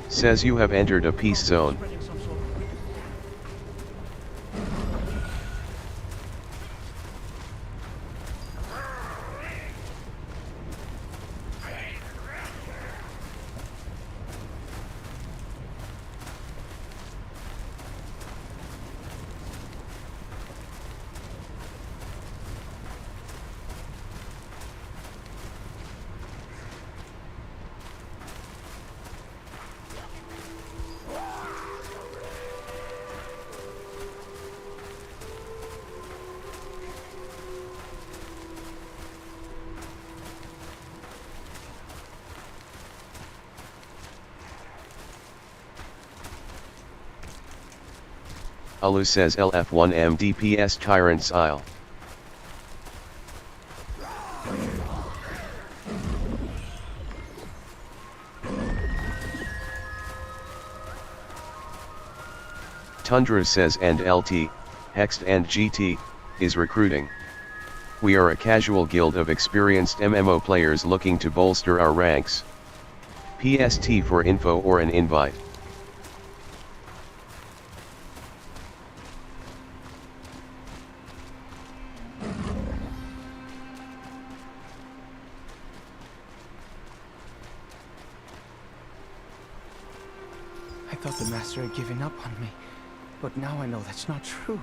Says you have entered a peace zone. Alu says LF1M DPS Tyrant's Isle. Tundra says and LT, Hext and GT, is recruiting. We are a casual guild of experienced MMO players looking to bolster our ranks. PST for info or an invite. I thought the master had given up on me, but now I know that's not true.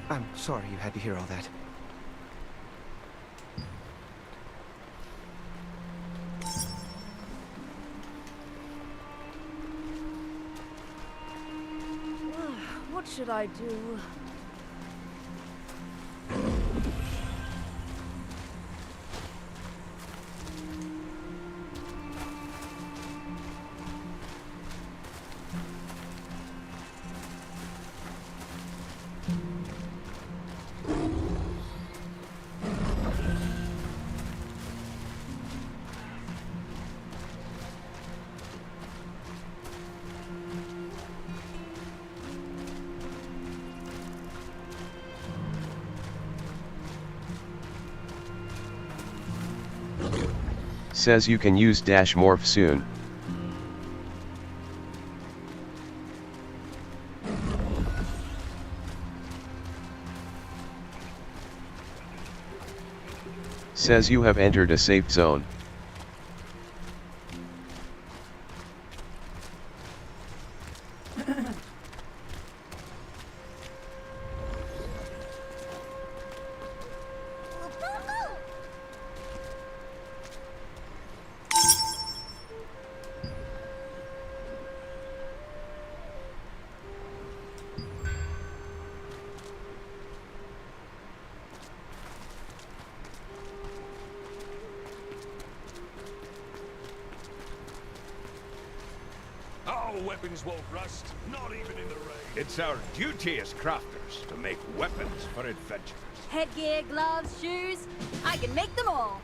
I'm sorry you had to hear all that. What should I do? Says you can use dash morph soon. Says you have entered a safe zone. Our weapons won't rust, not even in the rain. It's our duty as crafters to make weapons for adventurers. Headgear, gloves, shoes. I can make them all.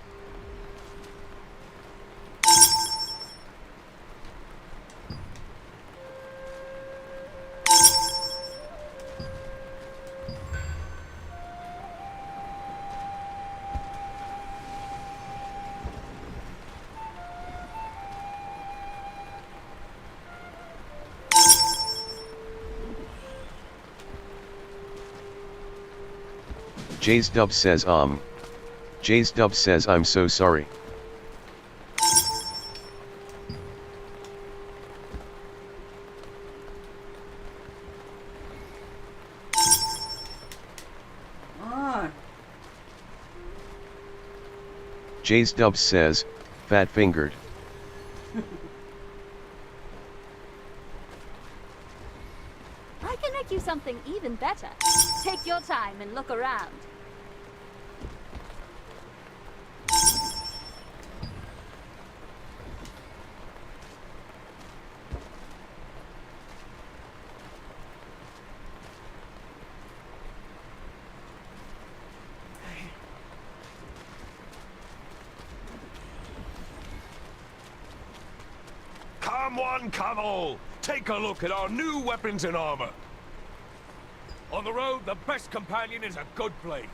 Jays Dub says Jays Dub says I'm so sorry. Jays Dub says, fat fingered. I can make you something even better. Take your time and look around. Come one, come all! Take a look at our new weapons and armor. On the road, the best companion is a good blade.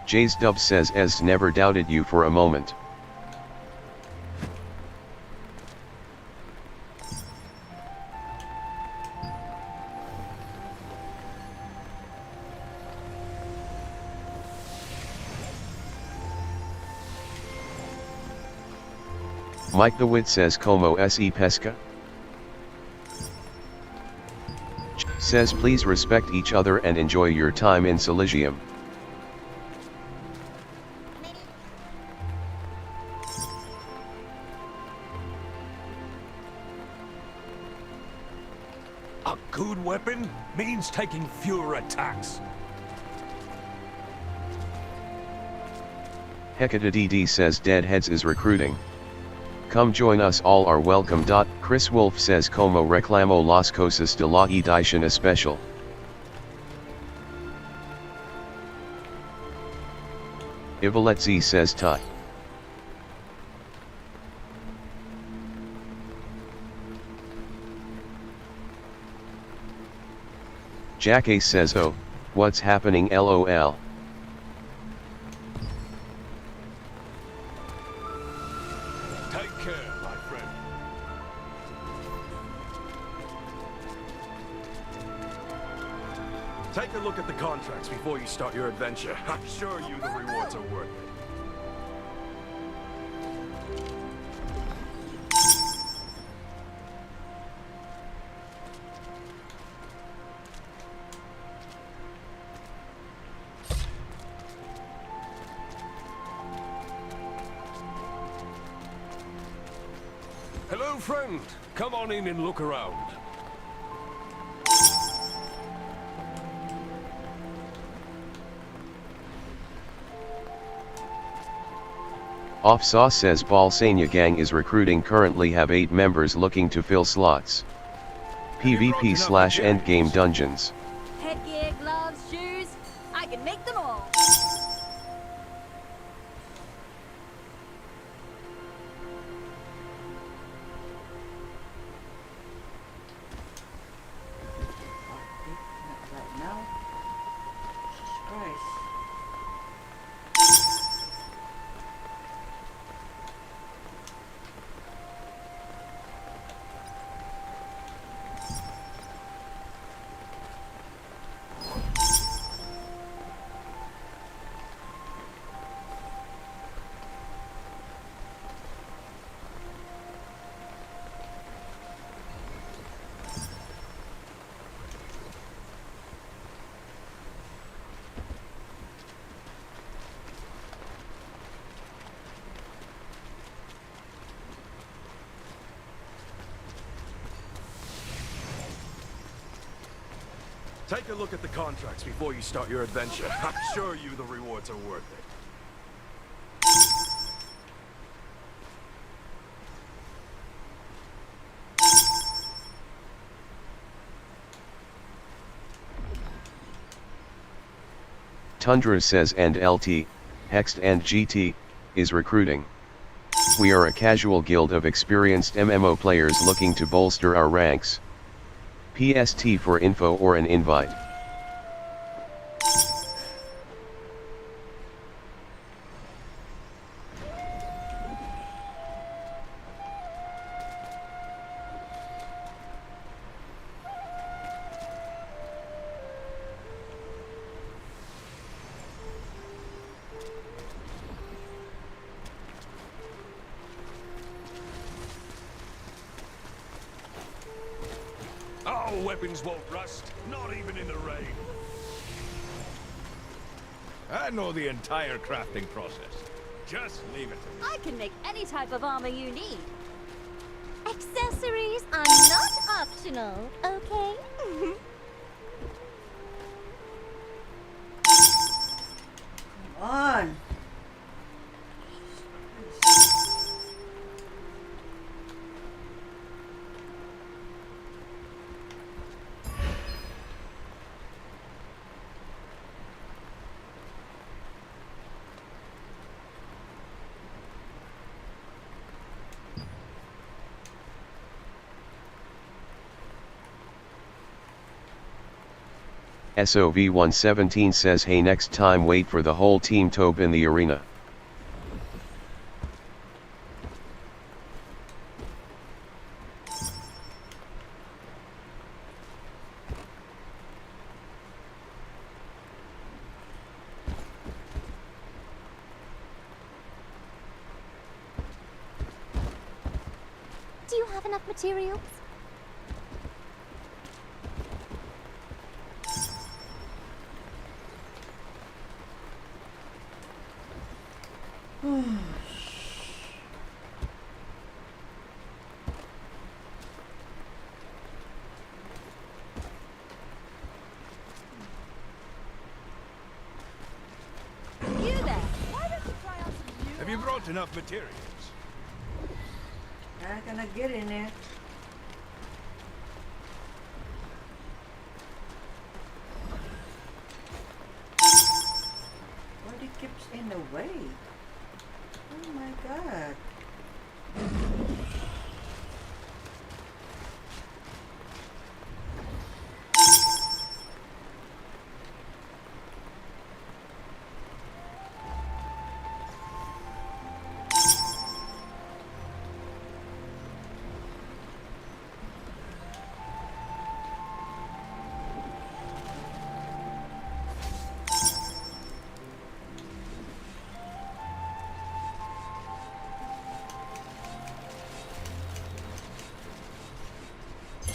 Jay's Dub says Ez never doubted you for a moment. Mike the Wit says como se pesca? Says please respect each other and enjoy your time in Silegium. A good weapon means taking fewer attacks. Hecate says Deadheads is recruiting. Come join us, all are welcome. Chris Wolf says como reclamo las cosas de la edición especial. Ivaletzi says tut. Jack A says oh, what's happening lol. Take care, my friend. Take a look at the contracts before you start your adventure. I'm sure you the rewards are worth it. Hello, friend. Come on in and look around. Offsaw says Balsania gang is recruiting, currently have 8 members looking to fill slots. PvP/endgame dungeons. Headgear, gloves, shoes. I can make them all. Right now. Jesus Christ. Take a look at the contracts before you start your adventure. I'm sure you the rewards are worth it. Tundra says and LT, Hext and GT, is recruiting. We are a casual guild of experienced MMO players looking to bolster our ranks. PST for info or an invite. Our weapons won't rust, not even in the rain. I know the entire crafting process. Just leave it to me. I can make any type of armor you need. Accessories are not optional, okay? Come on. SOV117 says hey, next time wait for the whole team Tobe in the arena. Do you have enough materials? You there? Why don't you try out some new Have you brought enough materials? Not gonna get in there. What it keeps in the way? Oh my god.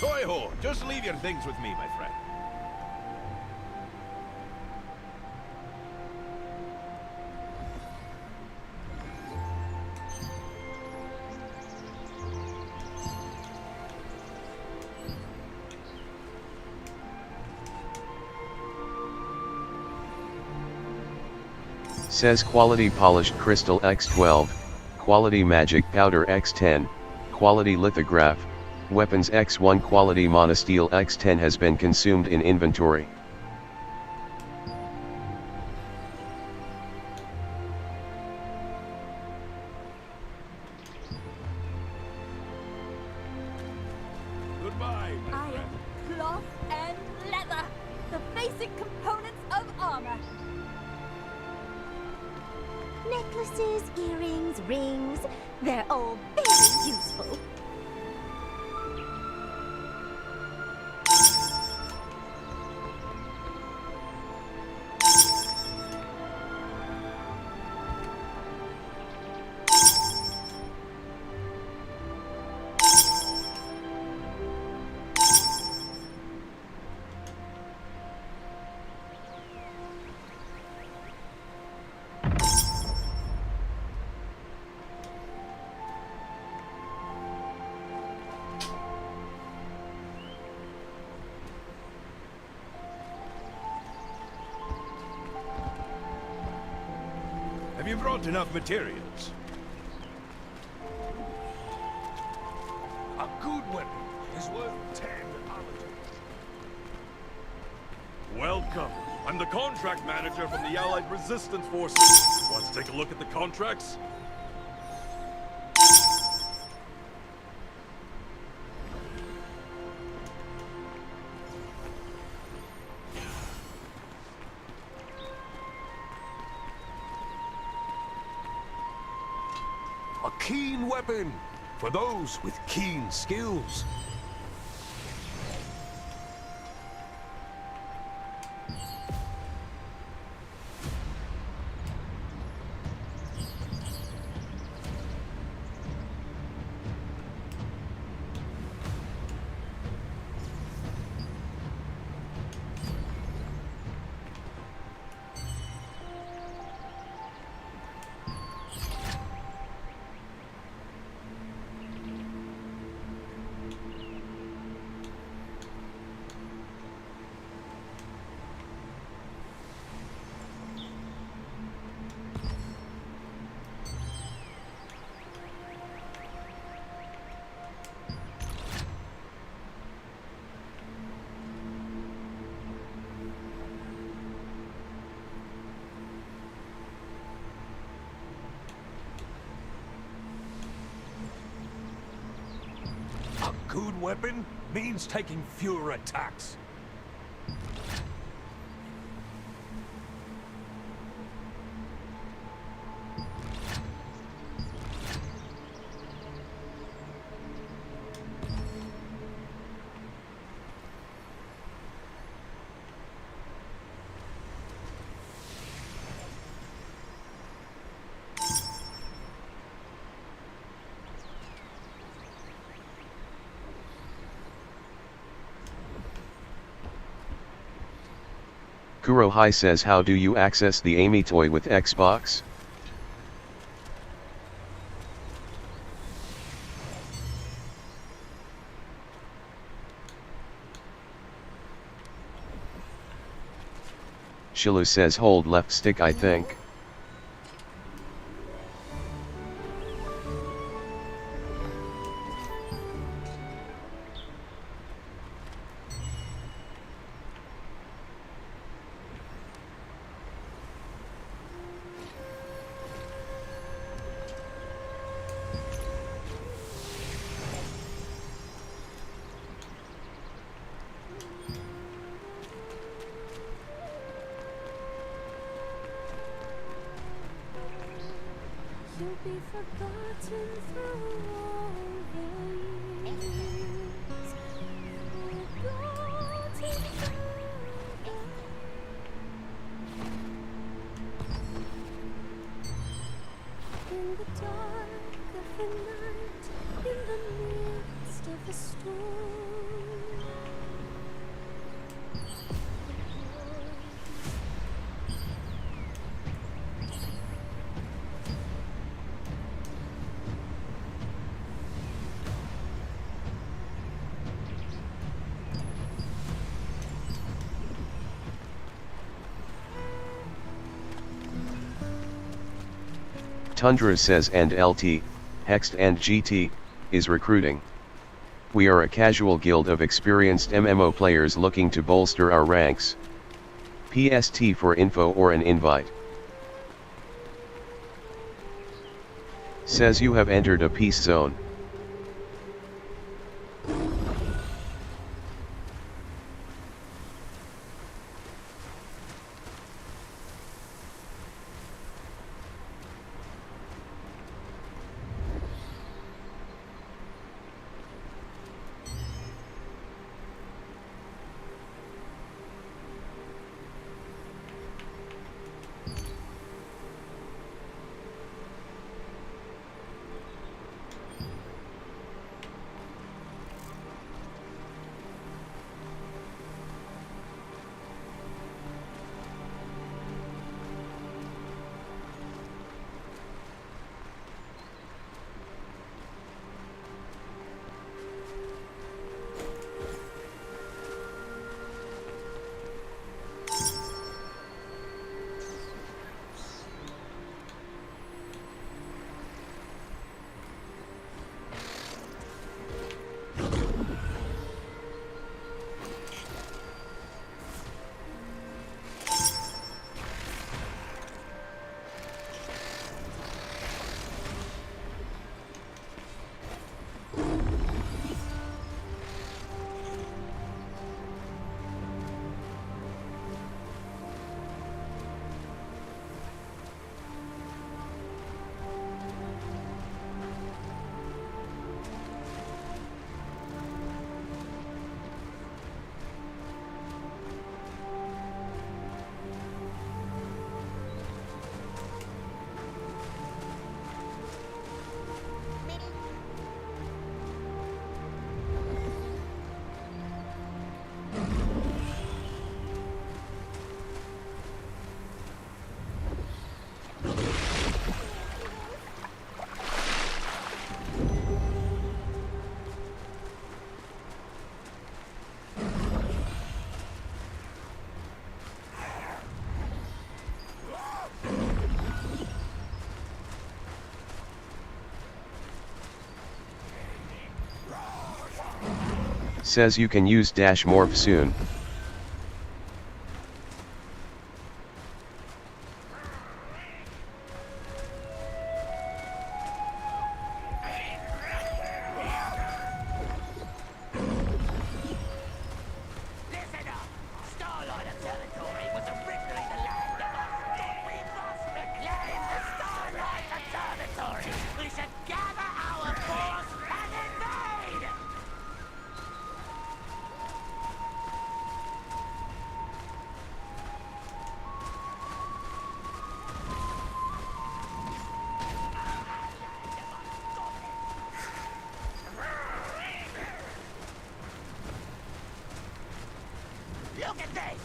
Toiho, just leave your things with me, my friend. Says quality polished crystal X12, quality magic powder X10, quality lithograph, weapons X1, quality monosteel X10 has been consumed in inventory. Goodbye, my Iron, friend. cloth, and leather. The basic components of armor. Necklaces, earrings, rings. They're all very useful. Have you brought enough materials? A good weapon is worth 10 armor. Welcome. I'm the contract manager from the Allied Resistance Forces. Want to take a look at the contracts? A keen weapon for those with keen skills. A good weapon means taking fewer attacks. Kurohai says, how do you access the Amy toy with Xbox? Shilu says hold left stick I think. You'll be forgotten through all the years. Forgotten forever. In the dark of the night, in the midst of a storm. Tundra says and LT, Hext and GT, is recruiting. We are a casual guild of experienced MMO players looking to bolster our ranks. PST for info or an invite. Says you have entered a peace zone. Says you can use dash morph soon. Listen up! Starlight Observatory was originally the land of us, but we must reclaim the Starlight Observatory! We should gather our force and invade! Look at this!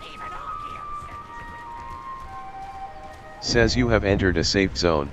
Even Arceus Says you have entered a safe zone.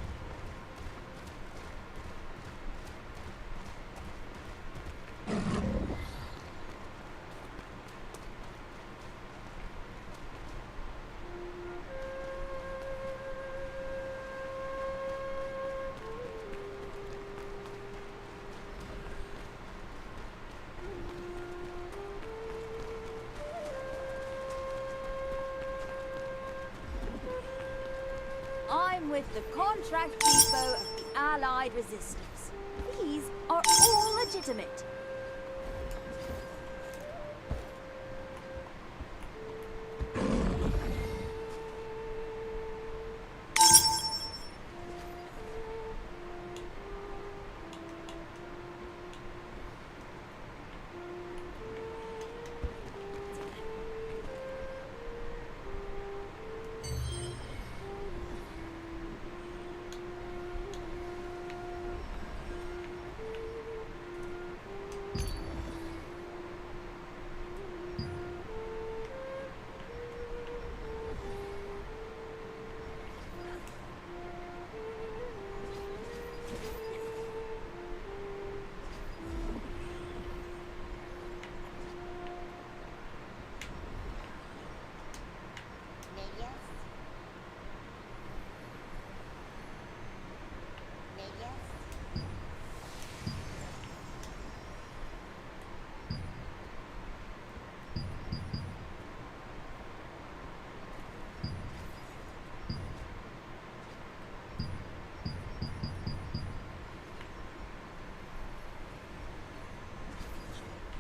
I'm with the contract depot of the Allied Resistance. These are all legitimate.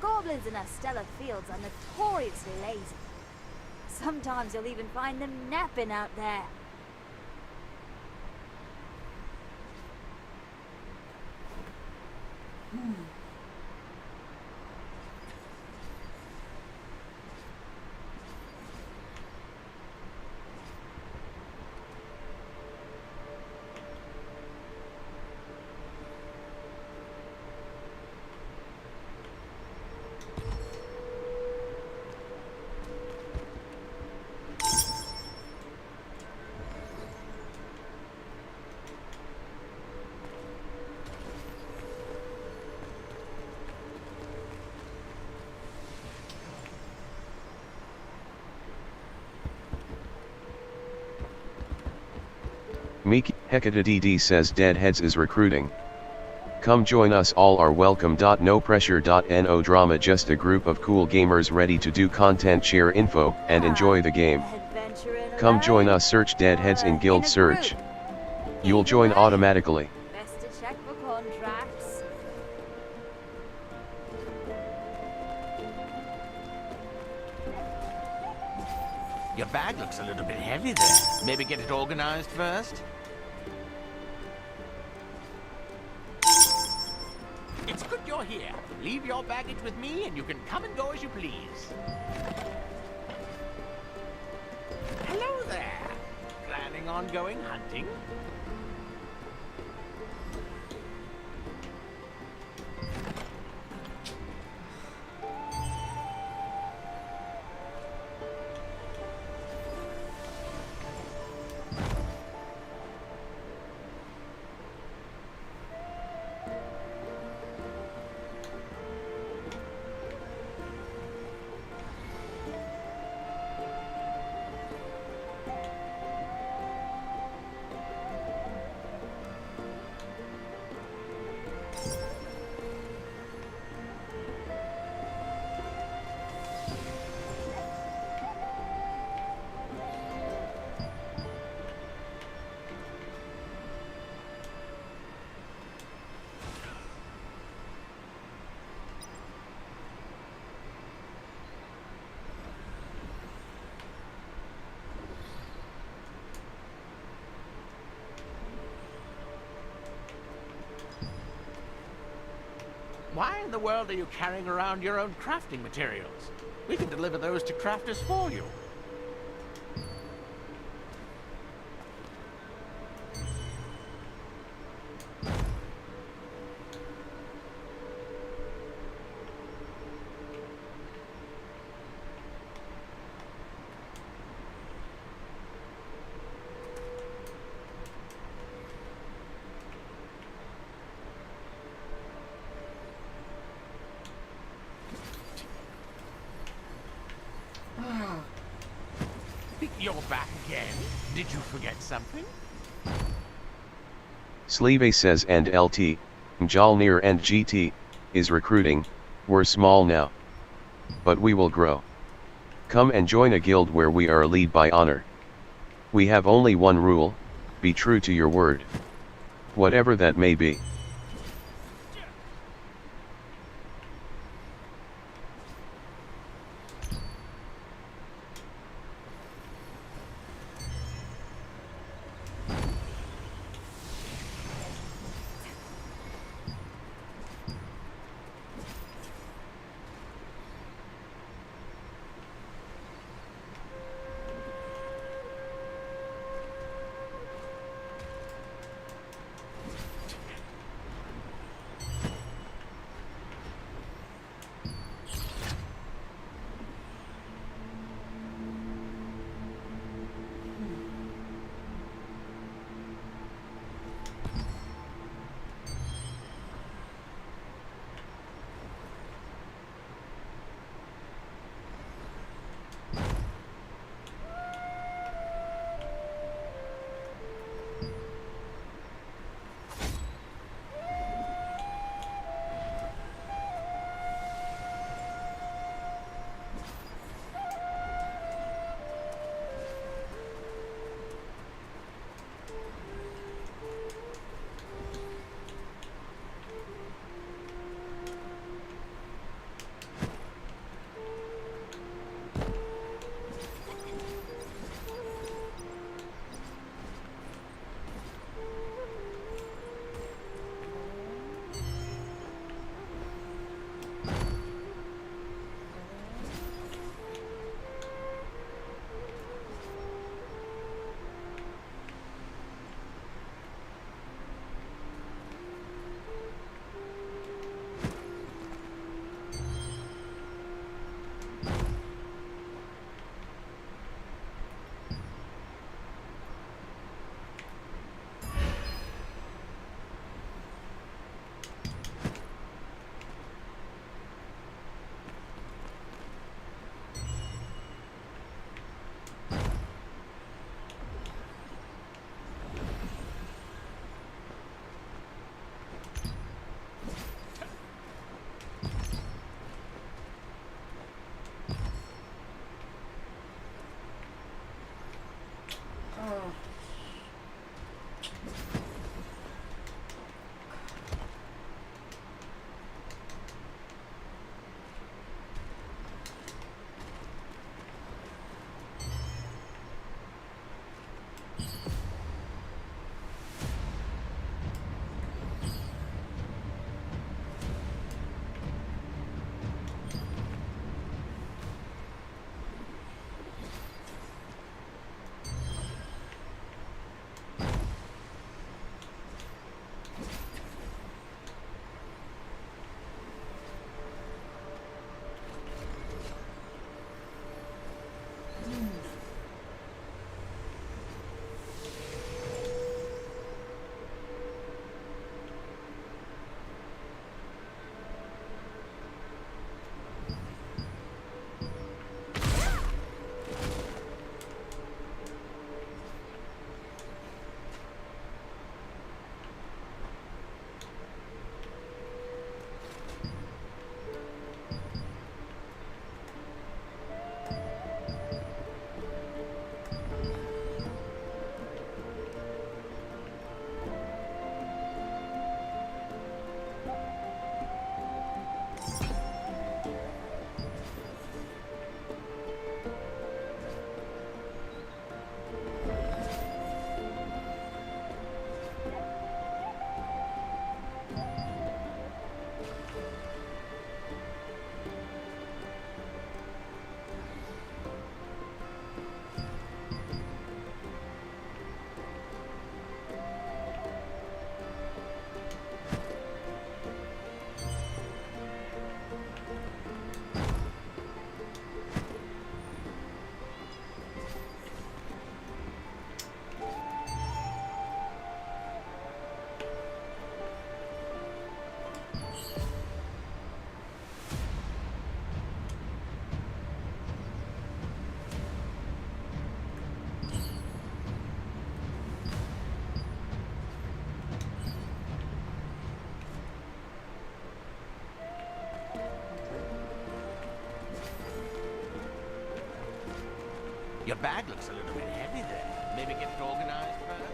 Goblins in our stellar fields are notoriously lazy. Sometimes you'll even find them napping out there. Miki Hecate says Deadheads is recruiting. Come join us, all are welcome. No pressure. No drama, just a group of cool gamers ready to do content, share info, and enjoy the game. Come join us, search Deadheads in guild search. You'll join automatically. Best to check for contracts. Your bag looks a little bit heavy there. Maybe get it organized first? It's good you're here. Leave your baggage with me and you can come and go as you please. Hello there. Planning on going hunting? Why in the world are you carrying around your own crafting materials? We can deliver those to crafters for you. You're back again. Did you forget something? Sleeve says and LT, Mjolnir and GT, is recruiting. We're small now. But we will grow. Come and join a guild where we are lead by honor. We have only one rule, be true to your word. Whatever that may be. Your bag looks a little bit heavy there. Maybe get it organized first?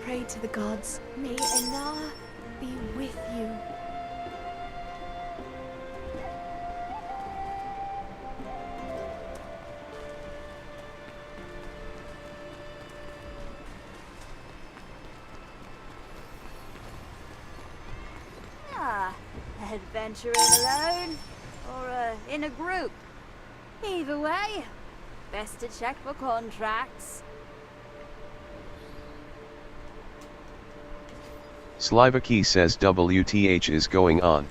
Pray to the gods. May Enar be with you. Ah, adventuring alone or in a group. Either way, best to check for contracts. Slivaki says WTH is going on.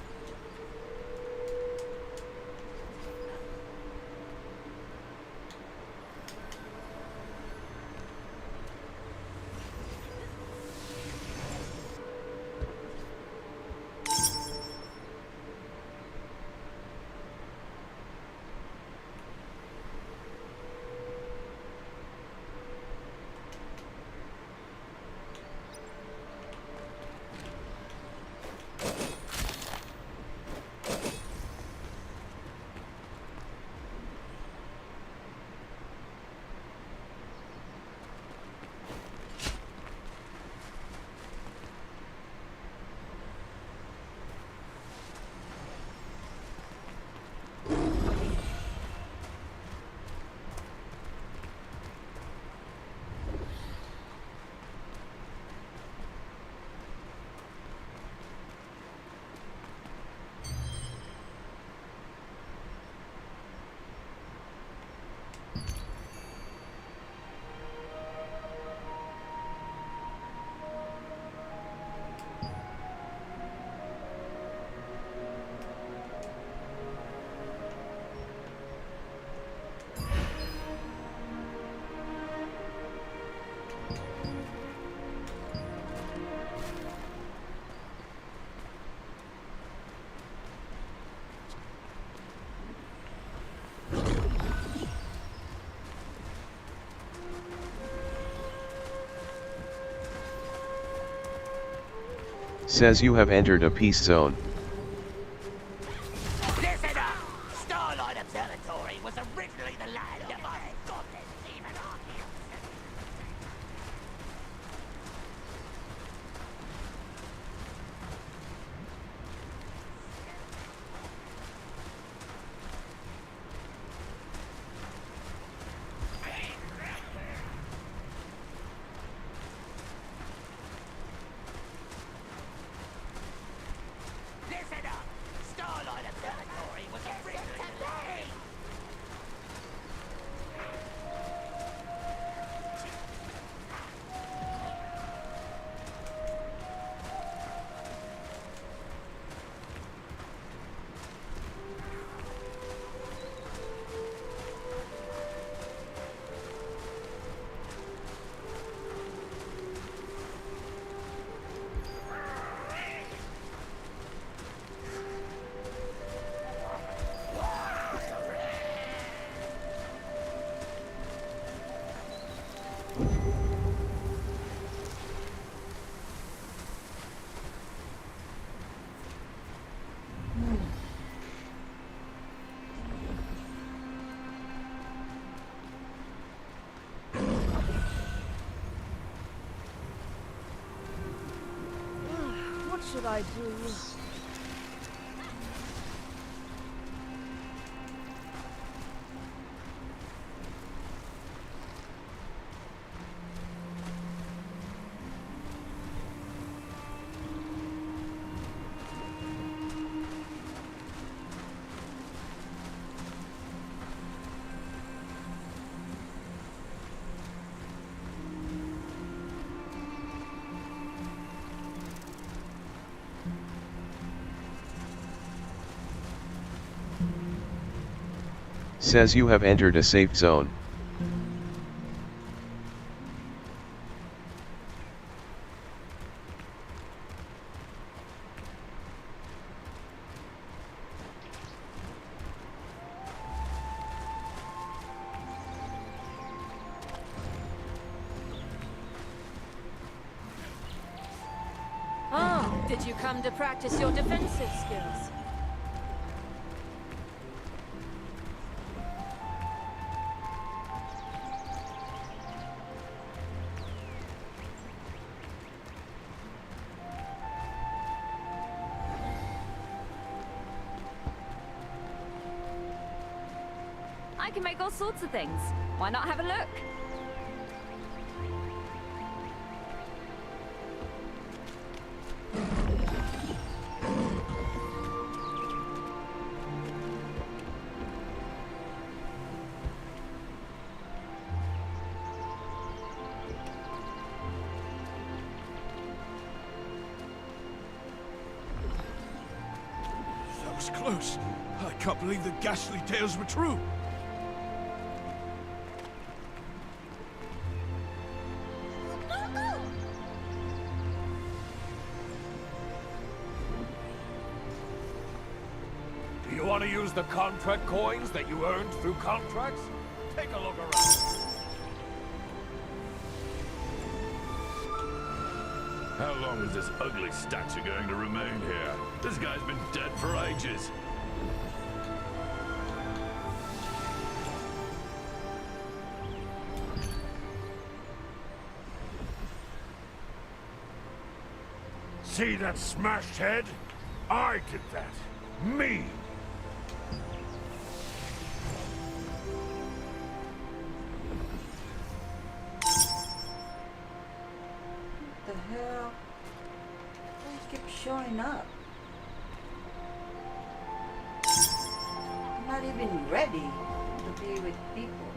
Says you have entered a peace zone. Listen up! Starlight Observatory was originally the land of our goddess demon Arceus. Listen up! Starlight Observatory was originally the land. What should I do? Says you have entered a safe zone. Ah, did you come to practice your defensive skills? I can make all sorts of things. Why not have a look? That was close. I can't believe the ghastly tales were true. Do you want to use the contract coins that you earned through contracts? Take a look around. How long is this ugly statue going to remain here? This guy's been dead for ages. See that smashed head? I did that. Me! What the hell? They keep showing up. I'm not even ready to be with people.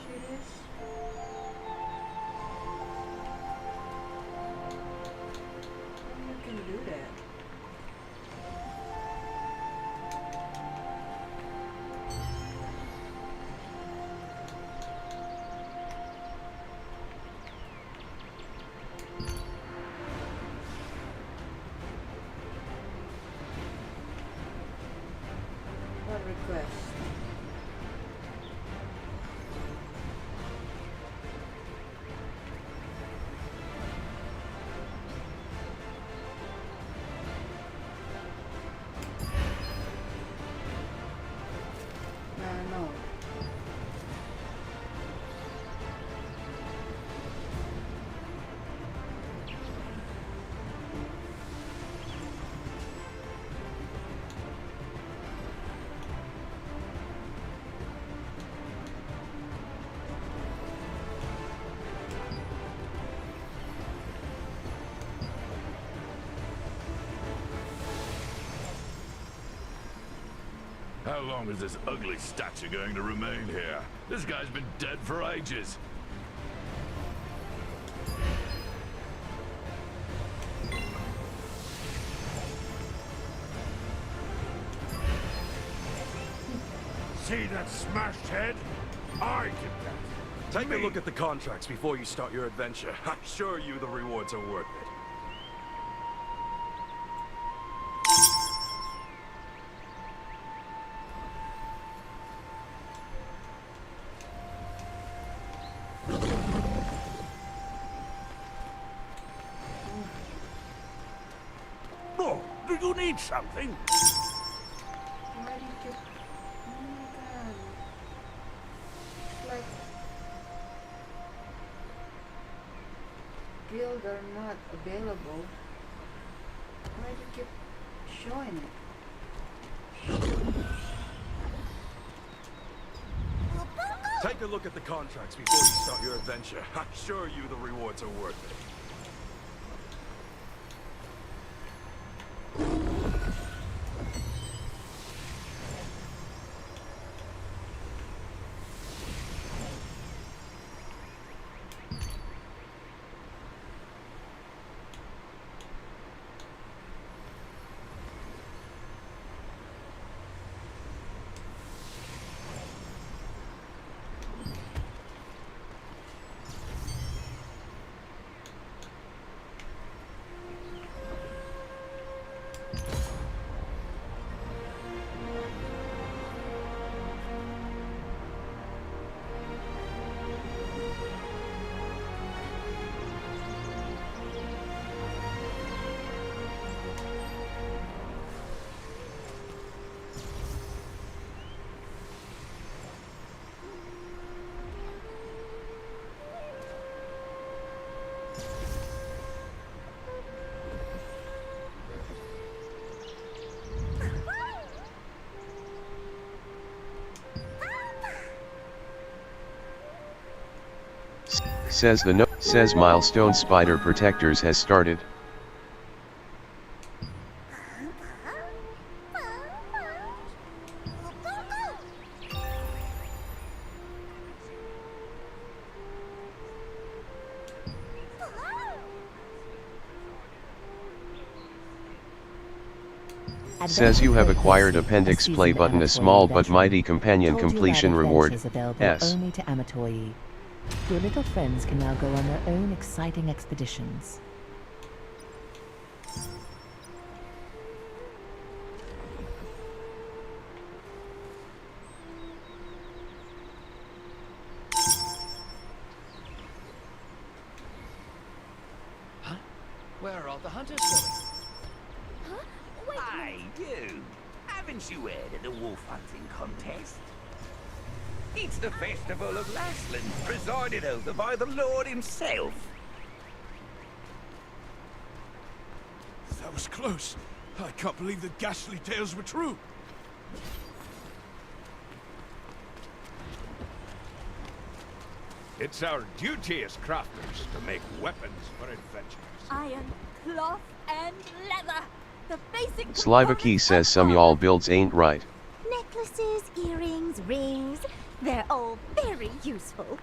Serious? How you can do that? What request? No. How long is this ugly statue going to remain here? This guy's been dead for ages. See that smashed head? I did that. Take a look at the contracts before you start your adventure. I assure you the rewards are worth it. Oh, do you need something? Why did you... Oh my god. It's like... Guild are not available. Why do you keep showing it? Take a look at the contracts before you start your adventure. I assure you the rewards are worth it. Says Milestone Spider Protectors has started. Says you have acquired Appendix Play button, a small but mighty companion completion reward. S. Only to Amatoi. Your little friends can now go on their own exciting expeditions. Huh? Where are all the hunters going? Huh? Wait a Hey, minute. you! Haven't you heard of the wolf hunting contest? It's the Festival of Lasland, presided over by the Lord himself. That was close. I can't believe the ghastly tales were true. It's our duty as crafters to make weapons for adventurers. Iron, cloth, and leather. The basic Slivaki says some y'all builds ain't right. necklaces, earrings, rings. They're all very useful.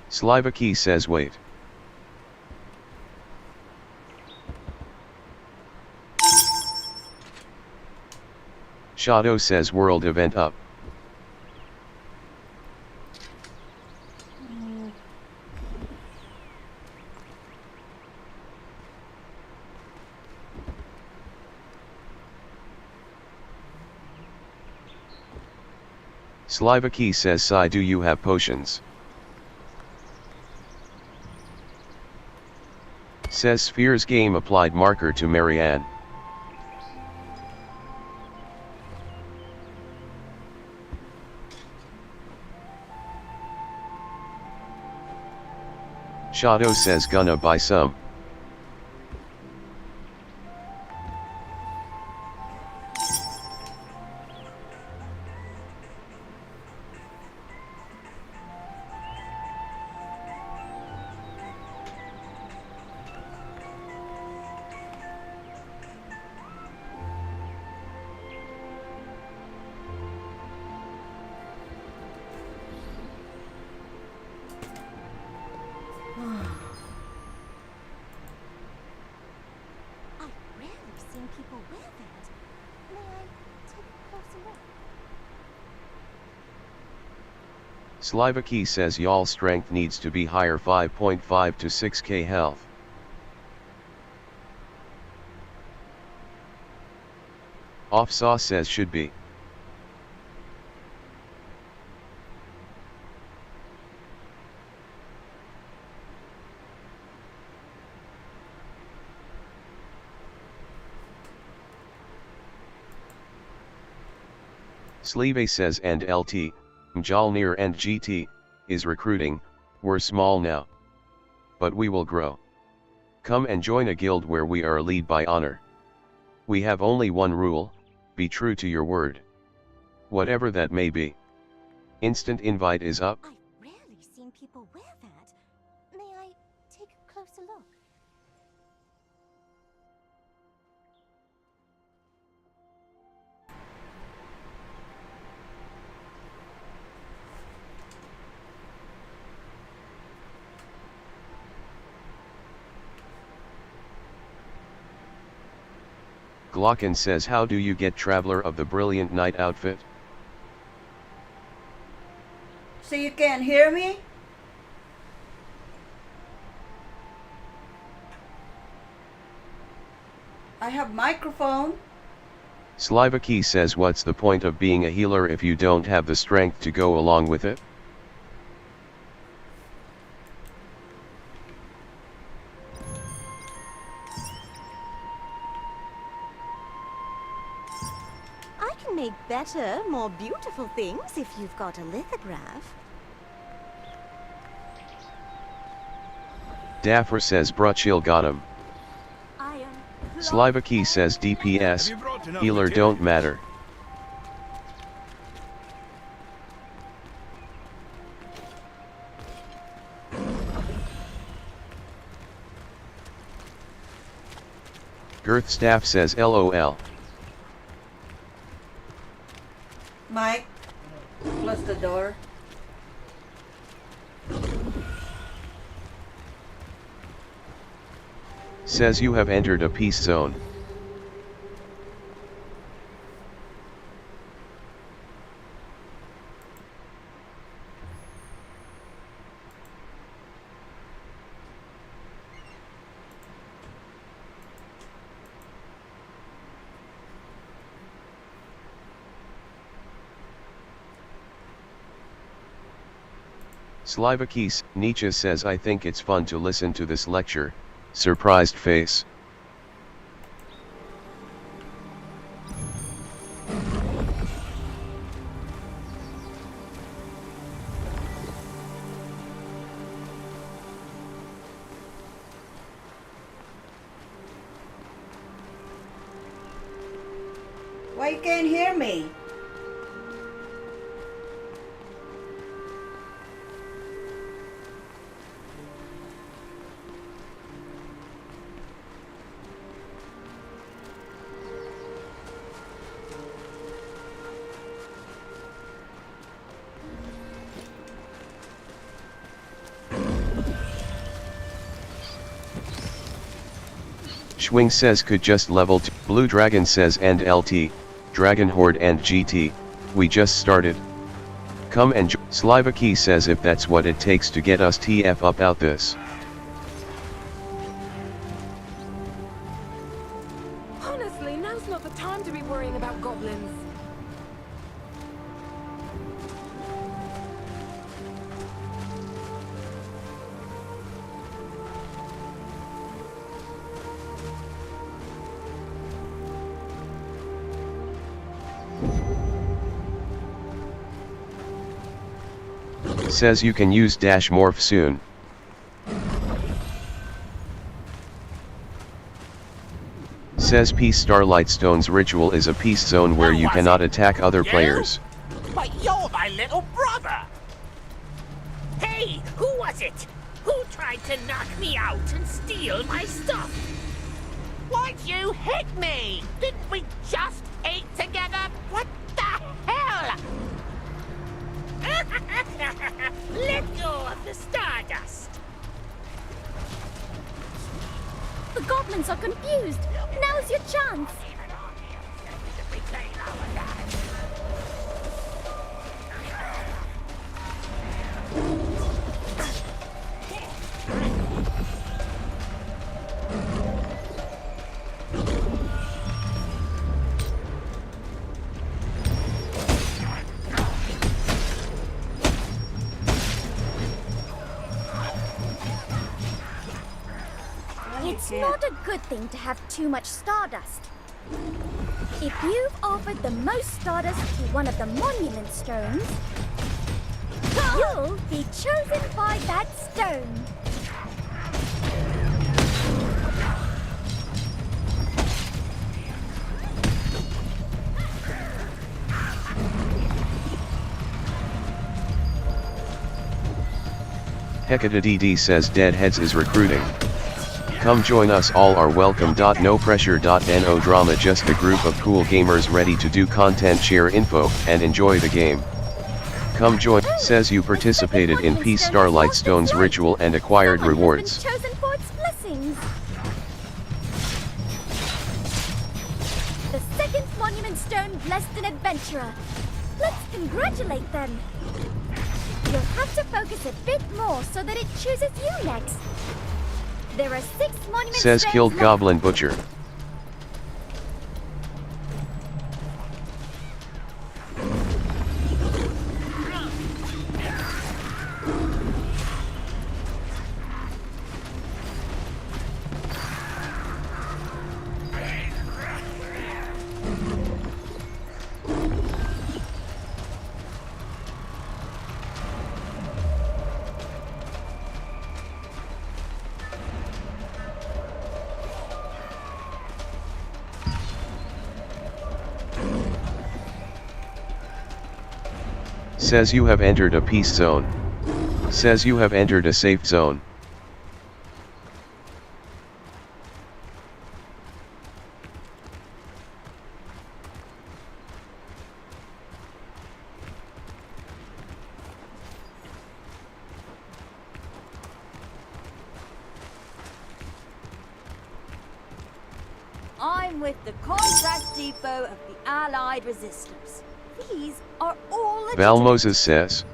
Slivaki says wait. Shadow says world event up. Slivaki says Sai, do you have potions? Says Sphere's game applied marker to Marianne. Shadow says gonna buy some. I've rarely seen people wear that. May I take a closer look? Slivaki says y'all strength needs to be higher, 5.5 to 6k health. Offsaw says should be. Sleeve says and LT, Mjolnir and GT, is recruiting. We're small now, but we will grow. Come and join a guild where we are lead by honor. We have only one rule, be true to your word. Whatever that may be. Instant invite is up. I've rarely seen people wear that. May I take a closer look? Glocken says how do you get Traveler of the Brilliant Night outfit? So you can't hear me? I have microphone. Slivaki says what's the point of being a healer if you don't have the strength to go along with it? I can make better, more beautiful things if you've got a lithograph. Dafra says Bruchil got him. Iron, cloth, Slivaki says DPS, Have you brought enough healer material? don't matter. Girth Staff says LOL. Mike, close the door. Says you have entered a peace zone. Slivakis, Nietzsche says I think it's fun to listen to this lecture, surprised face. Why you can't hear me? Schwing says could just level 2. Blue Dragon says and LT, Dragon Horde and GT, we just started. Come and Slivaki says if that's what it takes to get us TF up out this. Honestly, now's not the time to be worrying about goblins. Says you can use dash morph soon. Says Peace Starlight Stone's ritual is a peace zone where you cannot attack other players. But you're my little brother! Hey, who was it? Who tried to knock me out and steal my stuff? Why'd you hit me? Didn't we just eat together? What the hell? Let go of the stardust! The goblins are confused. Now's your chance. It's not a good thing to have too much stardust. If you've offered the most stardust to one of the monument stones, you'll be chosen by that stone. Hecate says Deadheads is recruiting. Come join us, all are welcome. No pressure. No drama, just a group of cool gamers ready to do content, share info, and enjoy the game. Come join. Says you participated in Peace Starlight Stone's ritual and acquired rewards. Chosen for its blessings. The second monument stone blessed an adventurer. Let's congratulate them. You'll have to focus a bit more so that it chooses you next. There are 6 monument Says stones killed left. Goblin Butcher. Says you have entered a peace zone. Says you have entered a safe zone. with the contract depot of the Allied Resistance. These are all Val legitimate. Moses says.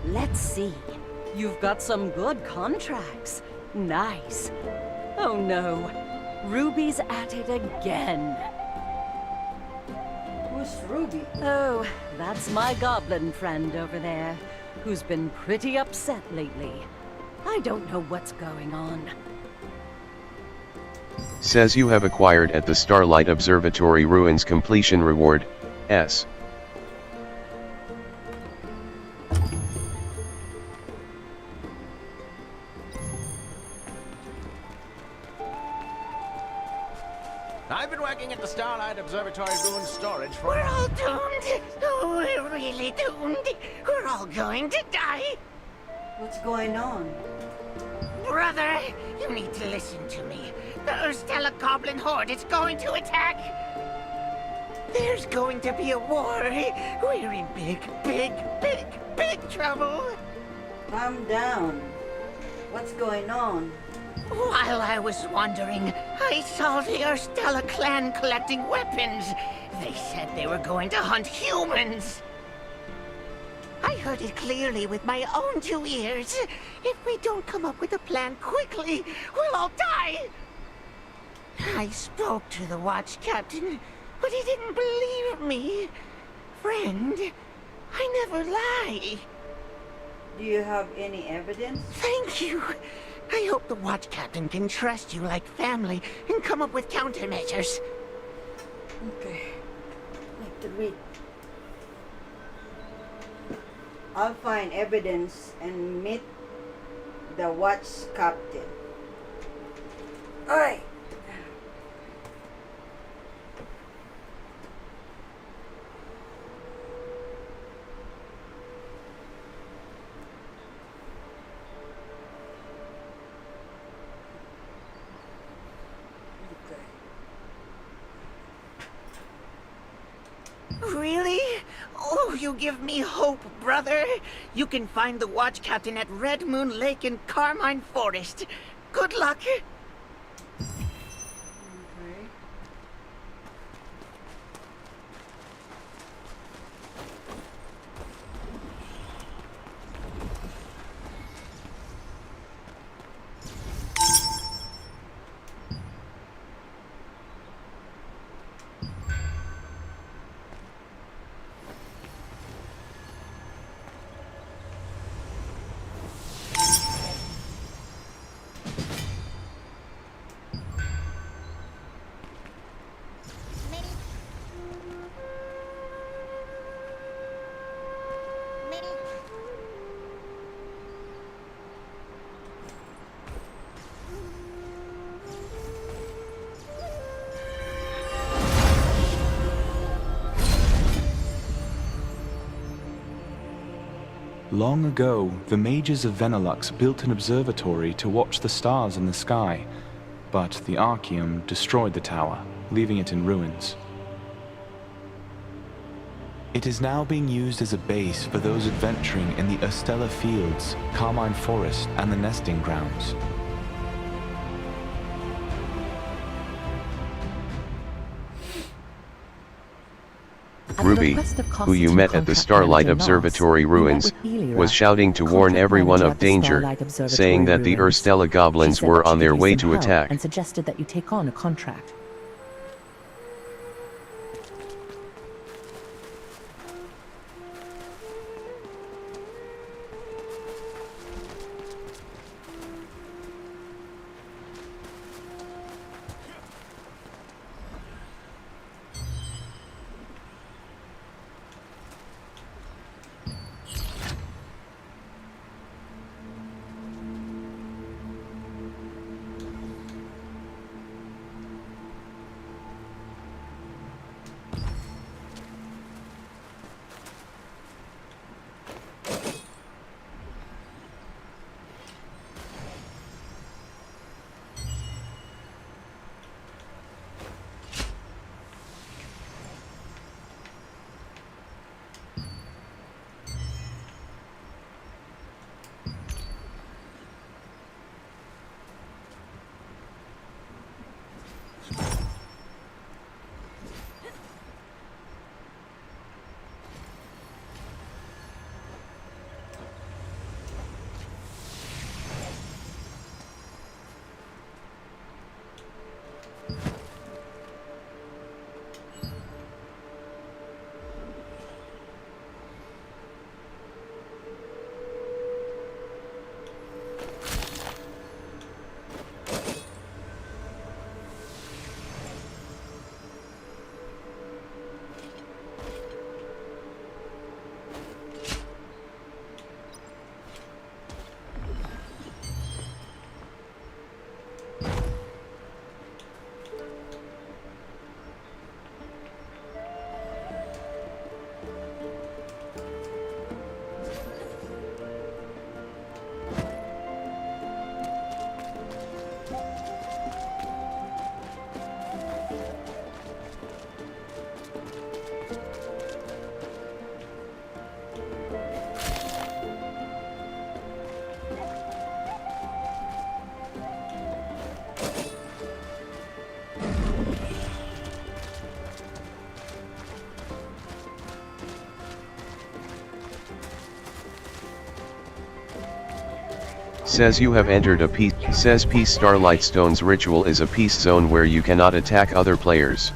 Let's see. You've got some good contracts. Nice. Oh no. Ruby's at it again. Who's Ruby? Oh, that's my goblin friend over there, who's been pretty upset lately. I don't know what's going on. Says you have acquired at the Starlight Observatory Ruins completion reward, S. I've been working at the Starlight Observatory Ruins storage for... We're all doomed. Oh, we're really doomed. We're all going to die. What's going on? Brother, you need to listen to me. The Urstella Goblin Horde is going to attack. There's going to be a war. We're in big trouble. Calm down. What's going on? While I was wandering, I saw the Urstella clan collecting weapons. They said they were going to hunt humans. I heard it clearly with my own 2 ears. If we don't come up with a plan quickly, we'll all die. I spoke to the watch captain, but he didn't believe me. Friend, I never lie. Do you have any evidence? Thank you. I hope the watch captain can trust you like family and come up with countermeasures. Okay. Need to read. I'll find evidence and meet the watch captain. Alright. Really? Oh, you give me hope, brother. You can find the watch captain at Red Moon Lake in Carmine Forest. Good luck. Long ago, the mages of Venelux built an observatory to watch the stars in the sky, but the Archaeum destroyed the tower, leaving it in ruins. It is now being used as a base for those adventuring in the Urstella Fields, Carmine Forest, and the nesting grounds. Ruby, who you met at the Starlight Observatory Ruins, was shouting to warn everyone of danger, saying that the Urstella goblins were on their way to attack. And suggested that you take on a contract. Says you have entered a peace. Says Peace Starlight Stone's ritual is a peace zone where you cannot attack other players.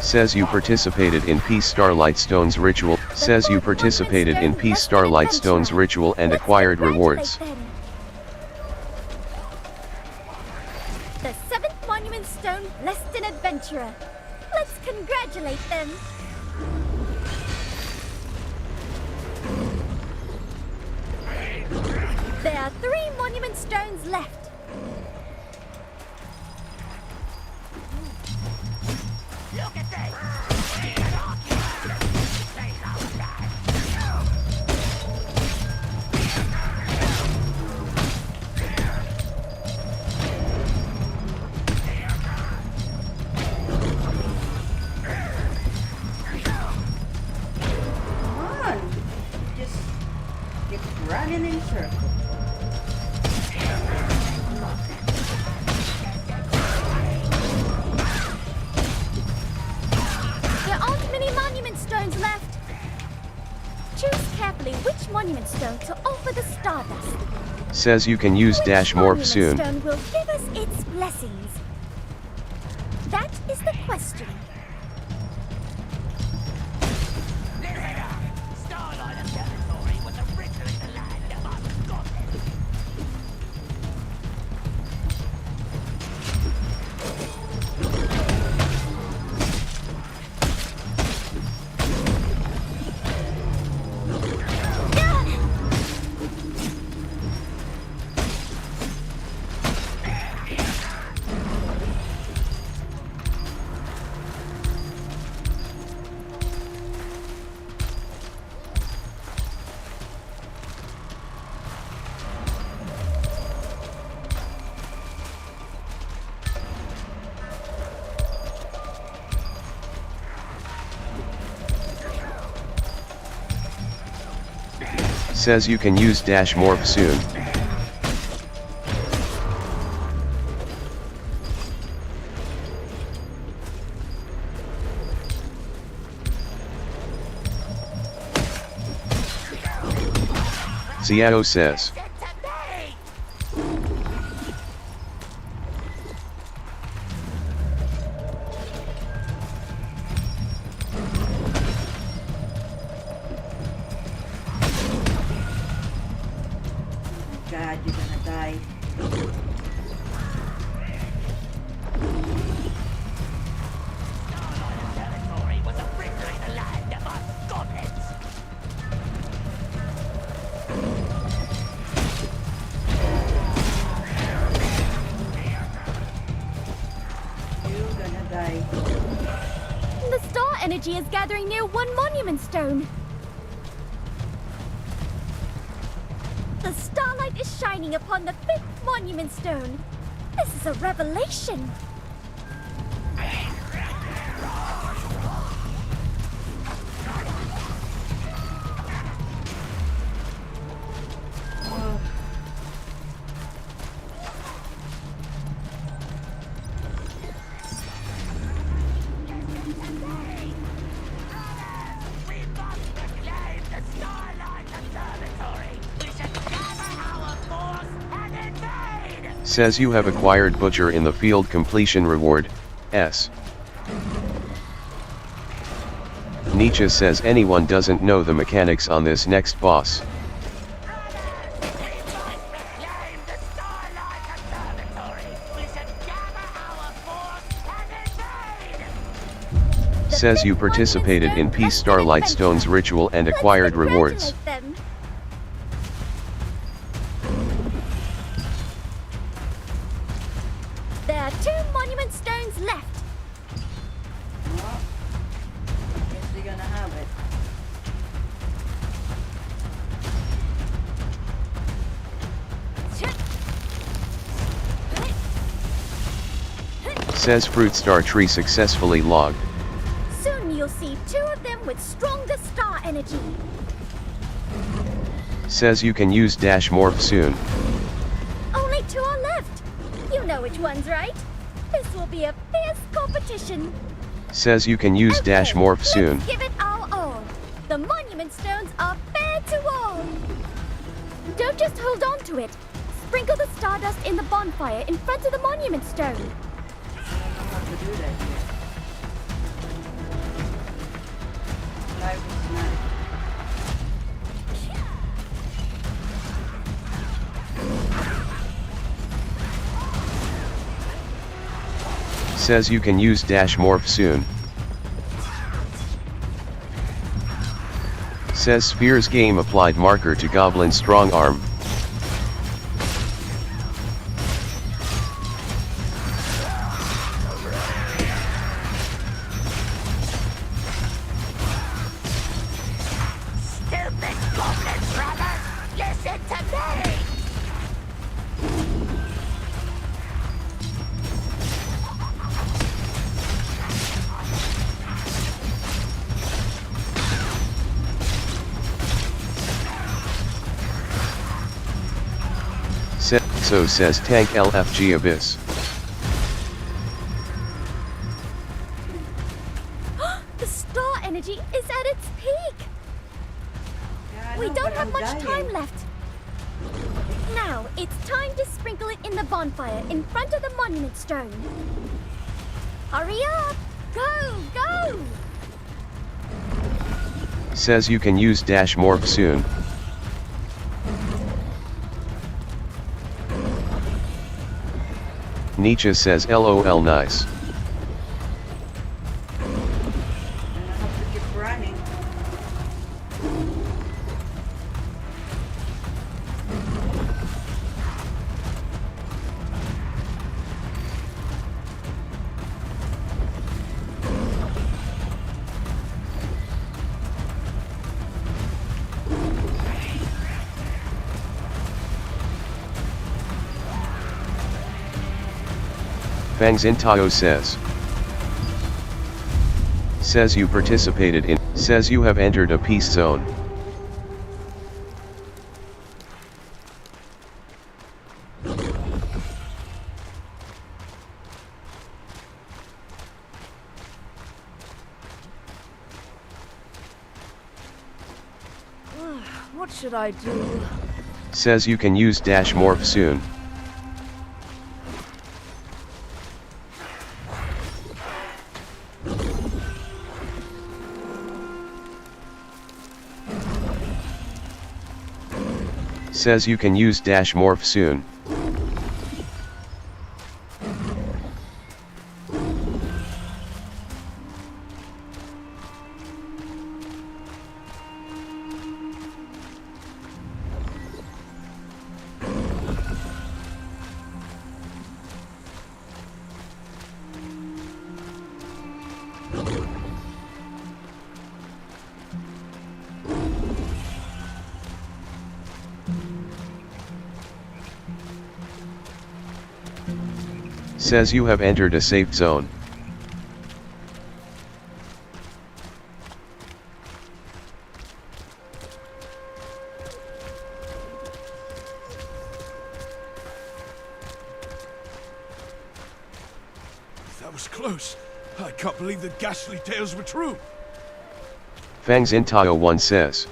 Says you participated in Peace Starlight Stone's ritual. Says you participated in Peace Starlight Stone's ritual and acquired rewards. The 7th Monument Stone blessed an adventurer. Let's congratulate them. There are 3 Monument Stones left. Look at this! Come on! Just keep running in circles. There aren't many Monument Stones left. Choose carefully which Monument Stone to offer the Stardust. Says you can use Dash Morph soon. Which Monument Stone will give us its blessings? That is the question. Starlight Observatory was originally the land of us goblins. Says you can use Dash Morph soon. Xiao says. God, you're gonna die. Starlight Observatory was originally the land of us goblins. You're gonna die. The star energy is gathering near 1 Monument Stone. The starlight is shining upon the 5th Monument Stone. This is a revelation. Says you have acquired Butcher in the field completion reward, S. Nietzsche says anyone doesn't know the mechanics on this next boss. Says you participated in Peace Starlight Stone's ritual and acquired rewards. Them. There are 2 monument stones left. Well, guess we're gonna have it. Says Fruit Star Tree successfully logged. Soon you'll see 2 of them with stronger star energy. Says you can use Dash Morph soon. Only 2 are left. You know which ones, right? This will be a fierce competition. Says you can use Dash Okay, Morph soon. Let's give it our all. The monument stones are fair to all. Don't just hold on to it. Sprinkle the stardust in the bonfire in front of the monument stone. How to do that here. Life is nice. Says you can use Dash Morph soon. Says Sphere's game applied marker to Goblin Strong Arm. Stupid goblin brothers! Listen to me! So says Tank LFG Abyss. The star energy is at its peak. Yeah, I We know, don't but have I'm much dying. time left. Now, it's time to sprinkle it in the bonfire in front of the monument stone. Hurry up! Go, go! Says you can use Dash Morph soon. Nietzsche says LOL nice. Then I have to keep running. Fangs Intao says you participated in, says you have entered a peace zone. What should I do? Says you can use Dash Morph soon. Says you can use Dash Morph soon. Says you have entered a safe zone. That was close. I can't believe the ghastly tales were true. Fangs Intao 1 says.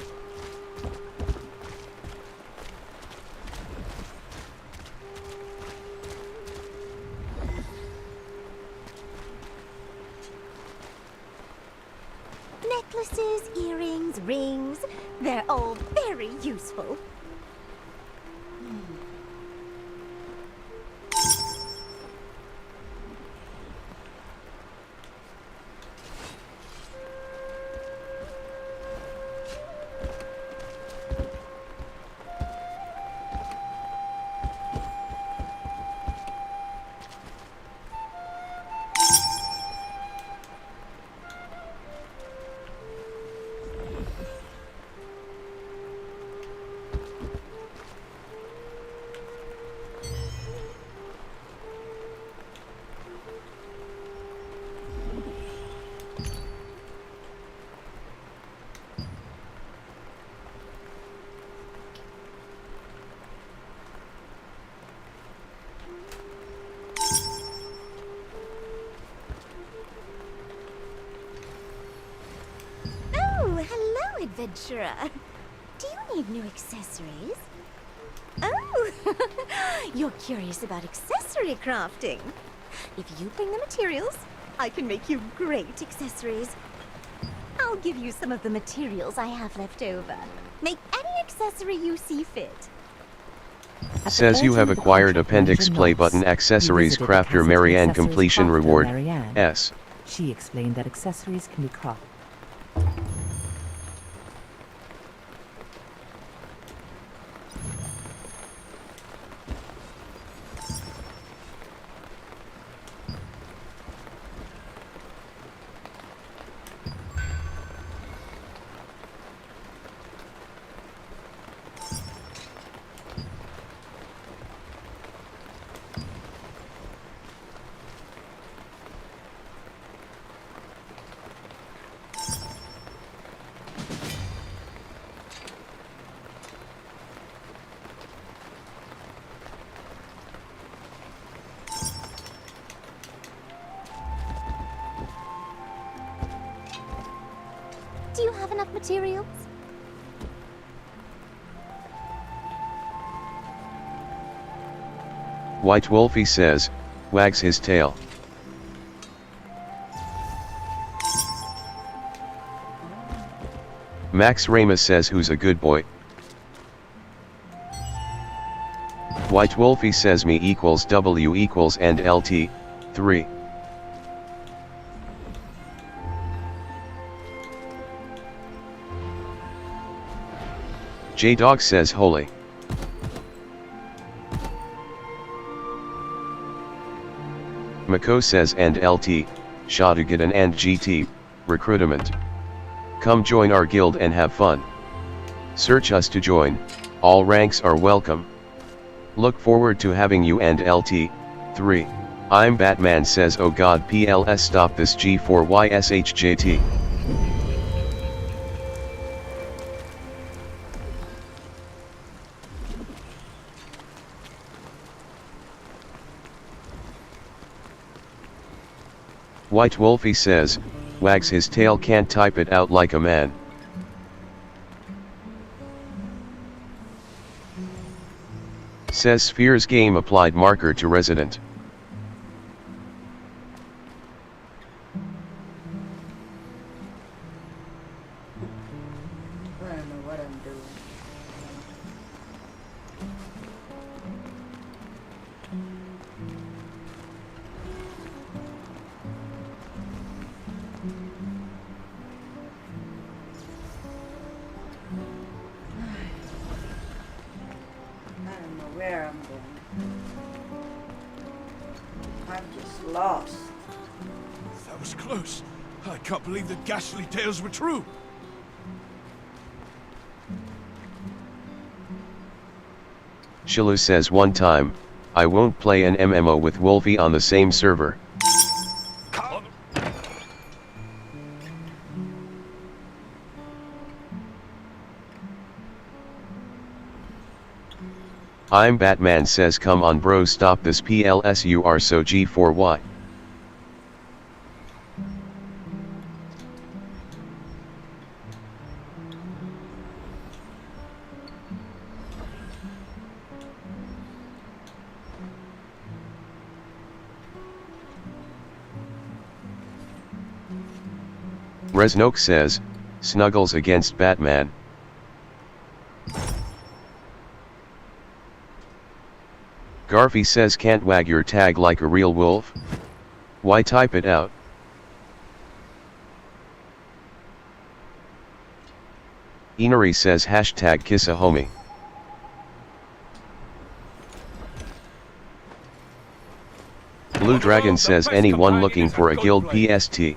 Necklaces, earrings, rings, they're all very useful. Oh, hello, adventurer. Do you need new accessories? Oh, you're curious about accessory crafting. If you bring the materials, I can make you great accessories. I'll give you some of the materials I have left over. Make any accessory you see fit. Says you have acquired Appendix Play Button Accessories Crafter Marianne Completion Reward, S. She explained that accessories can be crafted. Do you have enough materials? White Wolfie says, wags his tail. Max Ramus says who's a good boy. White Wolfie says me equals W equals and LT, 3. J-Dog says holy. Mako says and LT, Shotgun and GT, recruitment. Come join our guild and have fun. Search us to join, all ranks are welcome. Look forward to having you and LT, 3. I'm Batman says oh god PLS stop this G4YSHJT. White Wolfie says, wags his tail can't type it out like a man. Says Sphere's game applied marker to resident. I don't know what I'm doing. I don't know where I'm going. I'm just lost. That was close. I can't believe the ghastly tales were true. Shilu says one time, I won't play an MMO with Wolfie on the same server. I'm Batman says come on bro stop this PLS you are so G4Y. Resnoke says, Snuggles against Batman. Garfy says can't wag your tag like a real wolf? Why type it out? Inari says hashtag kiss a homie. Blue Dragon says anyone looking for a guild PST.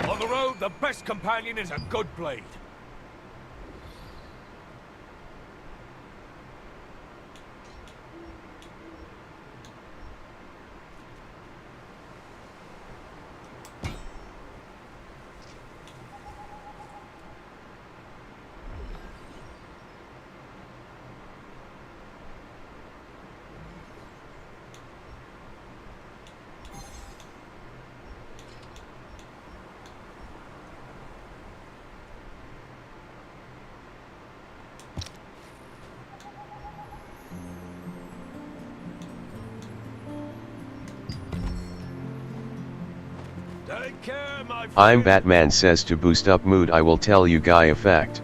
On the road, the best companion is a good blade. Take care, my friend. I'm Batman says to boost up mood I will tell you guy effect.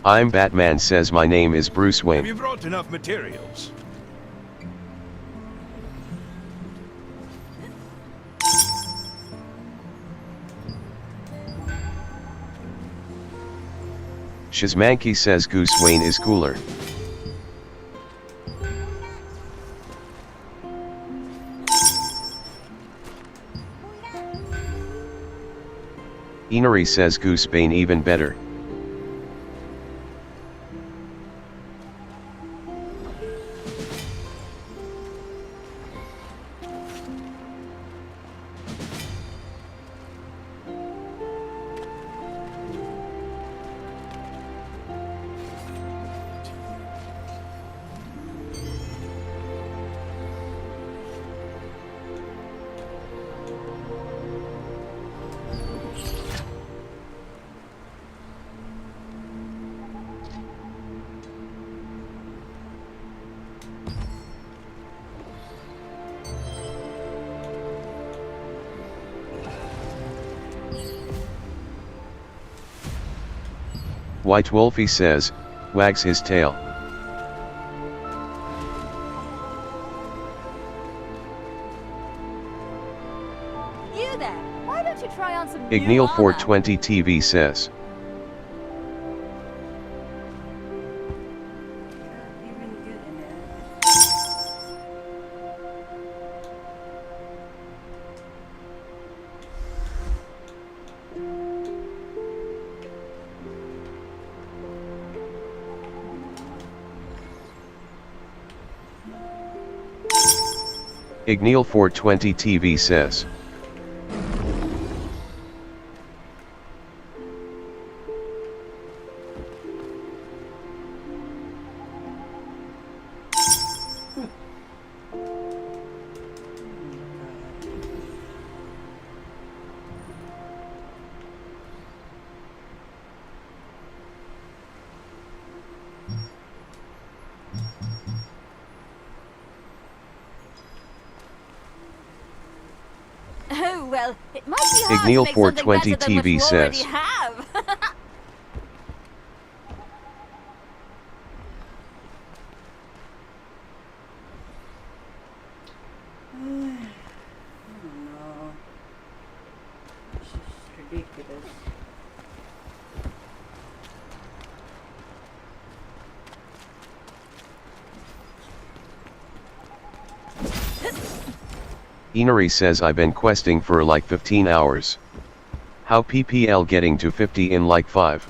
I'm Batman says my name is Bruce Have Wayne. you brought enough materials? Shizmanky says Goose Wayne is cooler. Inari says Goose Bane even better. White Wolfie says, wags his tail. You there, why don't you try on some Igneel new 420 TV says. Igneel 420 TV says. Oh, well, it might be hard Igneel to make something 420 better than what TV you already says. have. No. This is ridiculous. Inari says I've been questing for like 15 hours. How PPL getting to 50 in like 5?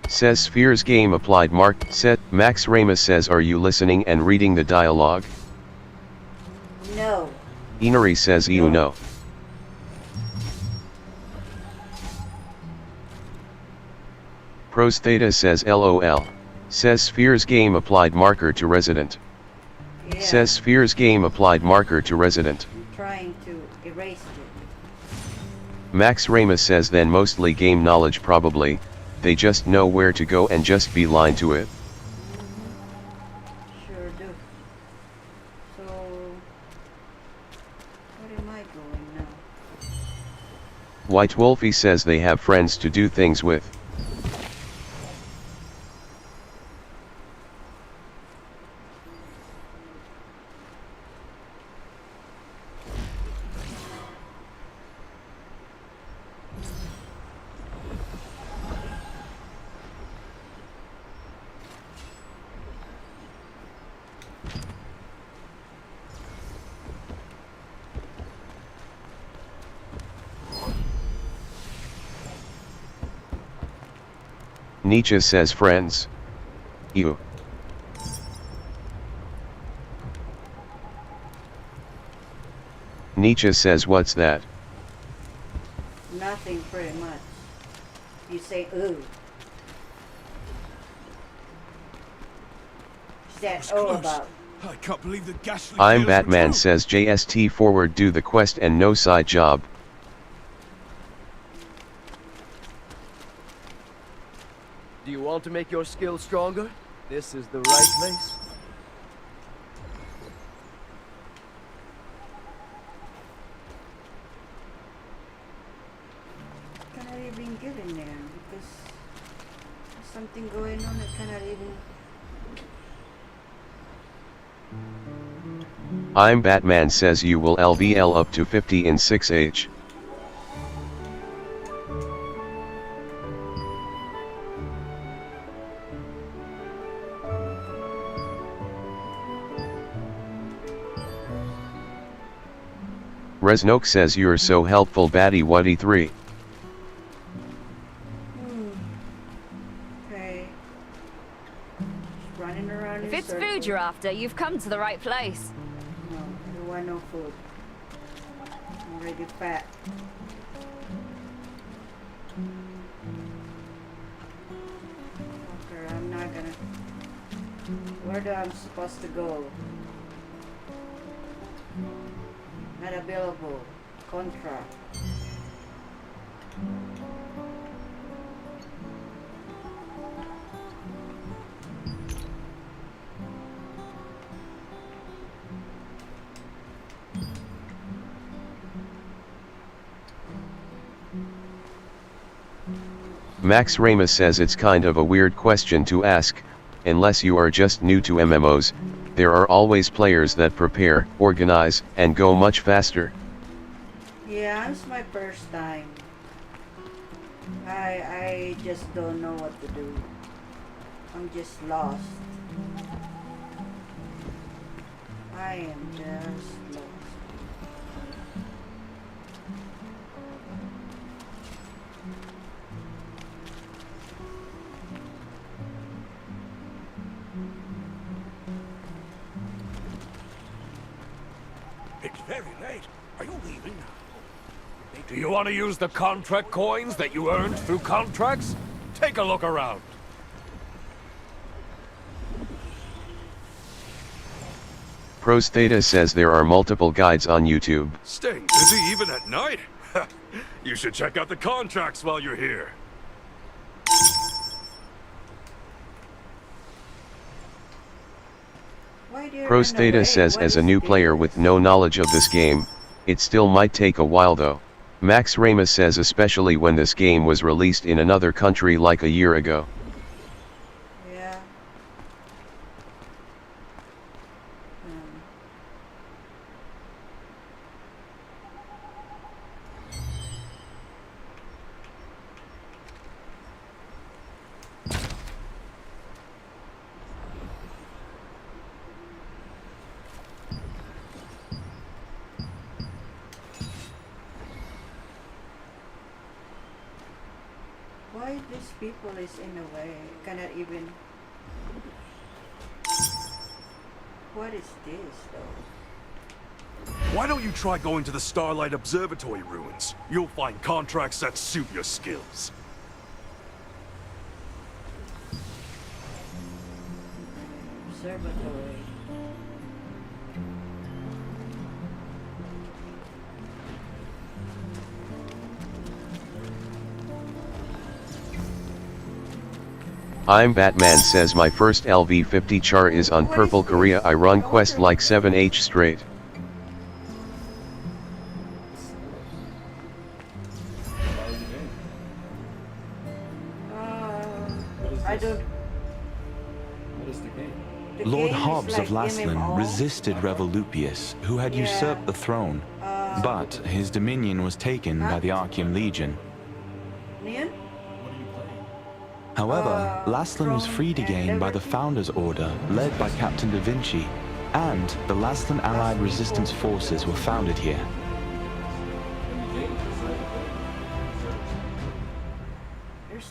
Says Spheres game applied Mark said Max Ramus says are you listening and reading the dialogue? No. Inari says you know. Pros Theta says LOL. Says Sphere's game applied marker to resident. Yeah. Says Sphere's game applied marker to resident. I'm trying to erase it. Max Ramos says then mostly game knowledge probably, they just know where to go and just beeline to it. Sure do. So, where am I going now? White Wolfie says they have friends to do things with. Nietzsche says friends. Ew. Nietzsche says what's that? Nothing, pretty much. You say ooh. What's that oh about? I can't believe the ghastly I'm tales Batman were true. says JST forward do the quest and no side job. Do you want to make your skills stronger? This is the right place. Cannot even get in there because there's something going on that cannot even. I'm Batman says you will LVL up to 50 in 6H. Resnoke says you're so helpful Batty Waddy 3. Okay. Just running around If in it's circles. food you're after, you've come to the right place. No, I don't want no food. I'm already fat. Okay, I'm not gonna. Where do I'm supposed to go? Not available. Contract. Max Ramos says it's kind of a weird question to ask, unless you are just new to MMOs, there are always players that prepare, organize, and go much faster. Yeah, it's my first time. I just don't know what to do. I'm just lost. I am just lost. It's very late. Are you leaving now? Do you want to use the contract coins that you earned through contracts? Take a look around. Pros Theta says there are multiple guides on YouTube. Staying busy even at night? You should check out the contracts while you're here. Why do you Pros run Theta away? says What as a is new this? player with no knowledge of this game, it still might take a while though. Max Ramos says especially when this game was released in another country like a year ago. Yeah. Why these people is in a way? I cannot even. What is this though? Why don't you try going to the Starlight Observatory ruins? You'll find contracts that suit your skills. Observatory. I'm Batman says my first LV50 char is on Purple Korea. I run quest like 7H straight. I don't. Lord Hobbs of Laslan resisted Revolupius, who had usurped the throne, but his dominion was taken by the Archeum Legion. However, Laslan was freed again by the Founders Order, led by Captain Da Vinci, and the Laslan Allied Resistance Forces were founded here.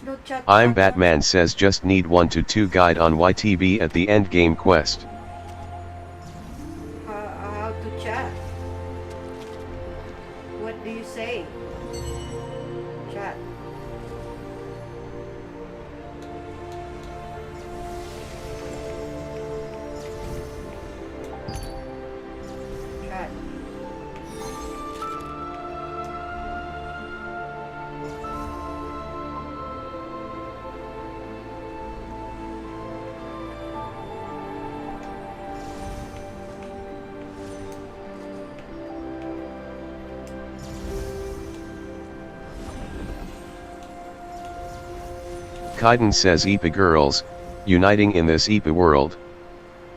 No chat. I'm Batman says just need 1 to 2 guide on YTB at the end game quest. How to chat? What do you say? Chat. Chat. Kaiden says IPA girls, uniting in this IPA world.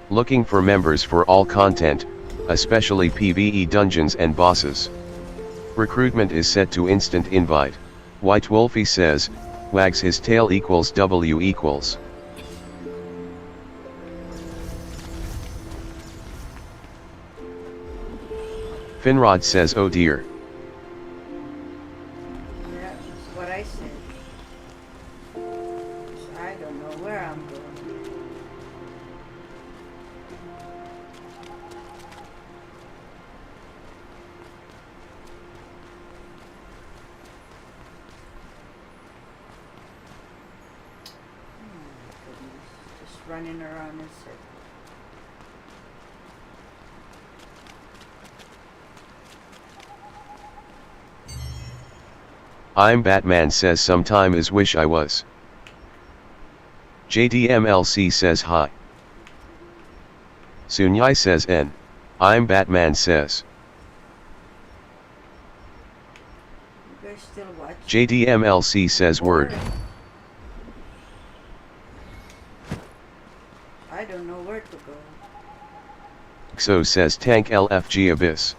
Looking for members for all content, especially PvE dungeons and bosses. Recruitment is set to instant invite. White Wolfie says, wags his tail equals W equals. Finrod says oh dear. Yeah, that's what I said. I don't know where I'm going. Just running around in circles. I'm Batman says sometime is wish I was. JDMLC says hi. Sunyai says N. I'm Batman says. You guys still watching? JDMLC says word. I don't know where to go. XO says tank LFG abyss.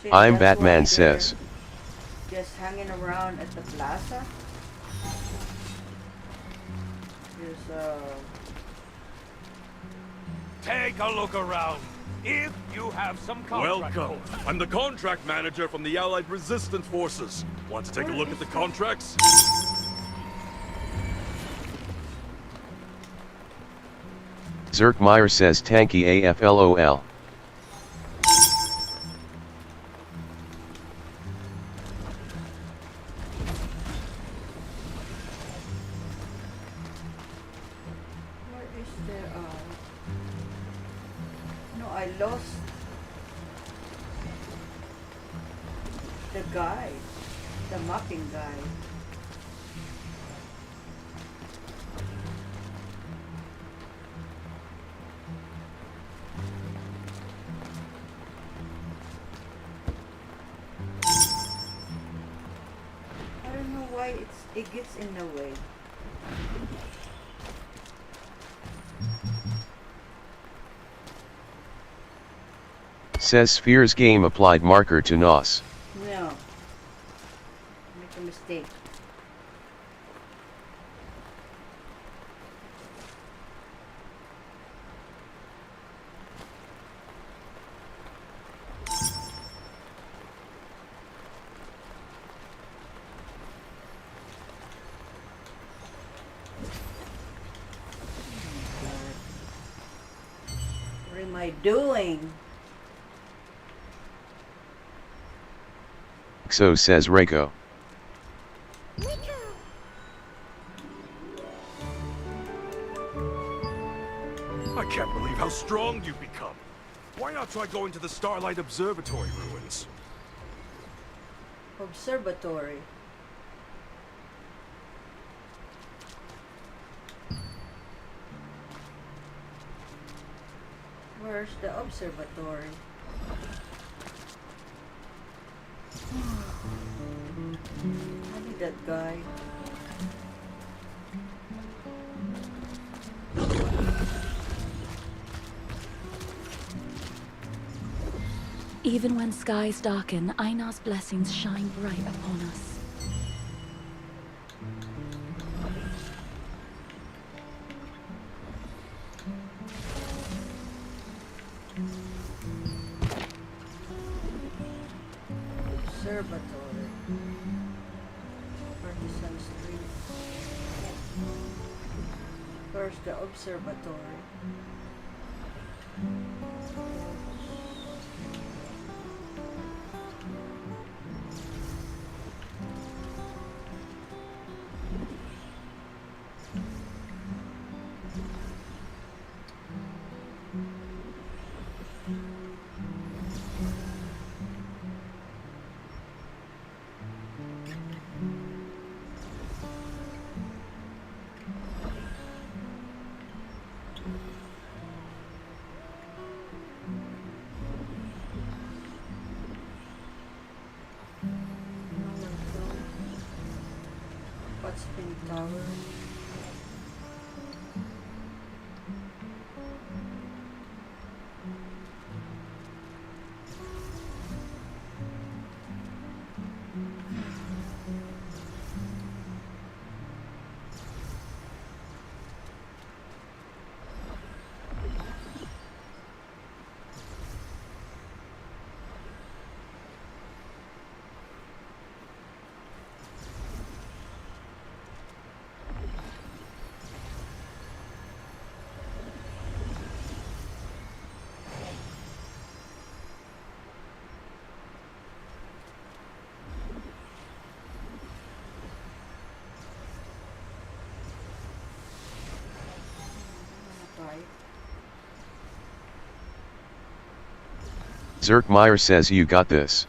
Shit, I'm that's Batman why they're says. Just hanging around at the plaza. There's Take a look around. If you have some contract. Welcome. I'm the contract manager from the Allied Resistance Forces. Want to take a look at the contracts? Zerkmeyer says tanky AFLOL. where is the no, I lost the guy, the mapping guy. I don't know why it gets in the way. Says Sphere's game applied marker to NOS. No. Make a mistake. am I doing? So says Reiko. I can't believe how strong you've become. Why not try going to the Starlight Observatory ruins? Observatory. Where's the observatory? I need that guy. Even when skies darken, Einar's blessings shine bright upon us. Observatory. Partisan Street. Where's the observatory? Spin Tower. Zerkmeyer says you got this.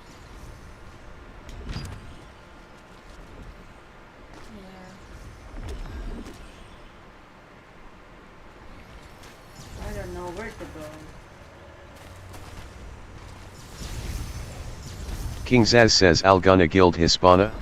I don't know where to go. King Zaz says Alguna Guild Hispana.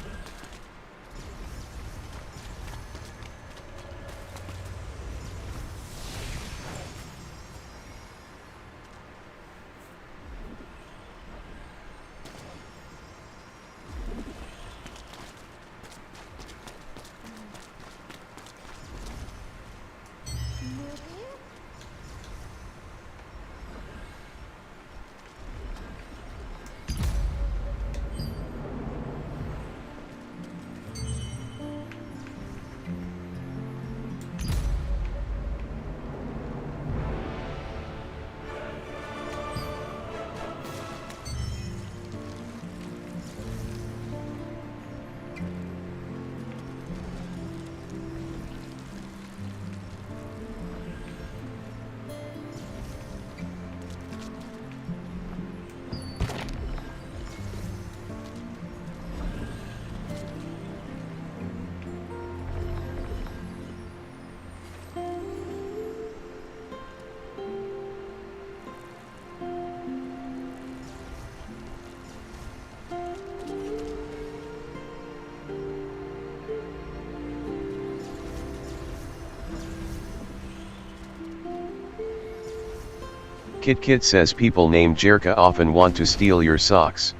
Kit Kit says people named Jerka often want to steal your socks.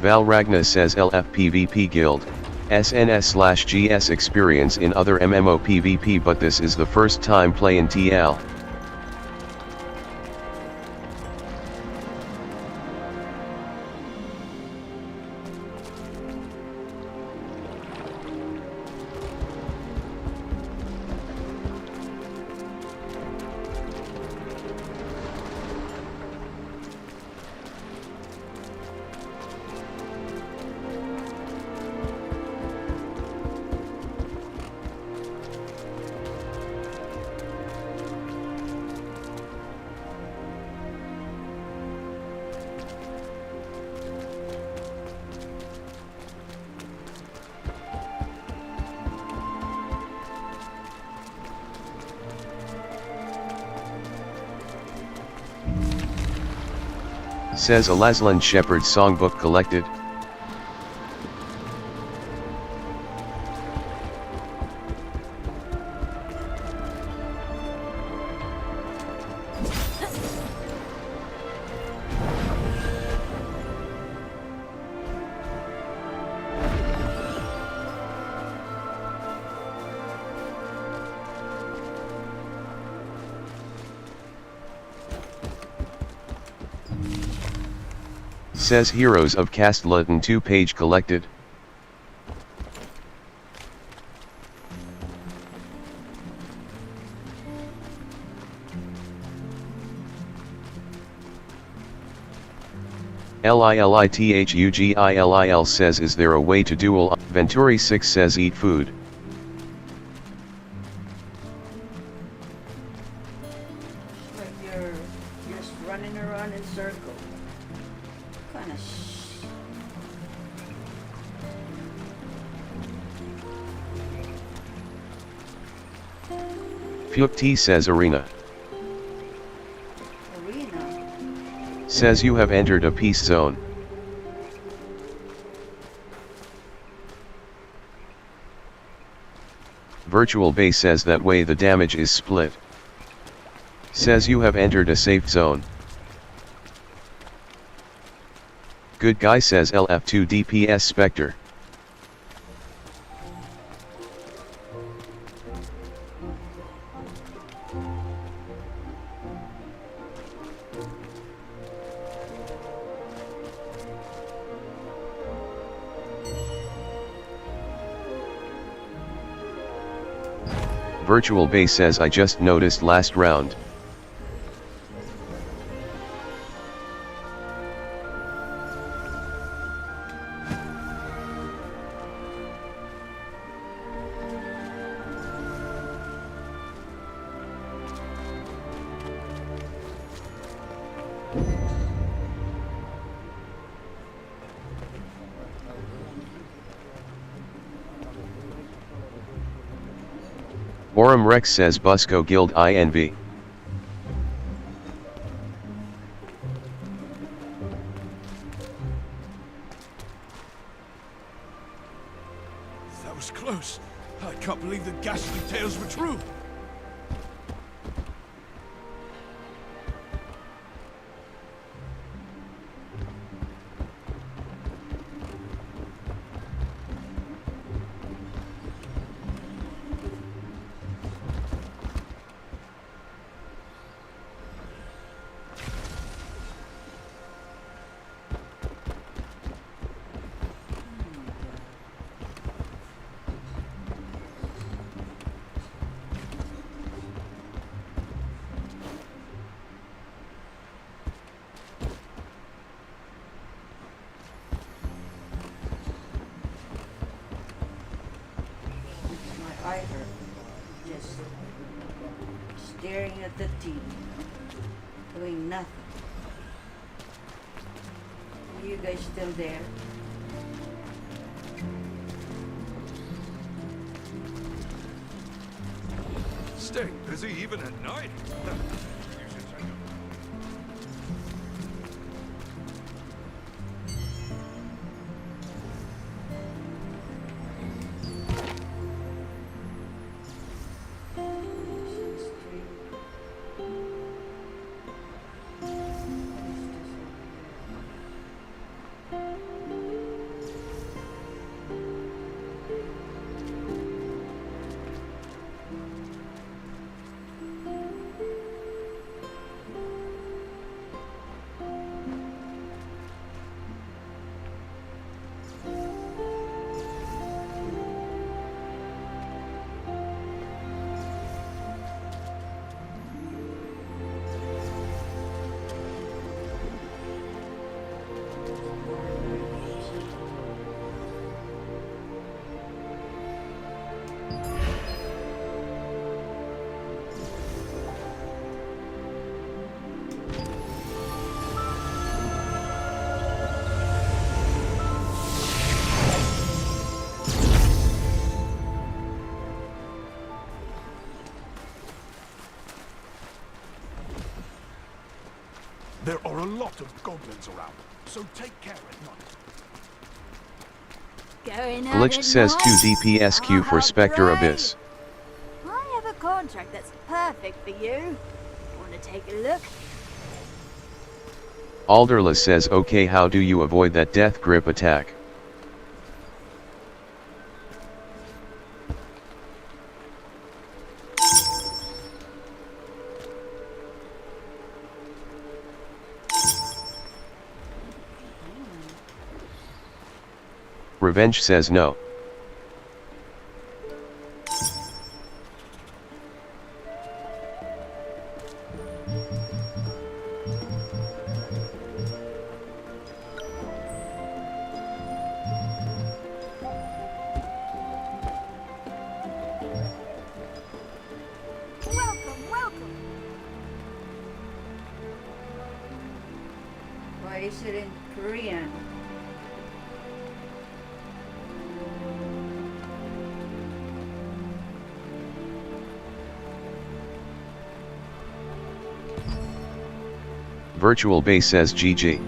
Valragna says LF PvP Guild, SNS/GS experience in other MMO PvP, but this is the first time play in TL. Says Alazlan Shepherd Songbook collected. Says Heroes of Castleton 2-page collected. Lilithugil says, is there a way to duel? Venturi 6 says, eat food. Like you're just running around in circles. Kind of Fuke T says arena. Says you have entered a peace zone. Virtual Base says that way the damage is split. Says you have entered a safe zone. Good Guy says LF2 DPS Spectre. Virtual Base says, I just noticed last round. Orum Rex says Busco Guild INV. That was close. I can't believe the ghastly tales were true. either. Just staring at the TV, doing nothing. Are you guys still there? Stay busy even at night. There are a lot of goblins around, so take care at night. Going out Glitch at says night? 2 DPSQ for Oh, Spectre great. Abyss. I have a contract that's perfect for you. Want to take a look? Alderless says okay, how do you avoid that death grip attack? Revenge says no. Welcome, welcome. Why is it in Korean? Virtual Base says GG.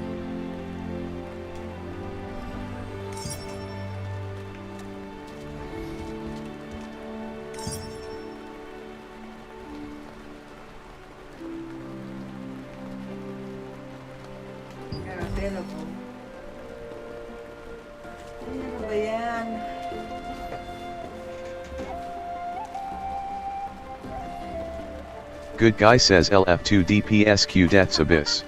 They're available. Ano ba yan? Good Guy says LF2 DPSQ Death's Abyss.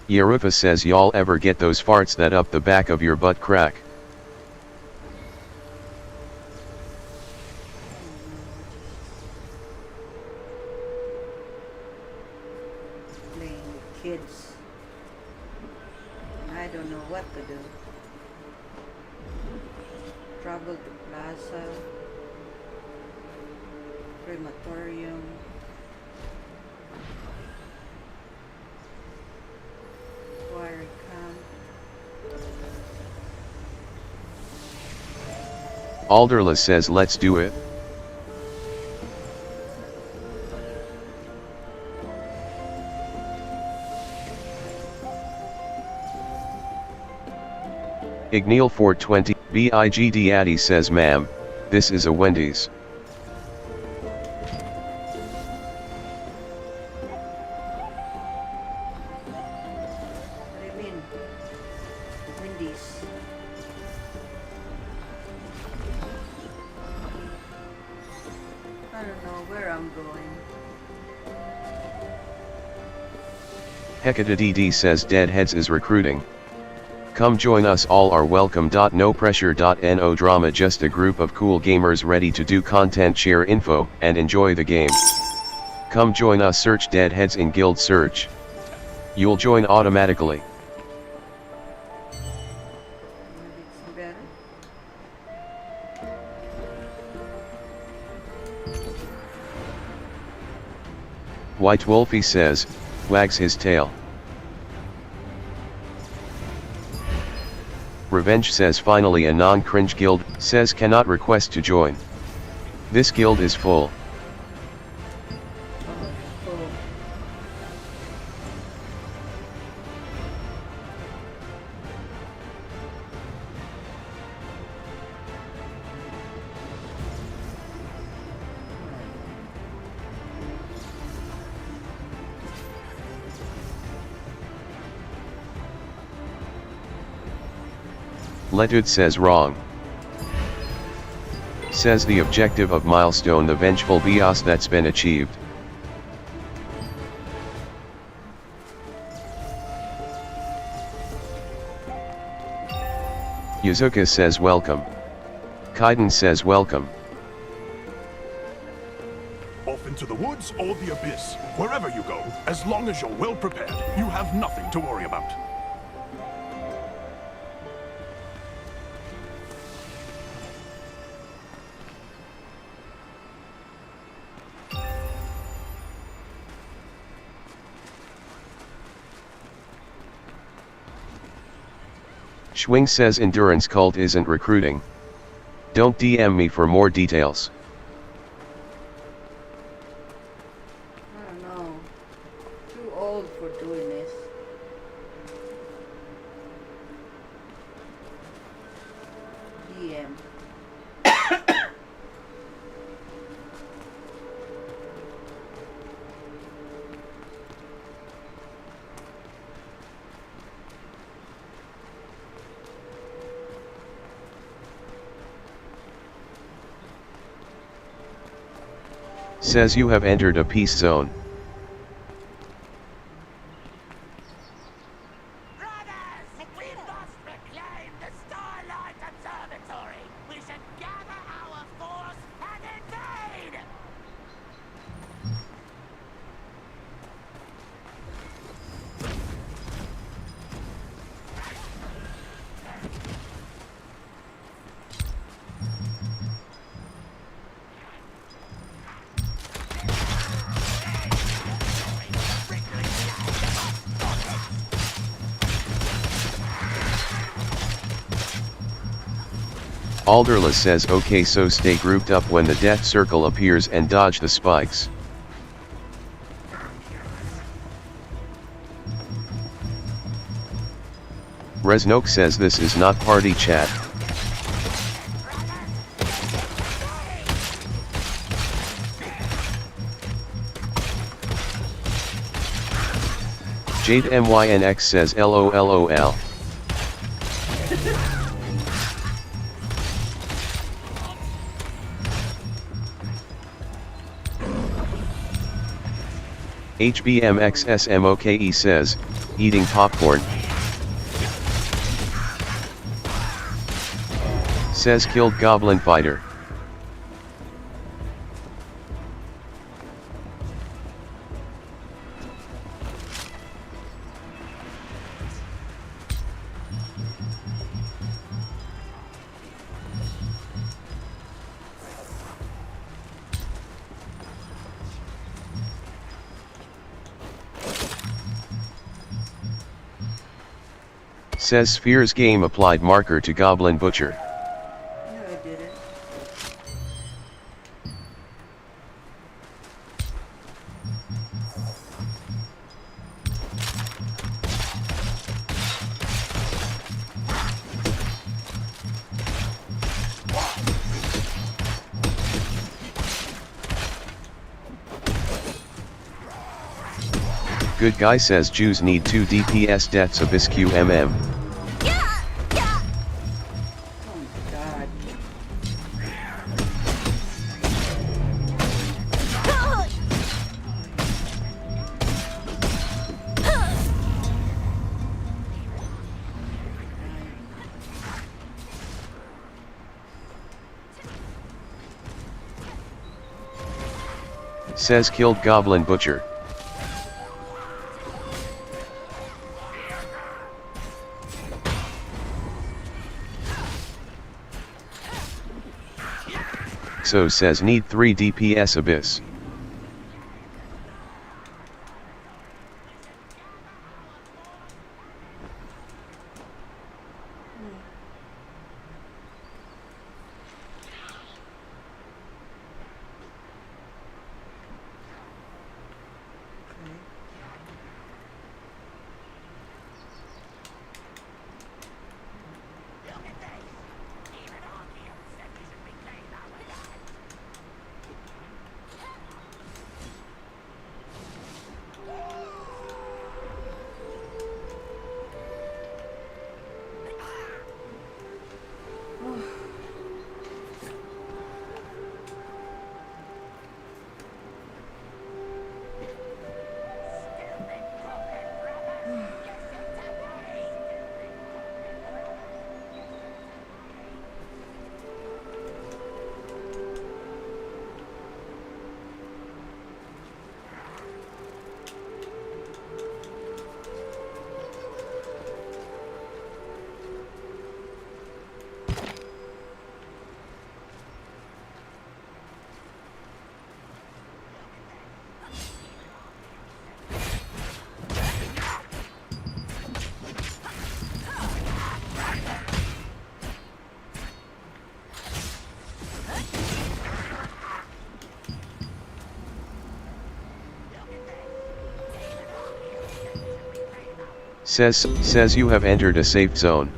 Yerufa says y'all ever get those farts that up the back of your butt crack? Playing with kids. I don't know what to do. Travel to plaza, crematorium. Quarry camp. Alderless says let's do it. Igneal 420, BIGD Addy says ma'am, this is a Wendy's. What do you mean? Wendy's. I don't know where I'm going. Hecate says Deadheads is recruiting. Come join us, all are welcome. No pressure. No drama, just a group of cool gamers ready to do content, share info, and enjoy the game. Come join us, search Deadheads in Guild Search. You'll join automatically. It's better. White Wolfie says, wags his tail. Revenge says finally a non-cringe guild, says cannot request to join. This guild is full. Letud says wrong. Says the objective of milestone, the vengeful bios that's been achieved. Yuzuka says welcome. Kaiden says welcome. Off into the woods or the abyss. Wherever you go, as long as you're well prepared, you have nothing to worry about. Schwing says Endurance Cult isn't recruiting. Don't DM me for more details. I don't know. Too old for doing this. DM. Says you have entered a peace zone. Alderless says okay, so stay grouped up when the death circle appears and dodge the spikes. Resnoke says this is not party chat. Jade MYNX says LOLOL. HBMXSMOKE says, eating popcorn. Says killed Goblin Fighter. Says Sphere's game applied marker to Goblin Butcher. No, I didn't. Good guy says Jews need 2 DPS deaths Abyss QMM. Says killed Goblin Butcher. So says need 3 DPS Abyss. Says you have entered a safe zone.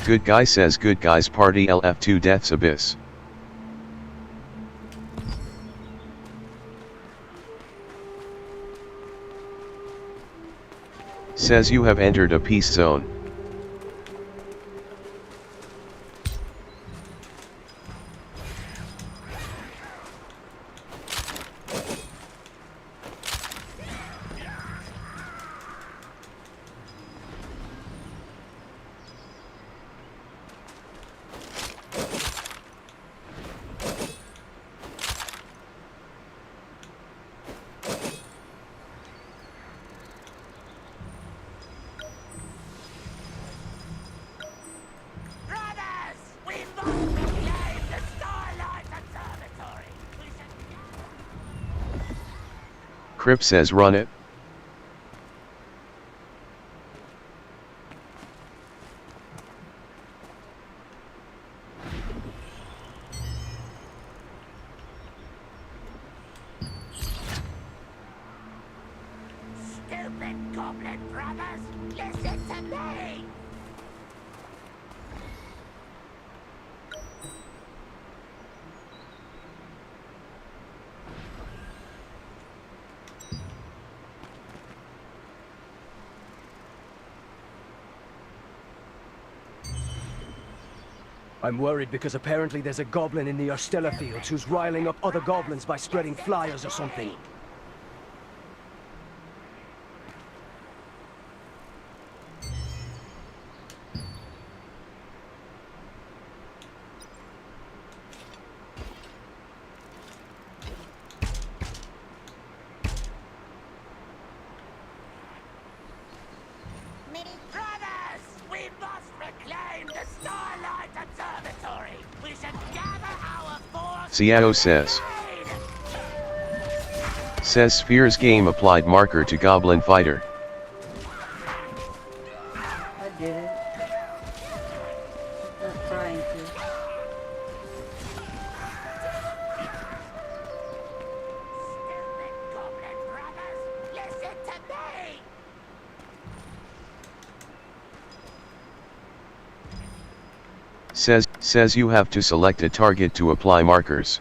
Good guy says good guys party LF2 Death's Abyss. Says you have entered a peace zone. Crip says run it. Stupid goblin brothers, listen to me! I'm worried because apparently there's a goblin in the Ostella fields who's riling up other goblins by spreading flyers or something. Xiao says Sphere's game applied marker to Goblin Fighter. I did it. I'm trying to. Stupid goblin brothers, listen to me! Says you have to select a target to apply markers.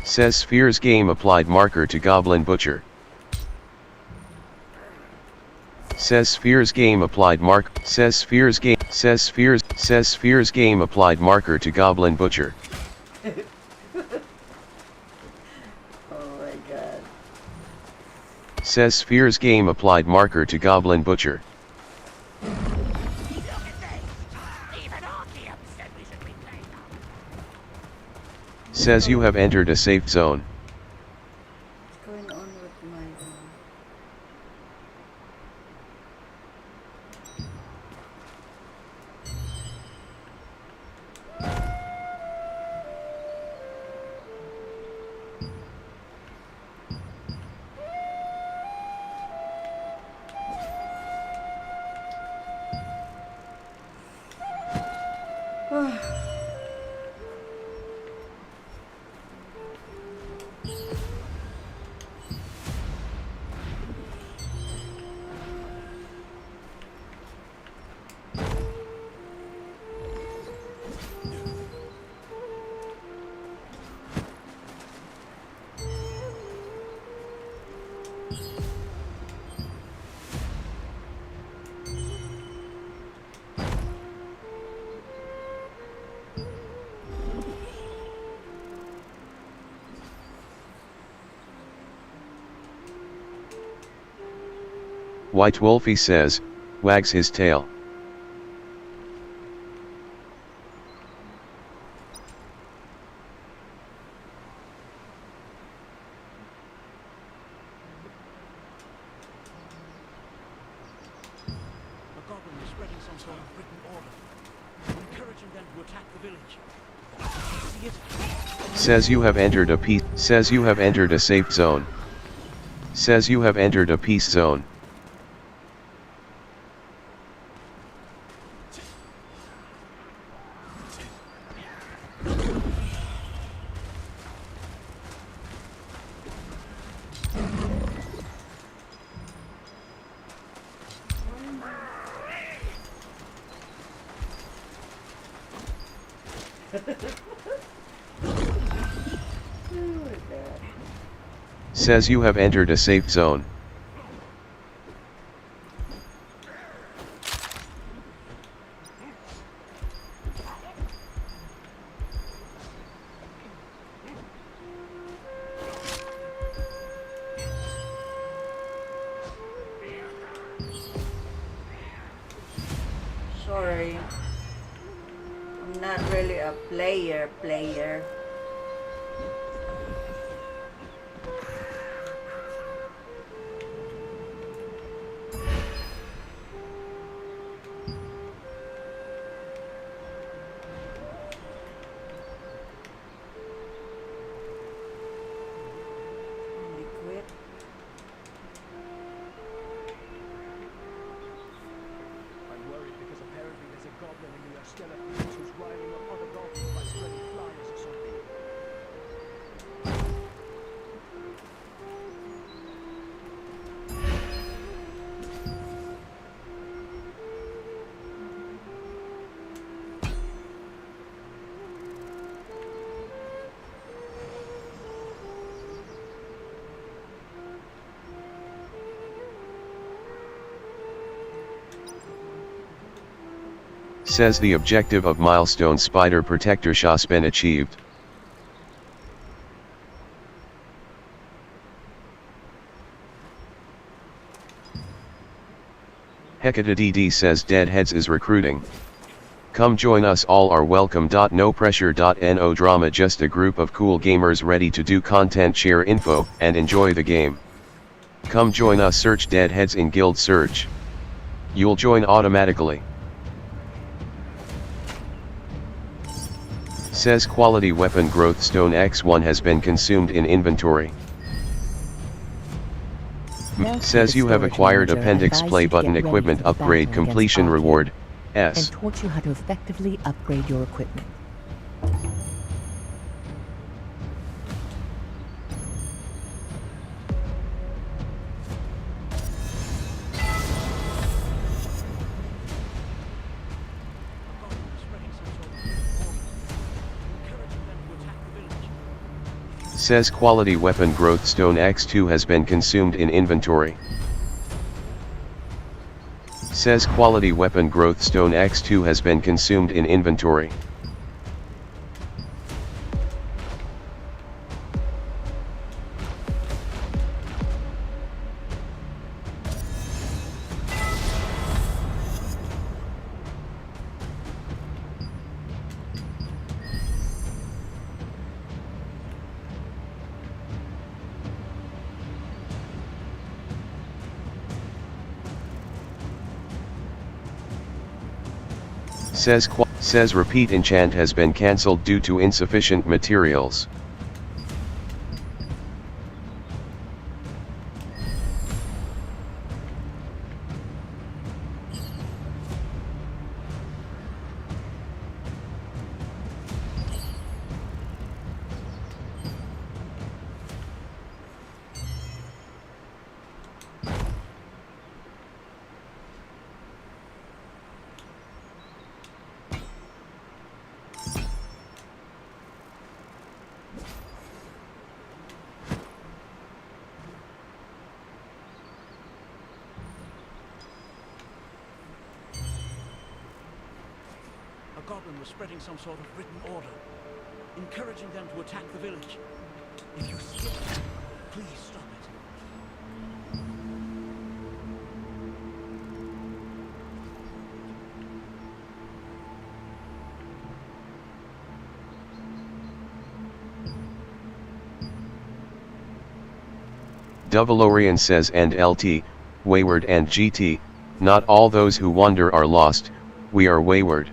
Says Sphere's game applied marker to Goblin Butcher. Says Sphere's game applied Says Sphere's game applied marker to Goblin Butcher. Says Sphere's game applied marker to Goblin Butcher. Says you have entered a safe zone. What's going on with my... White Wolfie says, wags his tail. A goblin is spreading some sort of written order, encouraging them to attack the village. See it? Says you have entered a peace. Says you have entered a safe zone. Says you have entered a peace zone. Says you have entered a safe zone. Sorry. I'm not really a player. Liquid. I'm worried because apparently there's a goblin in the Ostella Fields who's riling up other goblins by spreading flyers or something. Says the objective of Milestone Spider Protector has been achieved. Hecate says Deadheads is recruiting. Come join us, all are welcome. No pressure. No drama, just a group of cool gamers ready to do content, share info, and enjoy the game. Come join us, search Deadheads in Guild Search. You'll join automatically. Says quality weapon growth stone X1 has been consumed in inventory. Says you have acquired appendix play button equipment upgrade completion reward, S. And taught you how to effectively upgrade your equipment. Says quality weapon growth stone X2 has been consumed in inventory. Says quality weapon growth stone X2 has been consumed in inventory. Says repeat enchant has been cancelled due to insufficient materials. A goblin was spreading some sort of written order, encouraging them to attack the village. If you see it, please stop it. Double says and LT, wayward and GT, not all those who wander are lost, we are wayward.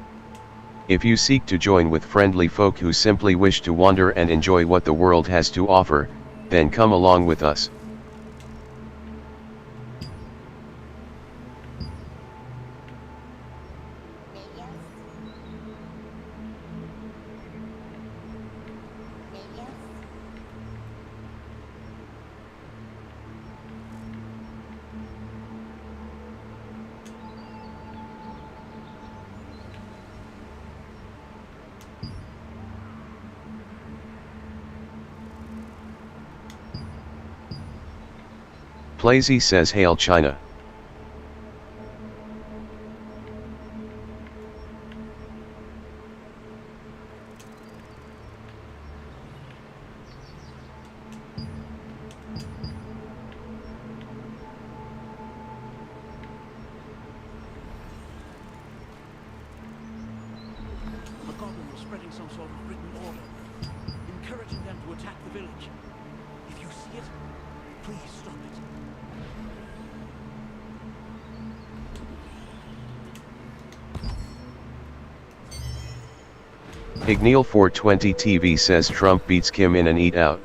If you seek to join with friendly folk who simply wish to wander and enjoy what the world has to offer, then come along with us. Plazy says Hail China. A goblin was spreading some sort of written order, encouraging them to attack the village. If you see it, please stop it. Igneel 420 TV says Trump beats Kim in an eat out.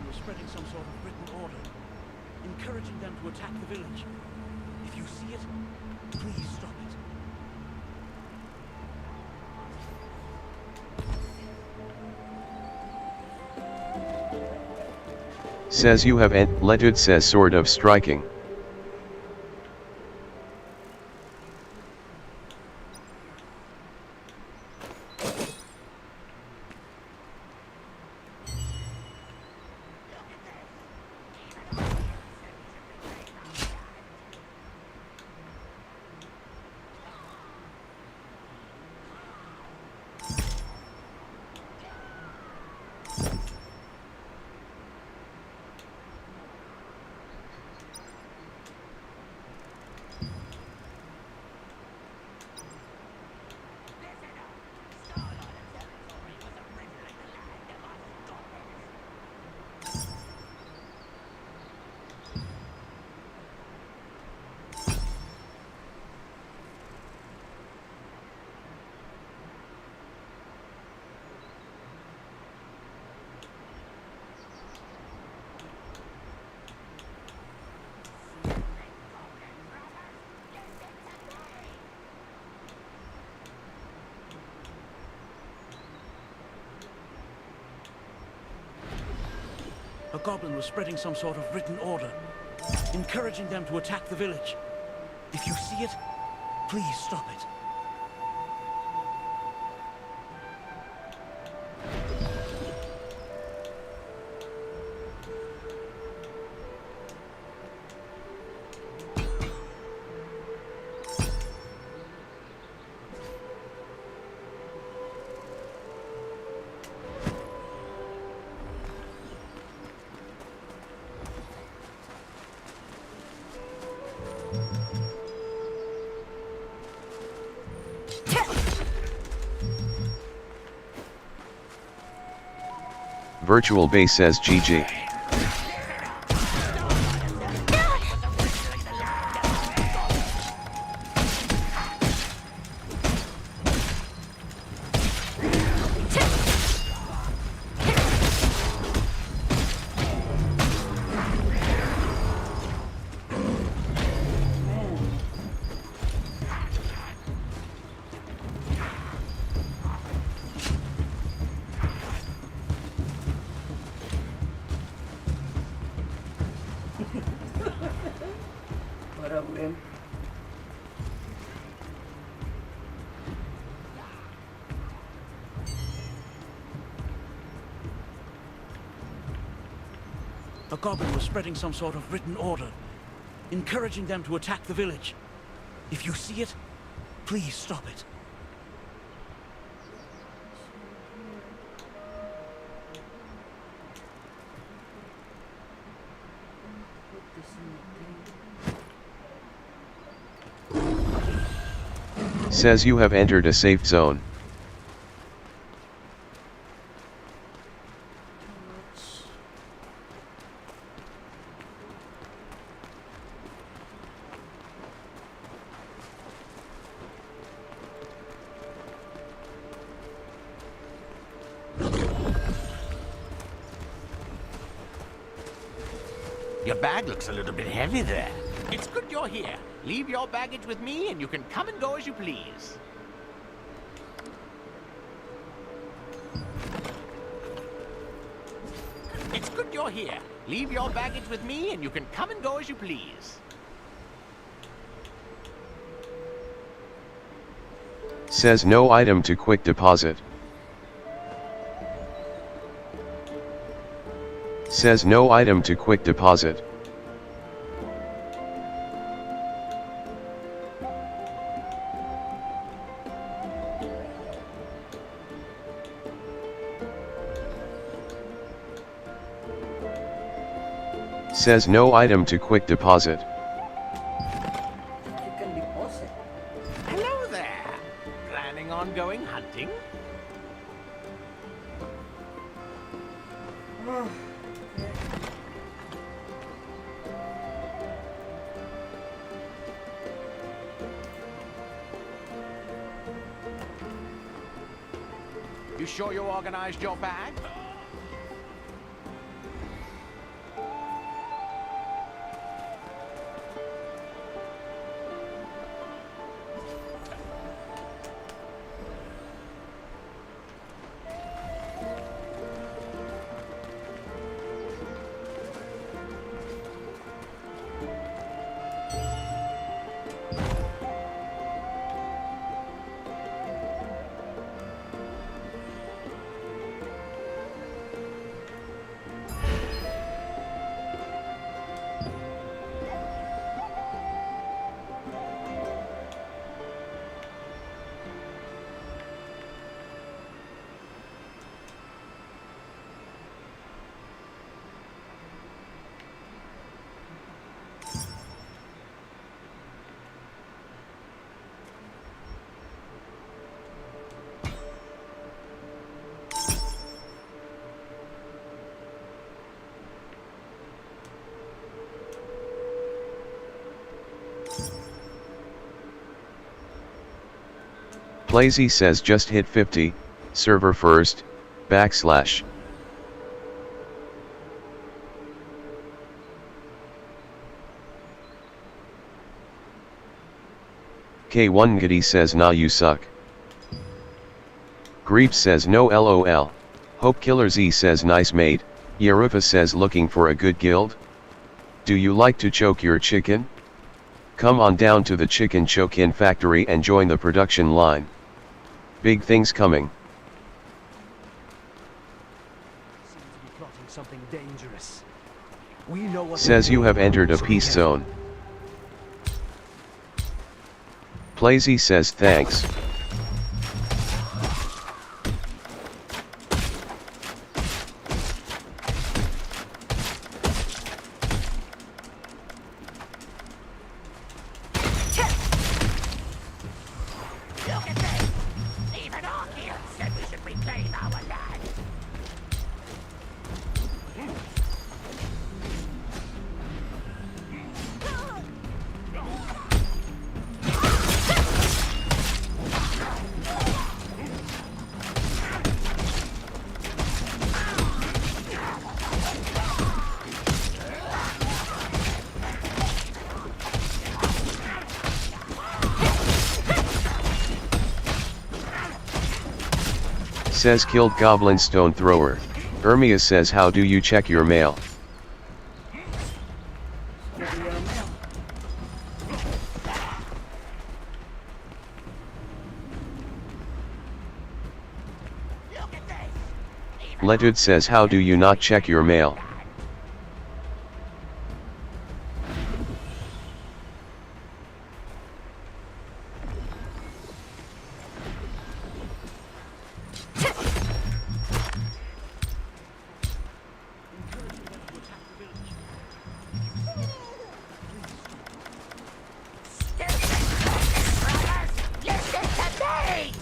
Was spreading some sort of written order, encouraging them to attack the village. If you see it, please stop it. Says you have Letud says sort of striking. A goblin was spreading some sort of written order, encouraging them to attack the village. If you see it, please stop it. Virtual Base says GG. What up, Rim? A goblin was spreading some sort of written order, encouraging them to attack the village. If you see it, please stop it. Says you have entered a safe zone. Your bag looks a little bit heavy there. It's good you're here. Leave your baggage with me and you can come and go as you please. It's good you're here. Leave your baggage with me and you can come and go as you please. Says no item to quick deposit. Says no item to quick deposit. Says no item to quick deposit. You can deposit. Hello there. Planning on going hunting? You sure you organized your bag? Plazy says just hit 50, server first, / K1 Giddy says nah you suck. Greeps says no lol. Hope Killer Z says nice mate. Yerufa says looking for a good guild? Do you like to choke your chicken? Come on down to the chicken choke-in factory and join the production line. Big things coming. Seem to be plotting something dangerous. We know what Says you have entered a peace zone. Plazy says thanks. Look at this! Even Archaeans said we should reclaim our land! Says killed goblin stone thrower. Ermia says how do you check your mail? Letud says how do you not check your mail? Listen to me!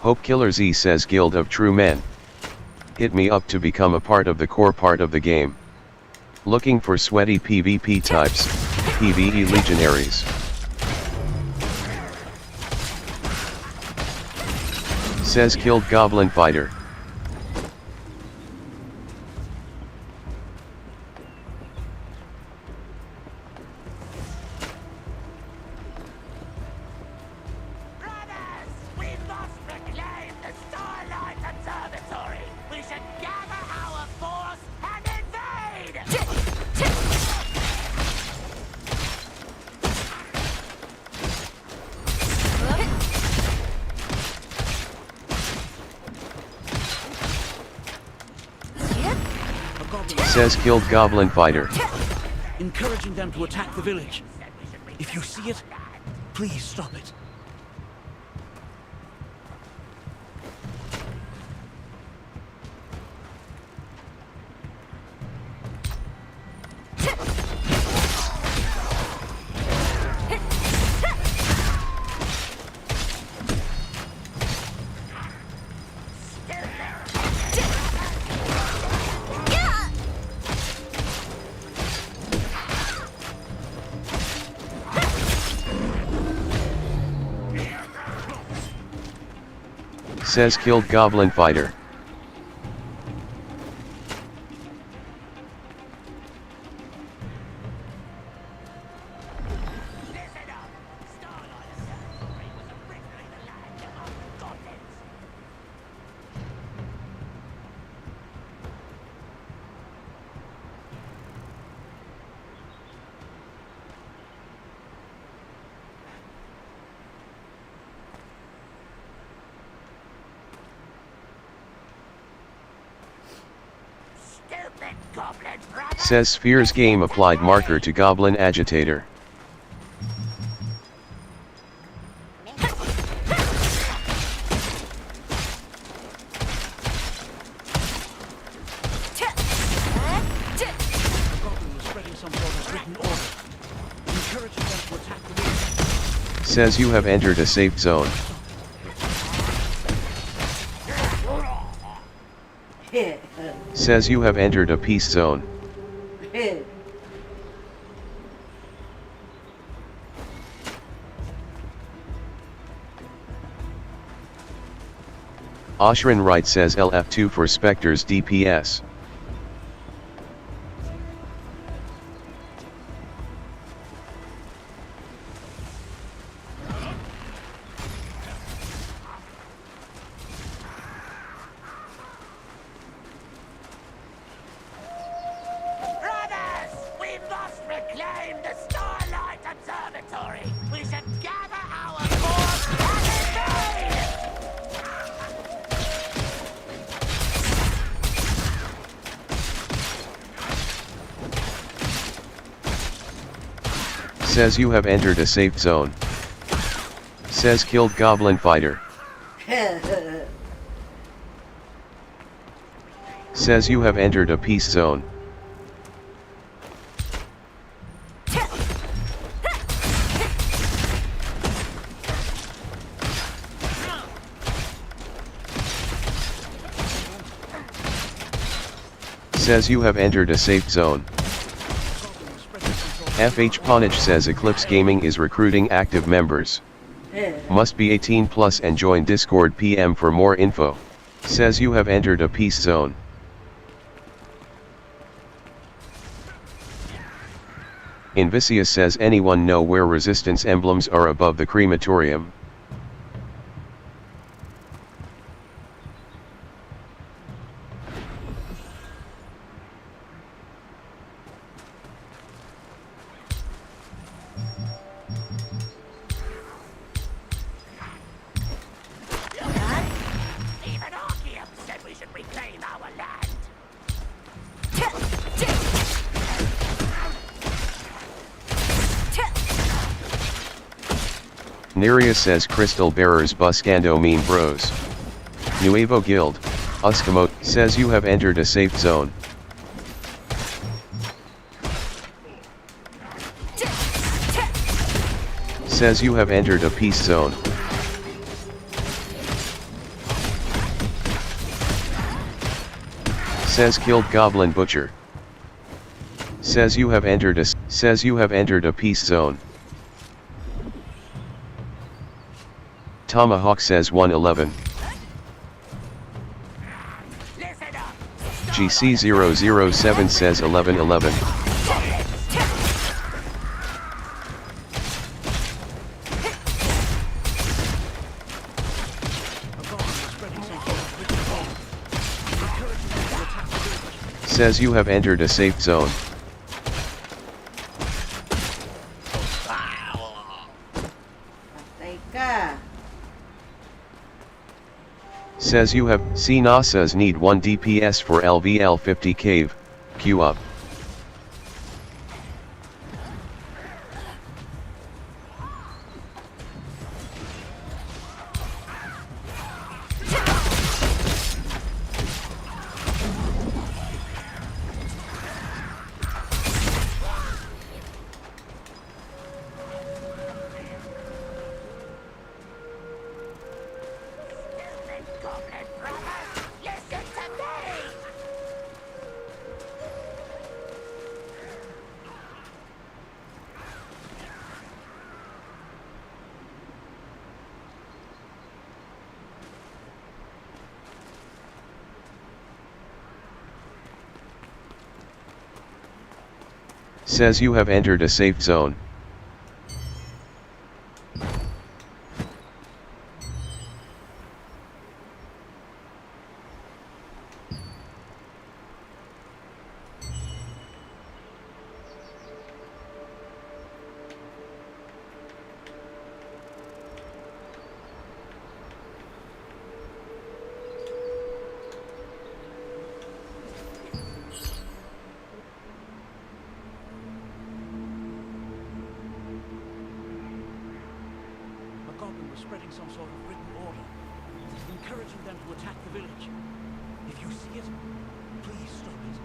Hope Killer Z says Guild of True Men. Hit me up to become a part of the core part of the game. Looking for sweaty PvP types, PvE legionaries. Says killed goblin fighter. Says killed goblin fighter. Encouraging them to attack the village. If you see it, please stop it. Says killed goblin fighter. Says Sphere's game applied marker to goblin agitator. Says you have entered a safe zone. Says you have entered a peace zone. Oshrin Wright says LF2 for Spectre's DPS. Says you have entered a safe zone. Says killed goblin fighter. Says you have entered a peace zone. Says you have entered a safe zone. FH Ponich says Eclipse Gaming is recruiting active members. Must be 18 plus and join Discord PM for more info. Says you have entered a peace zone. Invisius says anyone know where resistance emblems are above the crematorium? Even Archeum said we should reclaim our land. Neria says Crystal Bearers Buscando Mean Bros. Nuevo Guild, Uskamo, says you have entered a safe zone. Says you have entered a peace zone. Says killed Goblin Butcher. Says you have entered a peace zone. Tomahawk says 111. GC007 says 1111. Says you have entered a safe zone. Says you have, see NASA's need 1 DPS for LVL 50 cave, queue up. Says you have entered a safe zone. Spreading some sort of written order, encouraging them to attack the village. If you see it, please stop it.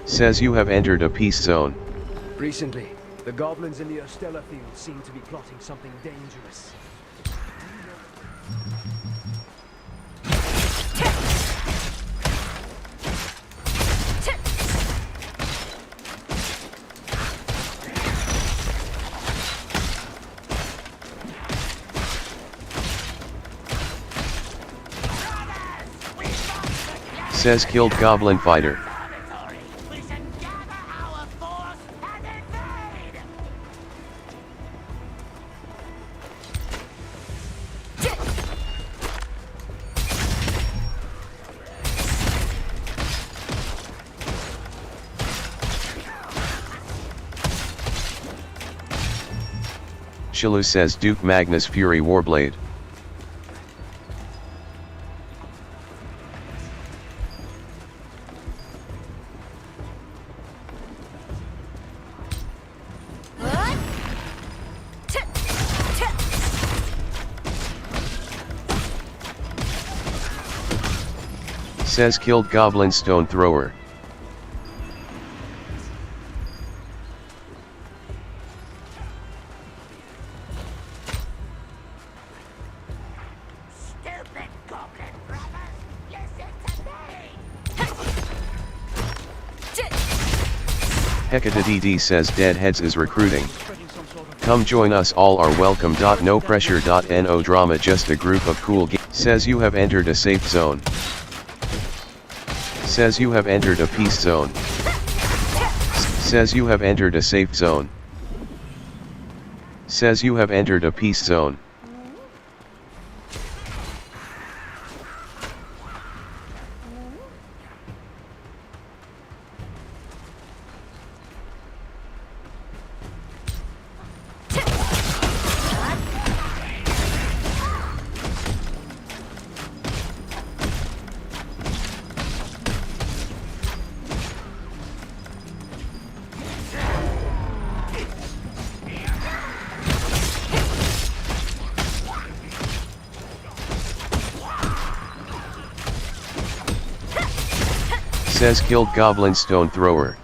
Says you have entered a peace zone. Recently, the goblins in the Ostella field seem to be plotting something dangerous. Says killed Goblin Fighter. We should gather our force and invade! Shilu says Duke Magnus Fury Warblade. Says killed Goblin Stone Thrower. Stupid goblin brothers! Listen to me! Hecate says Deadheads is recruiting. Come join us, all are welcome. No pressure. No drama, just a group of cool says you have entered a safe zone. Says you have entered a peace zone. Says you have entered a safe zone. Says you have entered a peace zone. Says killed Goblin Stone Thrower.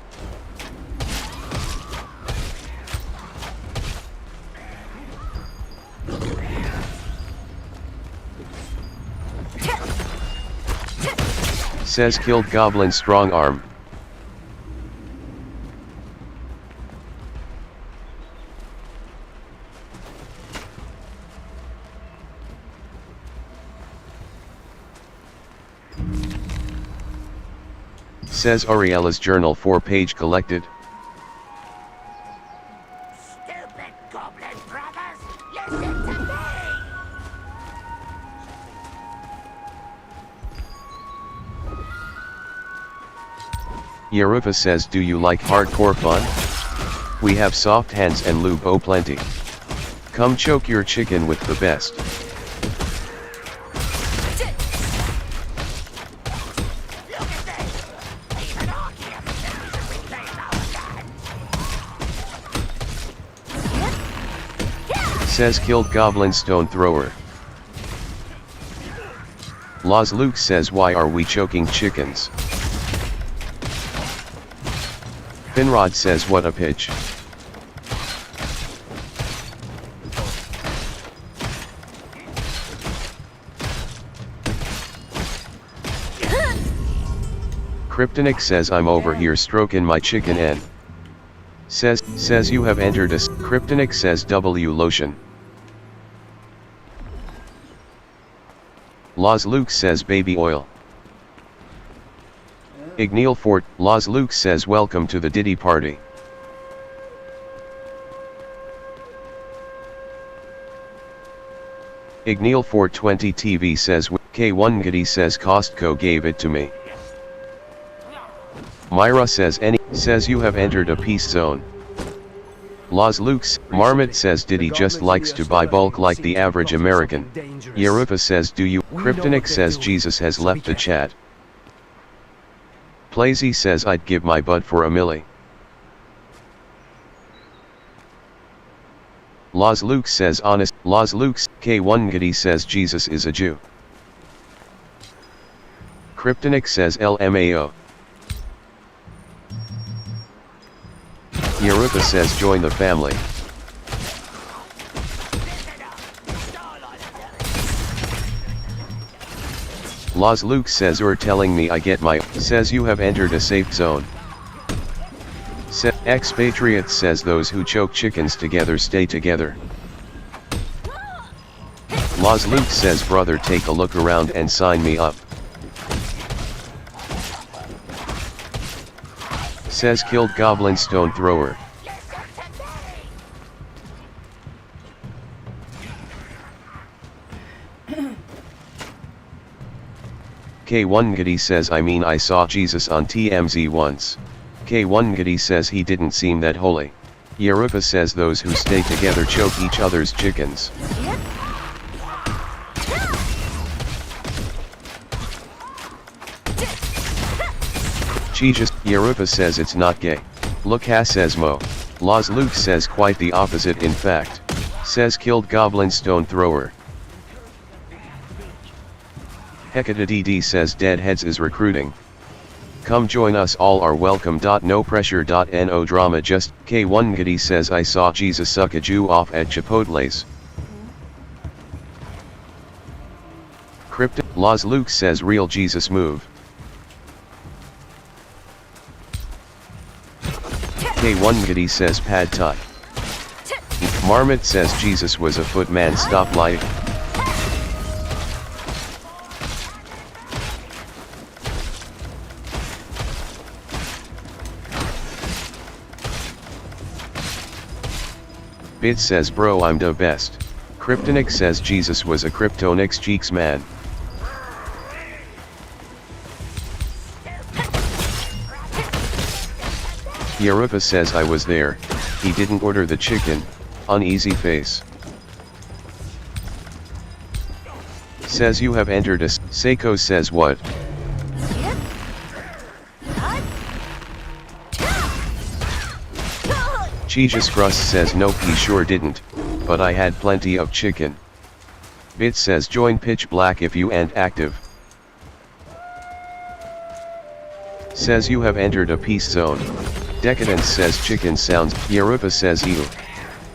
Says killed Goblin Strong Arm. Says Ariella's journal 4-page collected. Stupid goblin brothers! Listen to me! Yerufa says, do you like hardcore fun? We have soft hands and lube plenty. Come choke your chicken with the best. Says killed Goblin Stone Thrower. Laws Luke says, why are we choking chickens? Finrod says, what a pitch. Kryptonic says, I'm over here stroking my chicken and says you have entered a Kryptonic says W lotion. Laws Luke says baby oil. Igneal Fort, Laws Luke says welcome to the Diddy party. Igneal Fort 20 TV says K1 Giddy says Costco gave it to me. Myra says says you have entered a peace zone. Laws Luke's, Marmot says Diddy just likes to buy bulk like the average American. Yerufa says do you, Kryptonic says Jesus has left the chat. Plazy says I'd give my butt for a milli. Laws Luke says honest, Laws Luke's, K1 Giddy says Jesus is a Jew. Kryptonic says LMAO. Yerufa says join the family. Laws Luke says you're telling me I get my, says you have entered a safe zone. Expatriate says those who choke chickens together stay together. Laws Luke says brother take a look around and sign me up. Says killed goblin stone thrower. K1 Giddy says I saw Jesus on TMZ once. K1 Giddy says he didn't seem that holy. Yerupa says those who stay together choke each other's chickens. Jesus, Yerupa says it's not gay. Luka says Mo. Laws Luke says quite the opposite in fact. Says killed goblin stone thrower. Hecate says Deadheads is recruiting. Come join us, all are welcome. No pressure. No drama. Just K1 Giddy says I saw Jesus suck a Jew off at Chipotle's. Cryptic Laws Luke says real Jesus move. K1 Giddy says pad thai. Marmot says Jesus was a footman. Stop lying. Bit says bro I'm the best. Kryptonix says Jesus was a Kryptonix cheeks man. Yerupa says I was there, he didn't order the chicken, uneasy face. Says you have entered a Seiko says what? Jesus Crust says nope he sure didn't, but I had plenty of chicken. Bit says join Pitch Black if you ain't active. Says you have entered a peace zone. Decadence says chicken sounds. Yerupa says ew.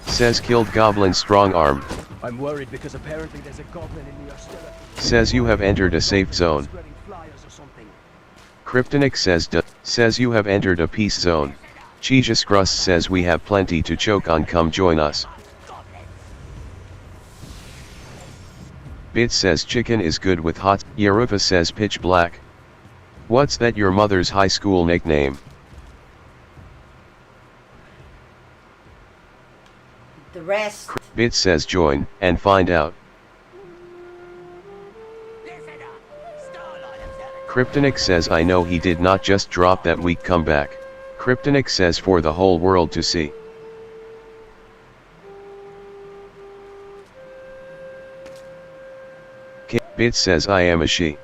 Says killed goblin strong arm. I'm worried because apparently there's a goblin in the Ostella. Says you have entered a safe zone. Kryptonix says says you have entered a peace zone. Jesus Crust says we have plenty to choke on, come join us. Bit says chicken is good with hot. Yerupa says Pitch Black. What's that, your mother's high school nickname? The rest. Bit says join, and find out. Kryptonix says I know he did not just drop that weak comeback. Kryptonix says for the whole world to see. Bit says I am a she.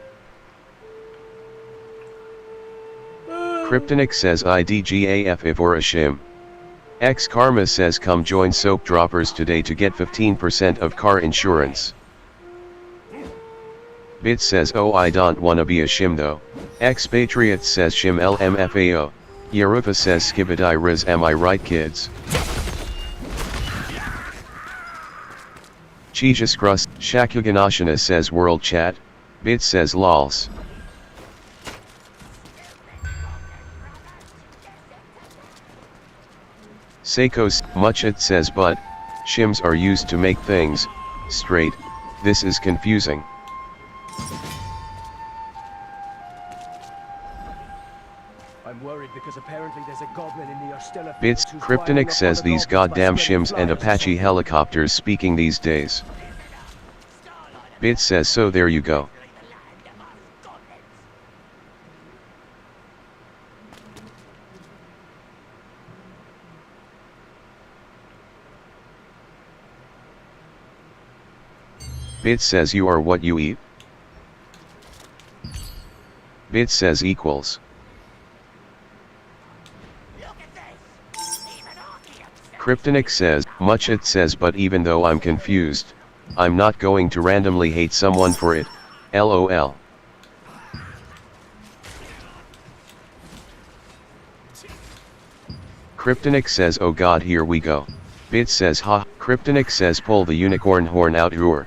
Kryptonix says IDGAF if or a shim. X Karma says come join Soap Droppers today to get 15% of car insurance. Bit says oh I don't wanna be a shim though. X Patriot says shim LMFAO. Yerupa says skibidi riz am I right kids? Jesus Crust. Shakuganashina says world chat. Bit says lols. Seikos, Muchit says but, shims are used to make things, straight, this is confusing. I'm worried because apparently there's a goblin in the Ostella. Bits, Kryptonix says these goddamn shims and Apache helicopters speaking these days. Bit says so there you go. Bit says you are what you eat. Bit says equals. Kryptonix says, Muchit says but even though I'm confused, I'm not going to randomly hate someone for it, lol. Kryptonix says oh god here we go. Bit says ha. Kryptonix says pull the unicorn horn out roar.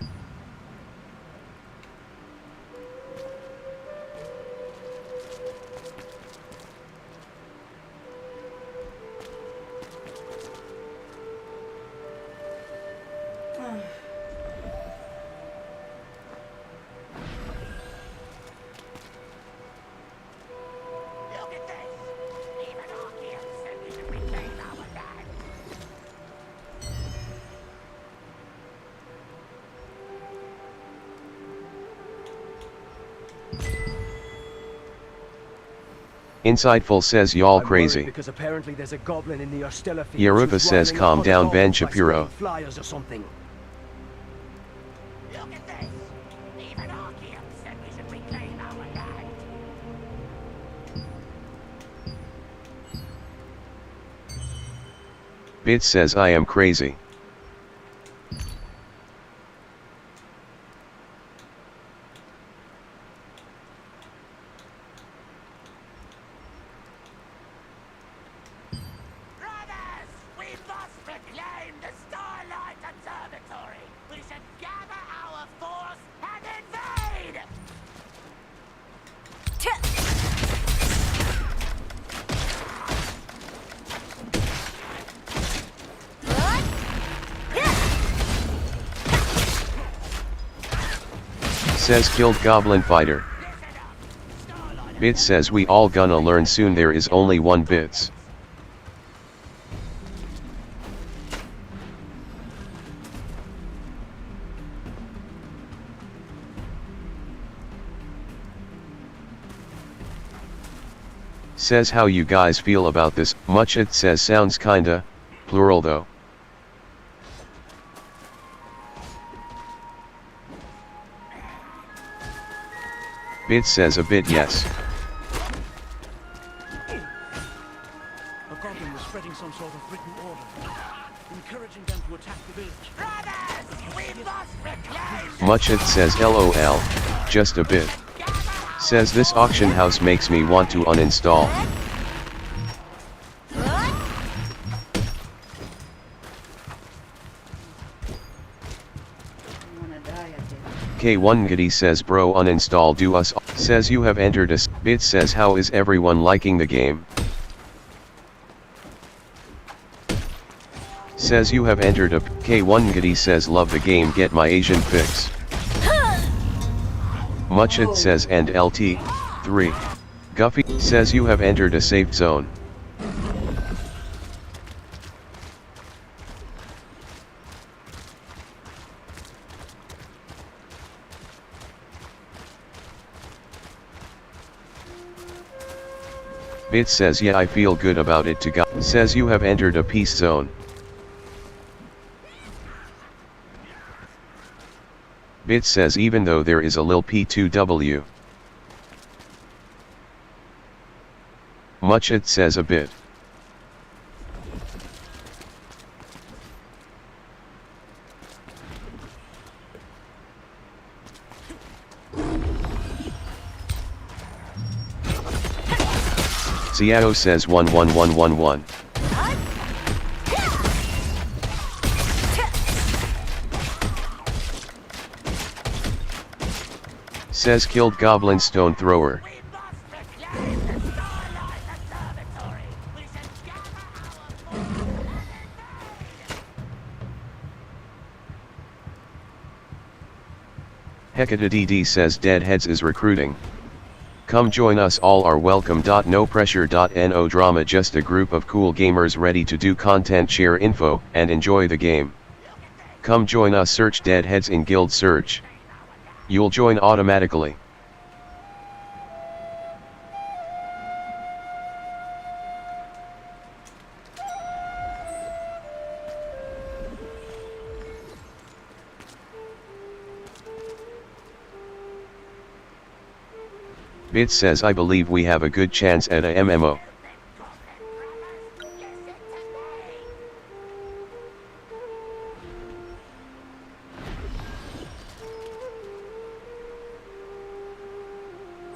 Insightful says y'all I'm crazy. worried because apparently there's a goblin in the Erstella fields Yeruva who's says riling calm up down other Ben goblins by Shapiro. spreading flyers or something. Look at this! Even Archeum said we should reclaim our land. Bit says I am crazy. Brothers, we must reclaim the Starlight Observatory. We should gather our force and invade! Says killed goblin fighter. Bit says we all gonna learn soon there is only one Bits. Says how you guys feel about this, much it says sounds kinda, plural though. Bit says a bit yes. A goblin was spreading some sort of written order, encouraging them to attack the village. Brothers, we must reclaim Much it says LOL, just a bit. Says this auction house makes me want to uninstall. K1 Giddy says bro uninstall do us. Says you have entered a Bit says how is everyone liking the game? Says you have entered a K1 Giddy says love the game get my Asian fix. Much it says and LT 3. Guffy says you have entered a safe zone. Bit says yeah I feel good about it to go. Says you have entered a peace zone. Bit says even though there is a lil P2W. Much it says a bit. Xiao says 11111. Says killed goblin stone thrower. Hecate says Deadheads is recruiting. Come join us all are welcome. No pressure. No drama, just a group of cool gamers ready to do content, share info, and enjoy the game. Come join us, search Deadheads in Guild Search. You'll join automatically. Bit says I believe we have a good chance at a MMO.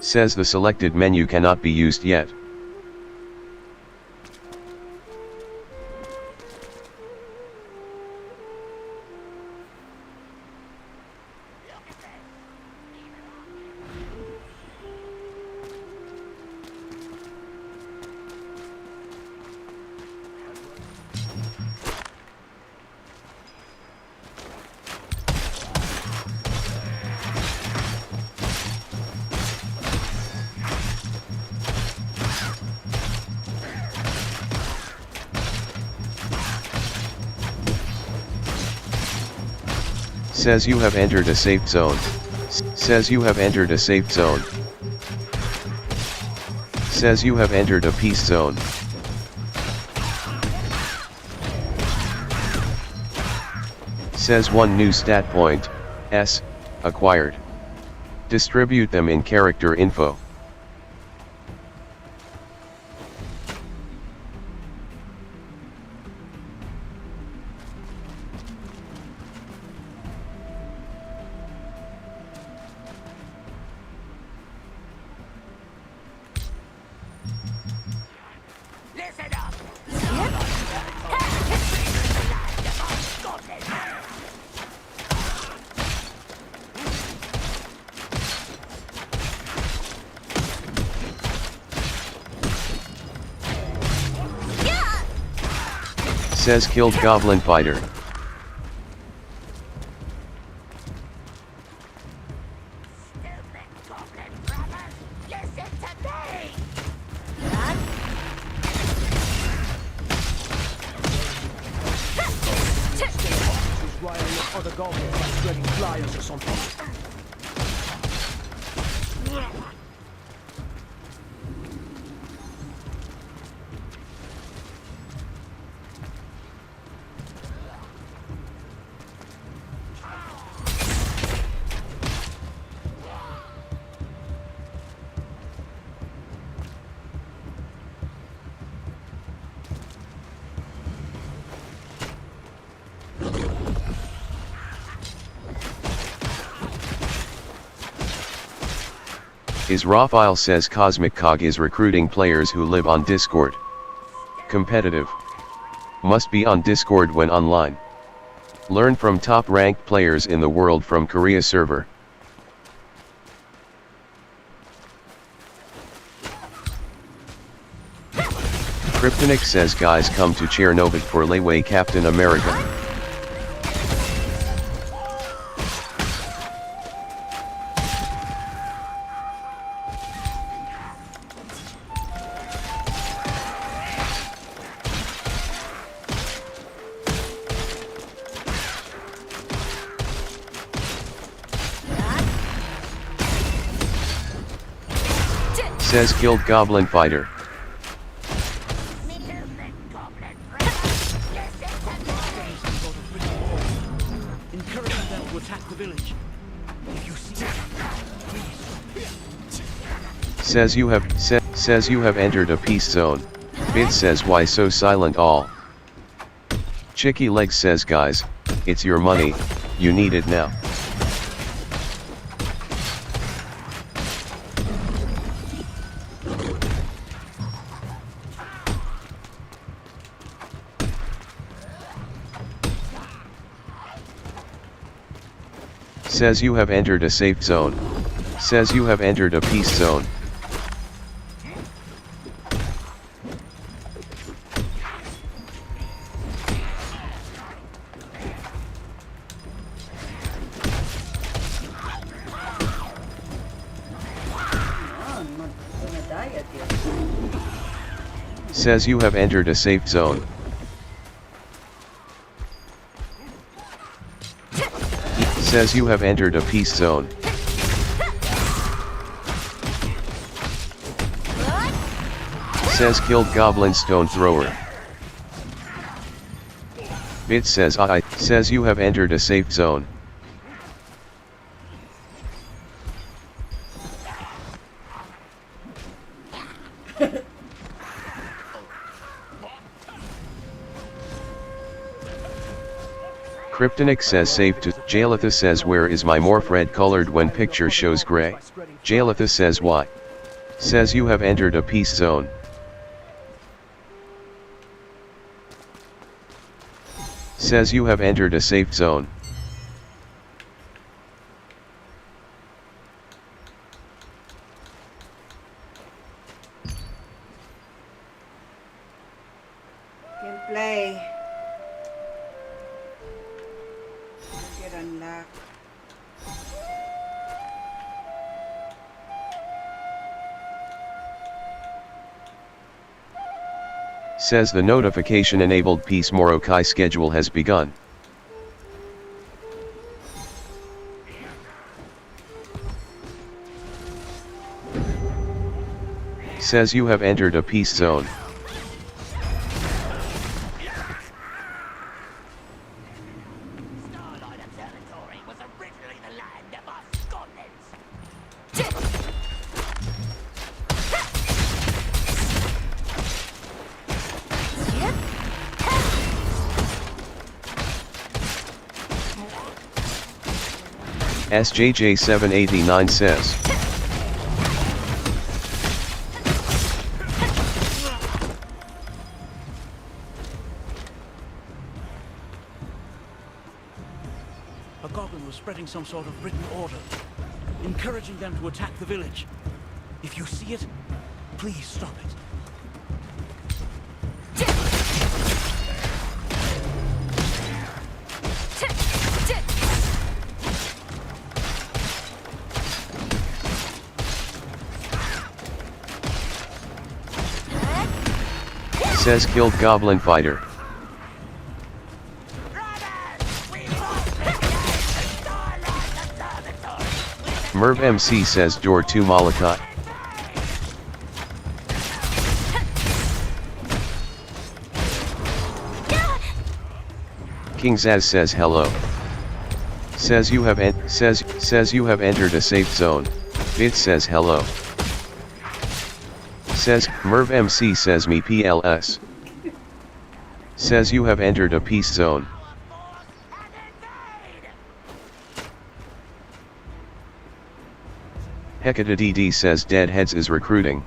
Says the selected menu cannot be used yet. Says you have entered a safe zone. Says you have entered a safe zone. Says you have entered a peace zone. Says 1 new stat point, S, acquired. Distribute them in character info. Listen up! Says killed goblin fighter. Who's riling up other goblins by spreading flyers or something. Israfile says Cosmic Cog is recruiting players who live on Discord. Competitive. Must be on Discord when online. Learn from top ranked players in the world from Korea server. Kryptonic says guys come to Chernobyl for Layway Captain America. Says killed goblin fighter. Encouraging them to attack the village. If you see it, Says you have entered a peace zone. Bit says why so silent all. Chicky Legs says guys, it's your money, you need it now. Says you have entered a safe zone. Says you have entered a peace zone. Says you have entered a safe zone. Says you have entered a peace zone. Says killed goblin stone thrower. Bit says I says you have entered a safe zone. Kryptonic says safe to. Jalitha says where is my morph red colored when picture shows gray? Jalitha says why? Says you have entered a peace zone. Says you have entered a safe zone. Gameplay. Get unlocked. Says the notification enabled Peace Morokai schedule has begun. Says you have entered a peace zone. Starlight Observatory was originally the land of us goblins. SJJ789 says. A goblin was spreading some sort of written order, encouraging them to attack the village. If you see it, please stop it. Says killed goblin fighter. Merv MC says door to Malachi. King Zaz says hello. Says you have says you have entered a safe zone. Bit says hello. Says Merv MC says me PLS. Says you have entered a peace zone. Hecate says Deadheads is recruiting.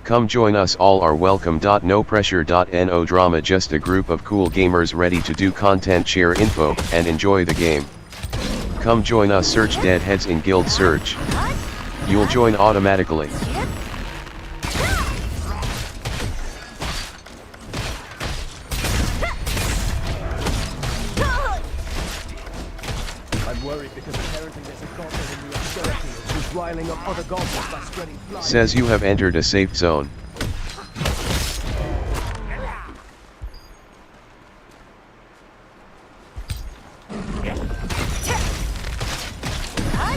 Come join us, all are welcome. No pressure. No drama, just a group of cool gamers ready to do content, share info, and enjoy the game. Come join us, search Deadheads in guild search. You'll join automatically. I'm worried because apparently there's a goblin in the Astera Fields who's riling up other goblins by spreading flies. Says you have entered a safe zone.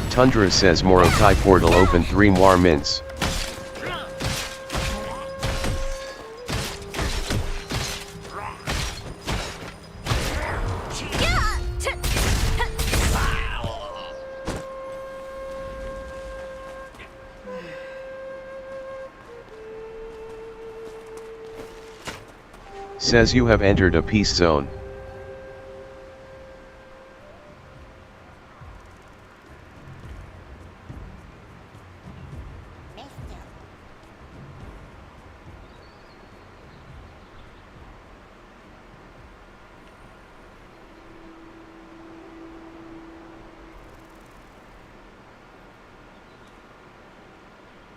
Tundra says Morokai portal open 3 more minutes. Says you have entered a peace zone.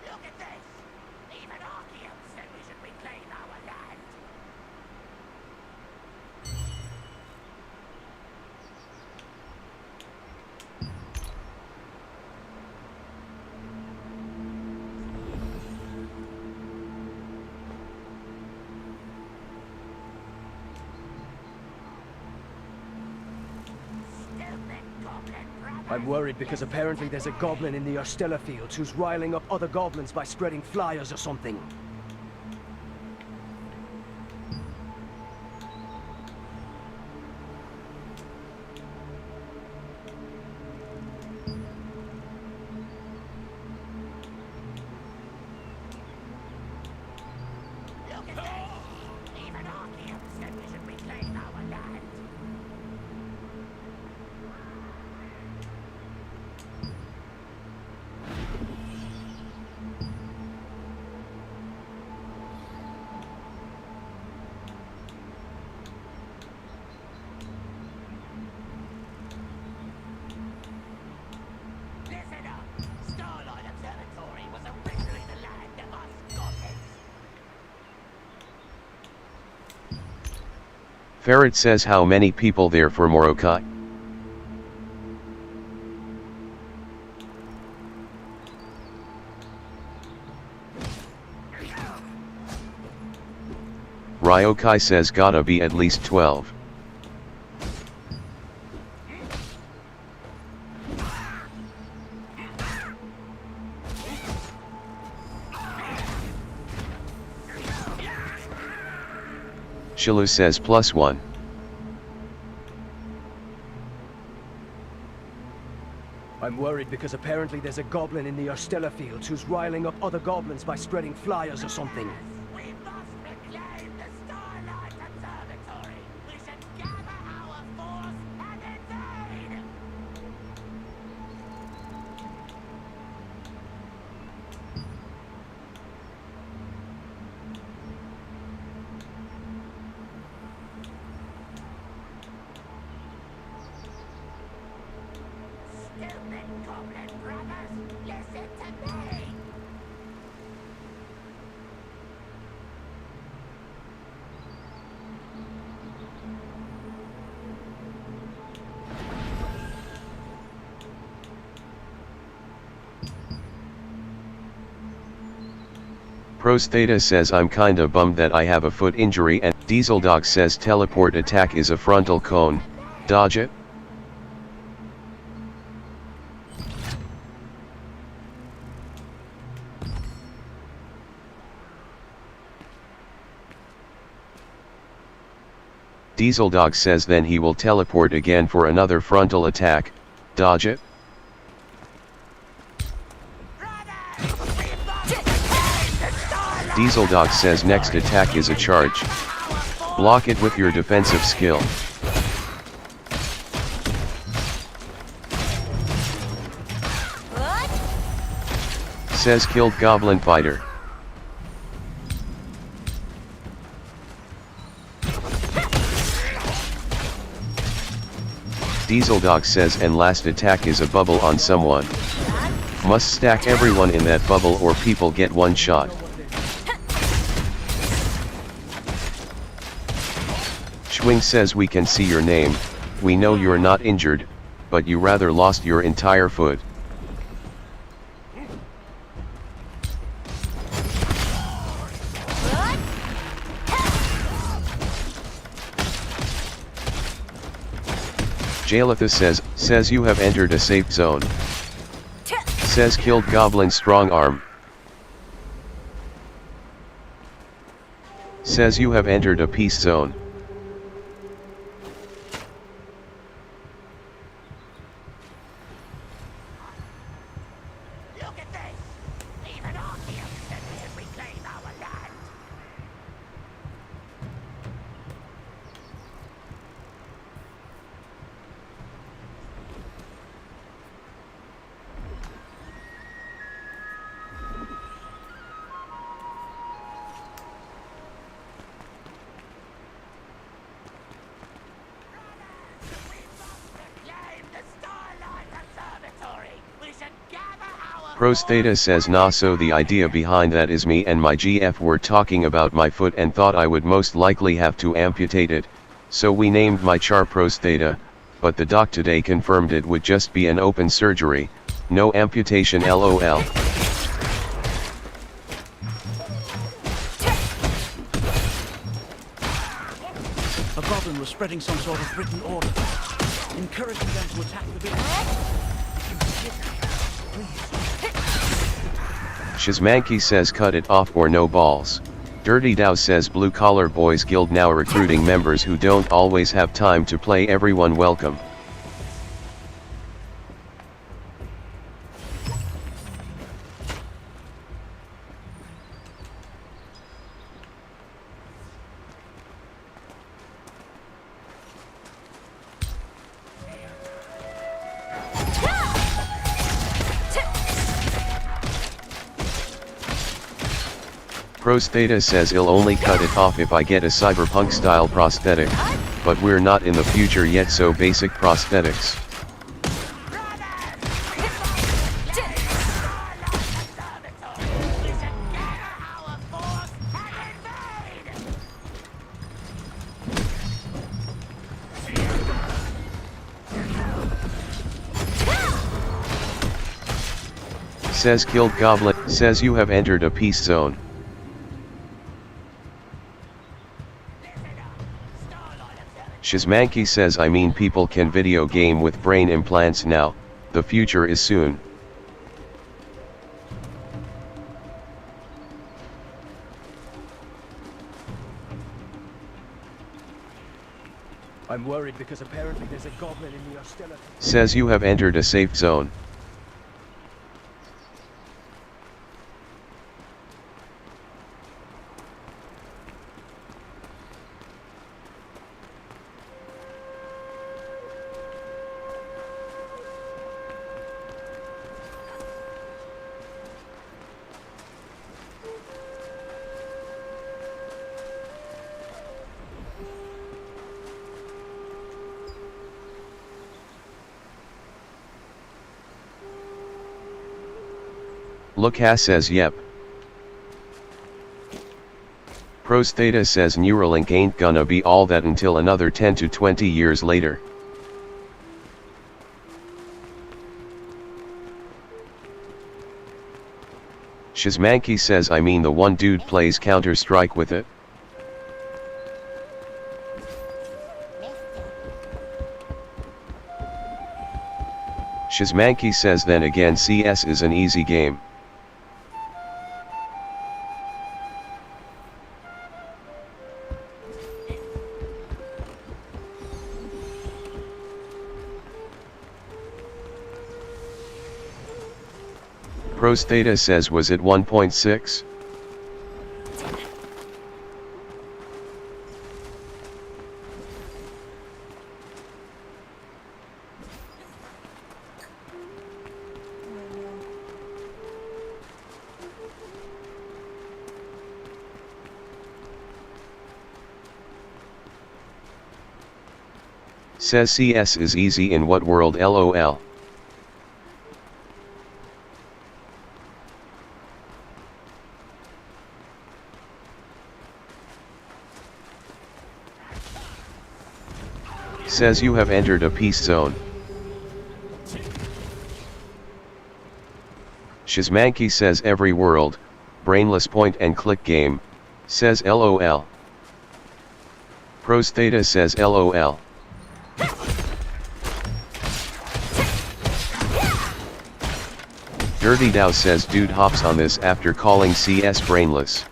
Look at this! Even Archeum said we should reclaim our land. I'm worried because apparently there's a goblin in the Astera Fields who's riling up other goblins by spreading flyers or something. Look at this! Even Archeum said we should reclaim our land. Listen up! Starlight Observatory was originally the land of us goblins. Ferret says how many people there for Morokai? Ryokai says gotta be at least 12. Shilu says +1. I'm worried because apparently there's a goblin in the Ostella fields who's riling up other goblins by spreading flyers or something. We must reclaim the Starlight Observatory. We should gather our force and invade. Stupid goblin brothers, listen to me! Prostheta says I'm kinda bummed that I have a foot injury, and Diesel Dog says teleport attack is a frontal cone. Dodge it? Diesel Dog says then he will teleport again for another frontal attack. Dodge it? Diesel Dog says next attack is a charge. Block it with your defensive skill. Says killed Goblin Fighter. Diesel Dog says and last attack is a bubble on someone. Must stack everyone in that bubble or people get one shot. Schwing says we can see your name, we know you're not injured, but you rather lost your entire foot. Jalitha says you have entered a safe zone. Says killed Goblin Strong Arm. Says you have entered a peace zone. Look at this! Even Arceus said we should reclaim our land. Reclaim the Starlight Observatory. We should gather our Prostheta says nah, so the idea behind that is me and my GF were talking about my foot and thought I would most likely have to amputate it, so we named my char Prostheta, but the doc today confirmed it would just be an open surgery, no amputation lol. A goblin was spreading some sort of written order, encouraging them to attack the village. Shizmanki says cut it off or no balls. Dirty Dow says Blue Collar Boys Guild now recruiting members who don't always have time to play. Everyone welcome. Prostheta says I'll only cut it off if I get a cyberpunk style prosthetic, but we're not in the future yet, so basic prosthetics. Says killed Goblin, says you have entered a peace zone. Shizmanki says I mean people can video game with brain implants now, the future is soon. I'm worried because apparently there's a goblin in the Ostella. Says you have entered a safe zone. Lucas says yep. Pros Theta says Neuralink ain't gonna be all that until another 10 to 20 years later. Shizmanky says I mean the one dude plays Counter-Strike with it. Shizmanky says then again CS is an easy game. Pros Theta says was it 1.6? Says CS is easy in what world LOL. Says you have entered a peace zone. Shizmanky says every world, brainless point and click game, says LOL. Pros Theta says LOL. Dirty Dow says dude hops on this after calling CS brainless.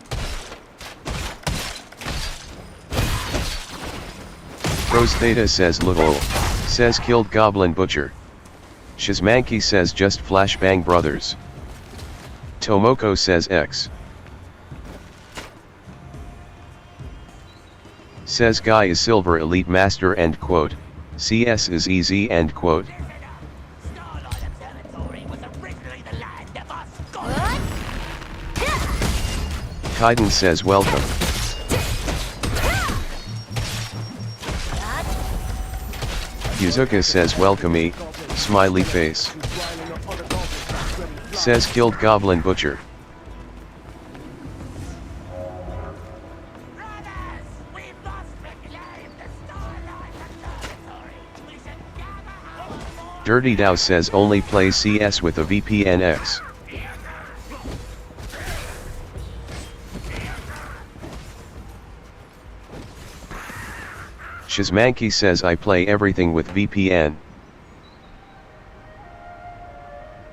Pros Theta says lol. Says killed Goblin Butcher. Shizmanky says just Flashbang Brothers. Tomoko says X. Says guy is silver elite master end quote. CS is easy end quote. Kaiden says welcome. Yuzuka says welcome me, smiley face. Says killed Goblin Butcher. Dirty Dow says only plays CS with a VPN X. Shizmanky says I play everything with VPN.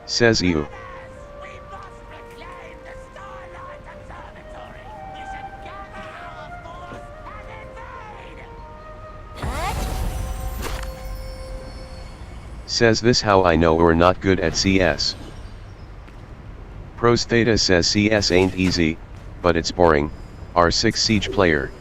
Says you. Says this how I know we're not good at CS. Pros Theta says CS ain't easy, but it's boring, R6 Siege player.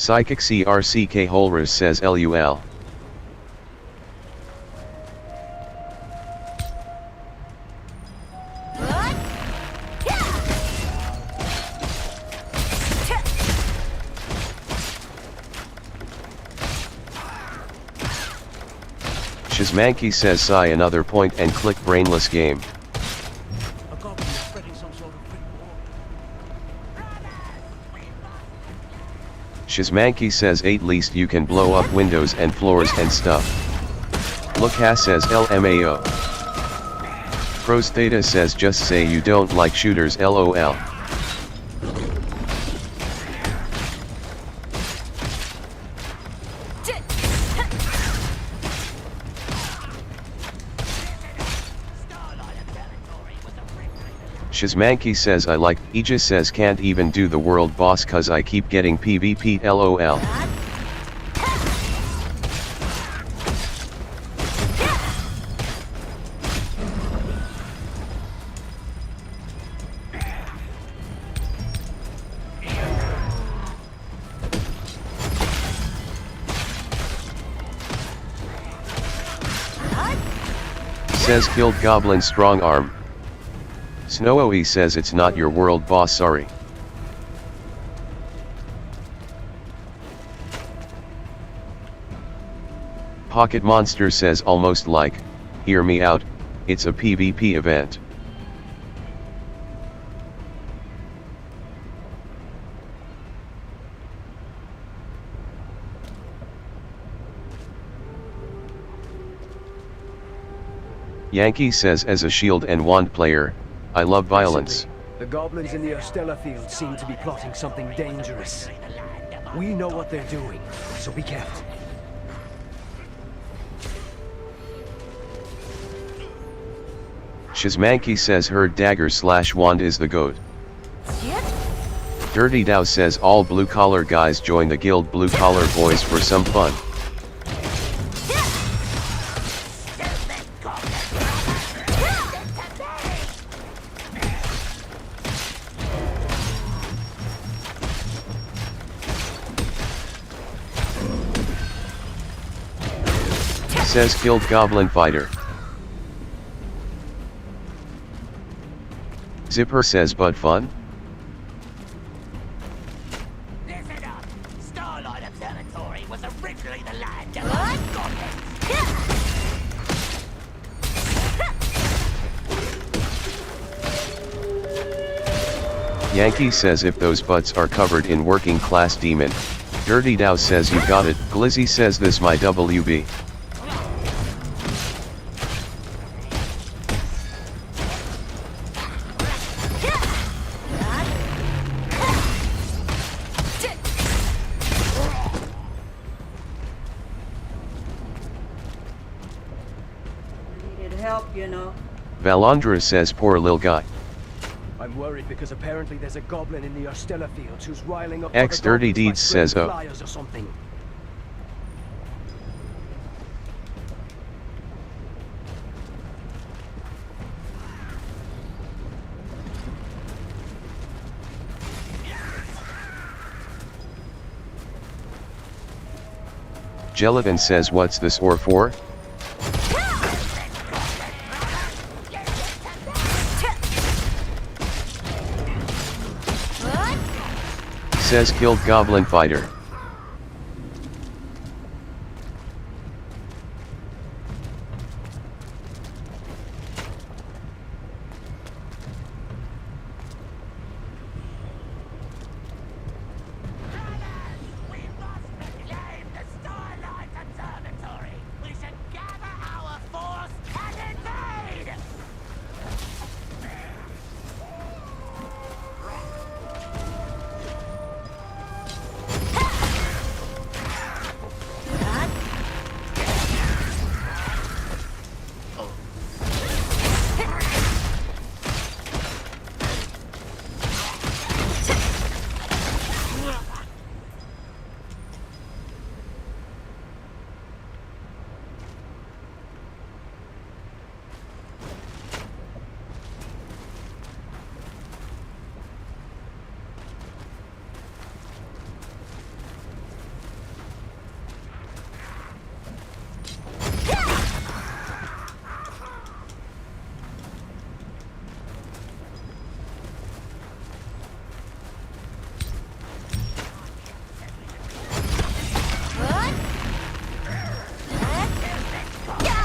Psychic CRCK Holras says LUL. Shizmanky says sigh another point and click brainless game. Shizmanky says 8 least you can blow up windows and floors and stuff. Lucas says LMAO. Pros Theta says just say you don't like shooters LOL. Shizmanki says I like, Aegis says can't even do the world boss cause I keep getting PvP lol. Says killed goblin strong arm. Snowy says it's not your world boss, sorry. Pocket Monster says almost like, hear me out, it's a PvP event. Yankee says as a shield and wand player, I love violence. The goblins in the Ostella field seem to be plotting something dangerous. We know what they're doing, so be careful. Shizmanki says her dagger/wand is the goat. Dirty Dow says all blue-collar guys join the guild blue-collar boys for some fun. Says killed goblin fighter. Zipper says but fun? Listen up! Starlight Observatory was originally the land of goblins. Yankee says if those butts are covered in working class demon. Dirty Dow says you got it. Glizzy says this my WB. Help, you know. Valandra says poor lil guy. I'm worried because apparently there's a goblin in the Ostella fields who's riling up X other Dirty goblins by Deeds spraying says oh. flyers or something. Gelatin says what's this ore for? Says killed goblin fighter.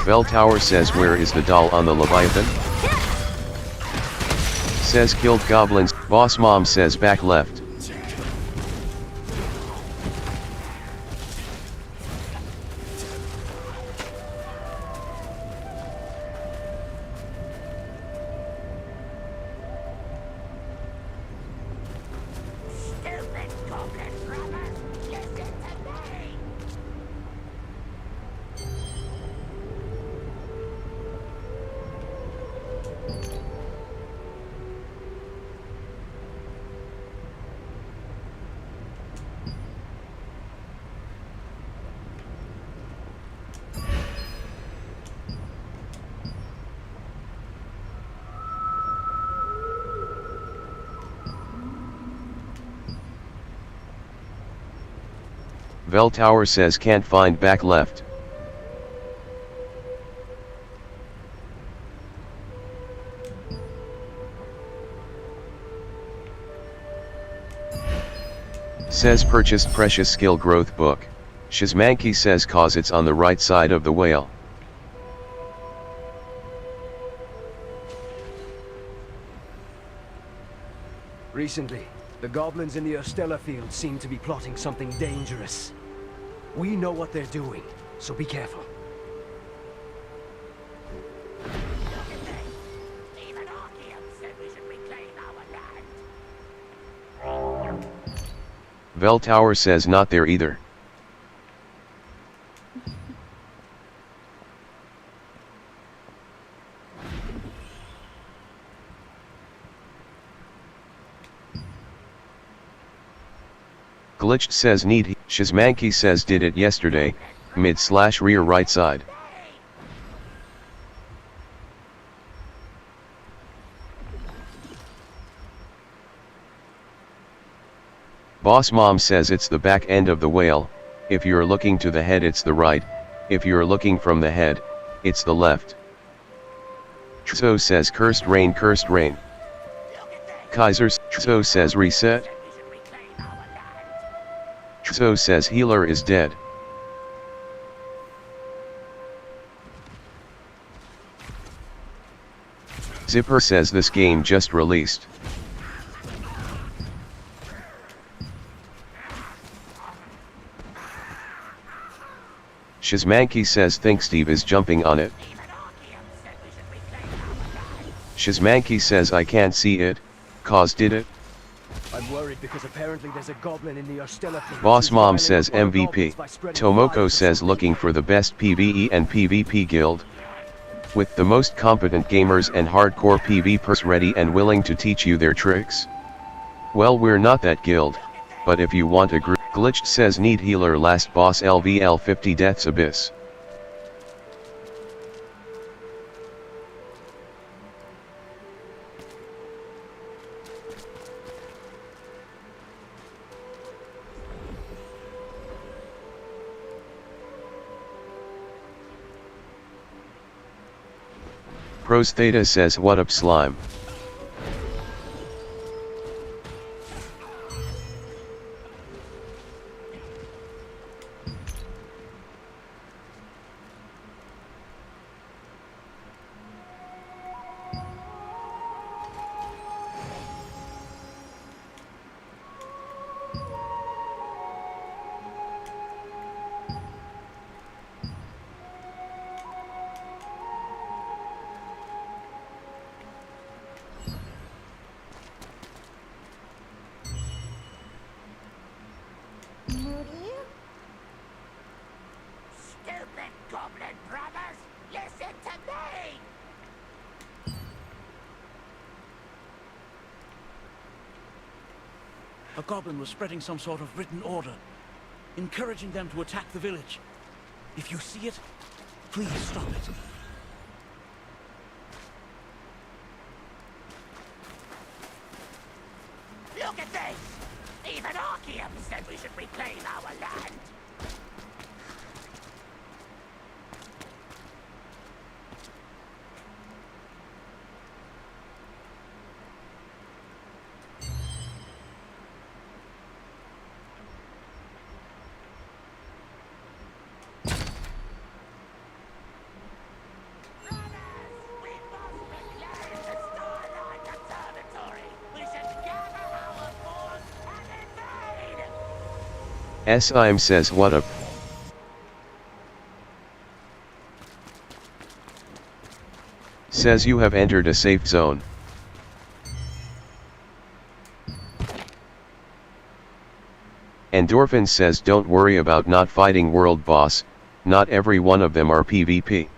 Bell Tower says where is the doll on the Leviathan? Says killed goblins. Boss Mom says back left. Vel Tower says can't find back left. Says purchased precious skill growth book. Shizmanki says cause it's on the right side of the whale. Recently, the goblins in the Ostella field seem to be plotting something dangerous. We know what they're doing, so be careful. Even Archeum said we should reclaim our land. Vel Tower says not there either. Glitched says need. Shizmanki says did it yesterday, mid/rear right side. Boss Mom says it's the back end of the whale. If you're looking to the head it's the right, if you're looking from the head, it's the left. Trzo says cursed rain cursed rain. Kaiser Trzo says reset. Trzo says healer is dead. Zipper says this game just released. Shizmanki says think Steve is jumping on it. Shizmanki says I can't see it, cause did it? I'm worried because apparently there's a goblin in the Ostella field. Boss who's Mom riling says up other MVP. goblins by spreading Tomoko fire. says looking for the best PvE and PvP guild. With the most competent gamers and hardcore PvPers ready and willing to teach you their tricks. Well, we're not that guild, but if you want a group. Glitched says need healer last boss LVL 50 deaths abyss. Pros Theta says what up slime. Stupid goblin brothers, listen to me! A goblin was spreading some sort of written order, encouraging them to attack the village. If you see it, please stop it. Look at this! Even Archeum said we should reclaim our land. S.I.M. says what up. Says you have entered a safe zone. Endorphin says don't worry about not fighting world boss, not every one of them are PvP.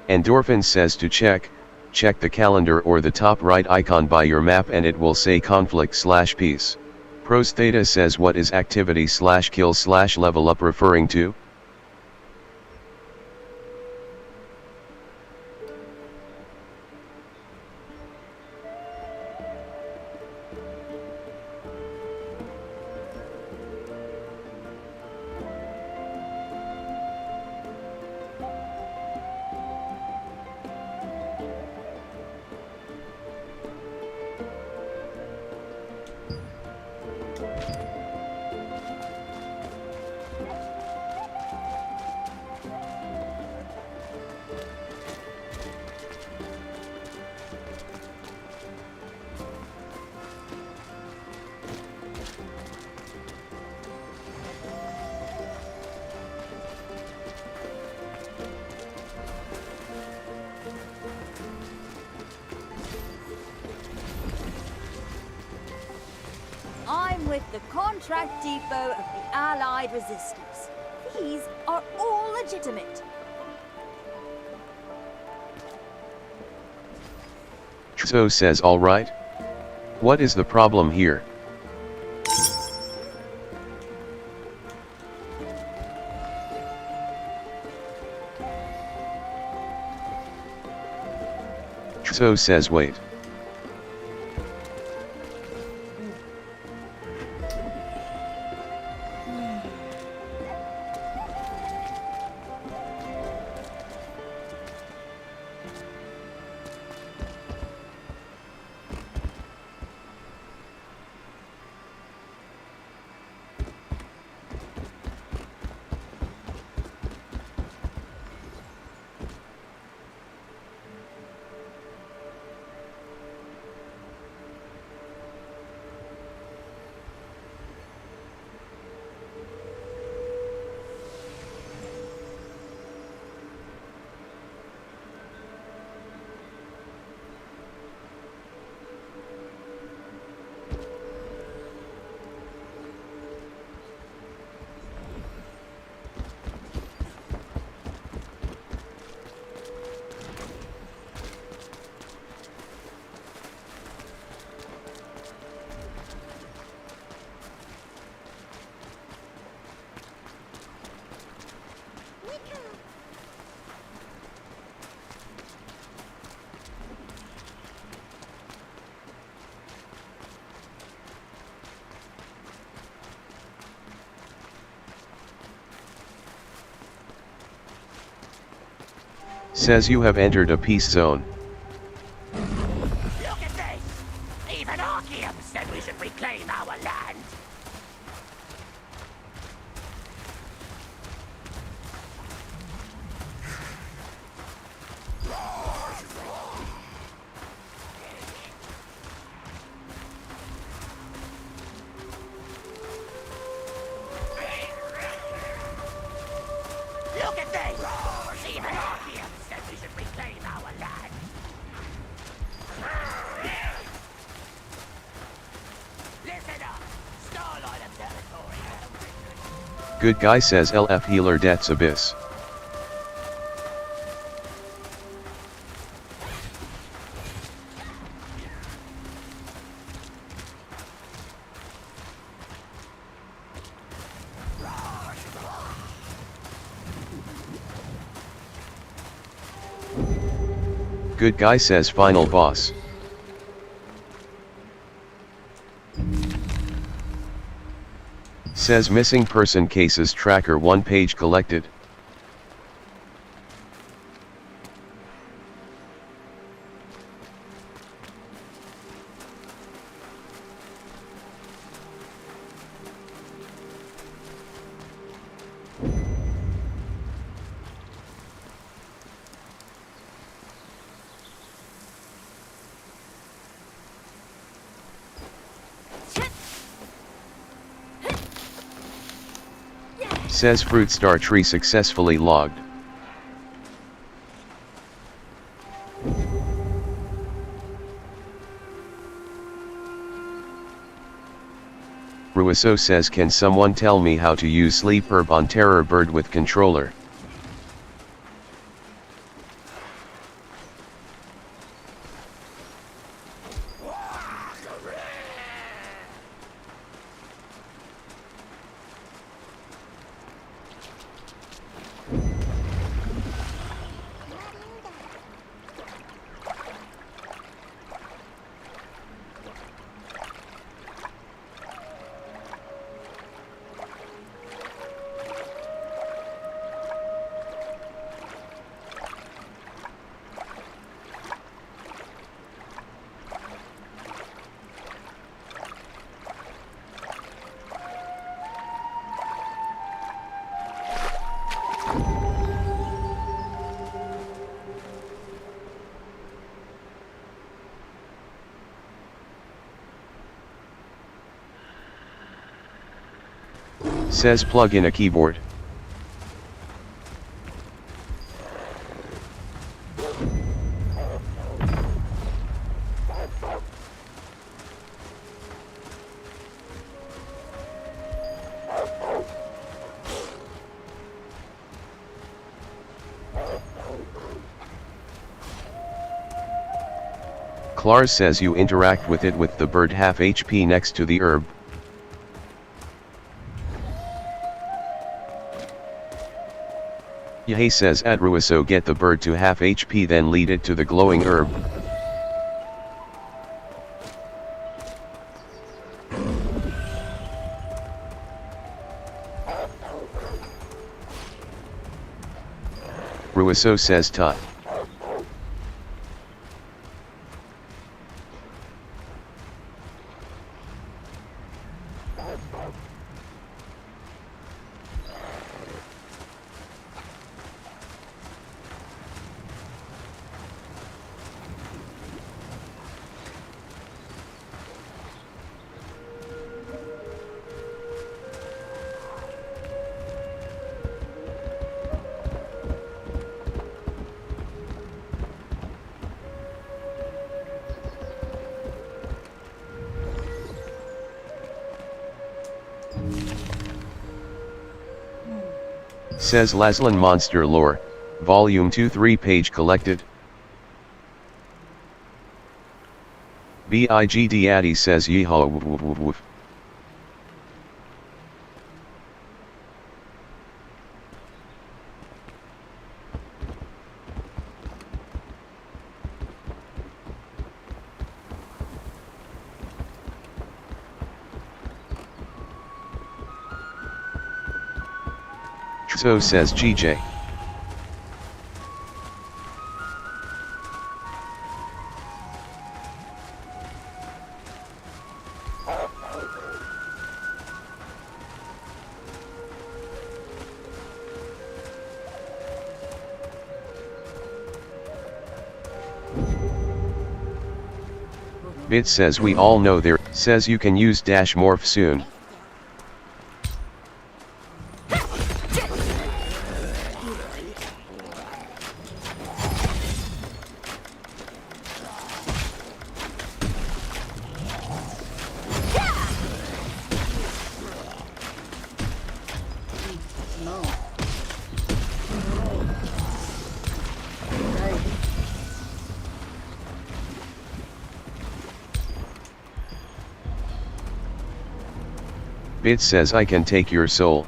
Endorphin says to check the calendar or the top right icon by your map and it will say conflict/peace. Pros Theta says, what is activity / kill / level up referring to? I'm with the Contract Depot of the Allied Resistance. These are all legitimate. Truso says, alright. What is the problem here? Truso says, wait. Says you have entered a peace zone. Look at this! Even Archeum said we should reclaim our land! Look at this! Even Archeum said we should reclaim our land! Listen up! Starlight Observatory! Good guy says, LF healer death's abyss. Good guy says, final boss. Says missing person cases tracker 1 page collected. Says fruit star tree successfully logged. Ruiso says, can someone tell me how to use sleep herb on Terror Bird with controller? Says plug in a keyboard. Klars says you interact with it with the bird half HP next to the herb. Yahay says Adruiso get the bird to half HP then lead it to the glowing herb. Ruiso says Tut. Says Laslan Monster Lore, Volume 2 3-page collected. Big Addy says yeehaw woof woof woof woof. So says GJ. Bit says we all know there, says you can use dash morph soon. Bit says I can take your soul.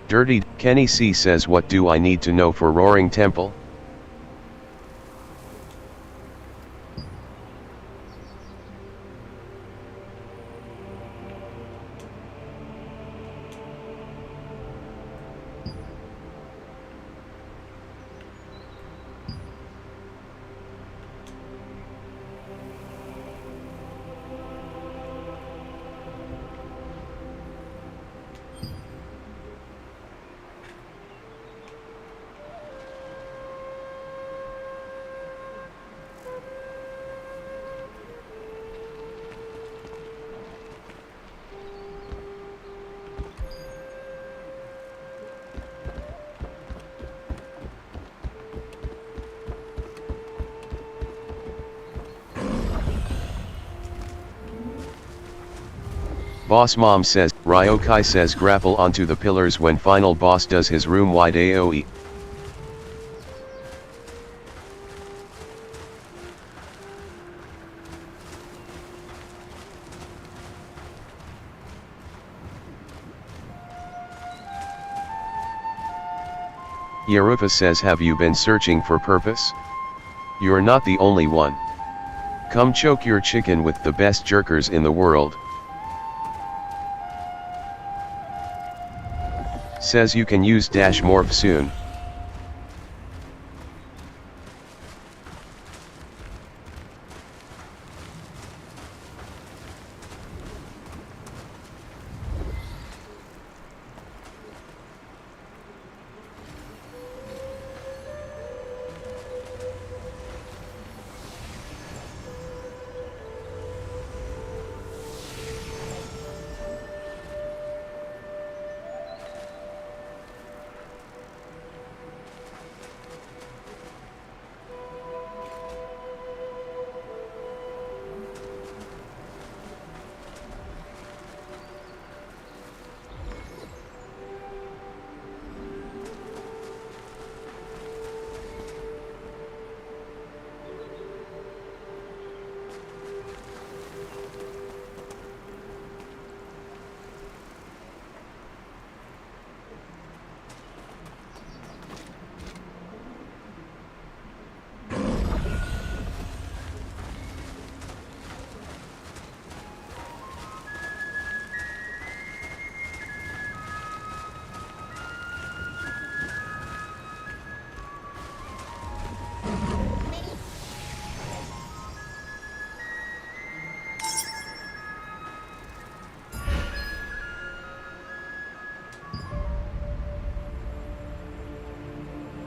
Dirty Kenny C says, what do I need to know for Roaring Temple? Boss Mom says, Ryokai says grapple onto the pillars when final boss does his room-wide AoE. Yerufa says, have you been searching for purpose? You're not the only one. Come choke your chicken with the best jerkers in the world. Says you can use dash morph soon.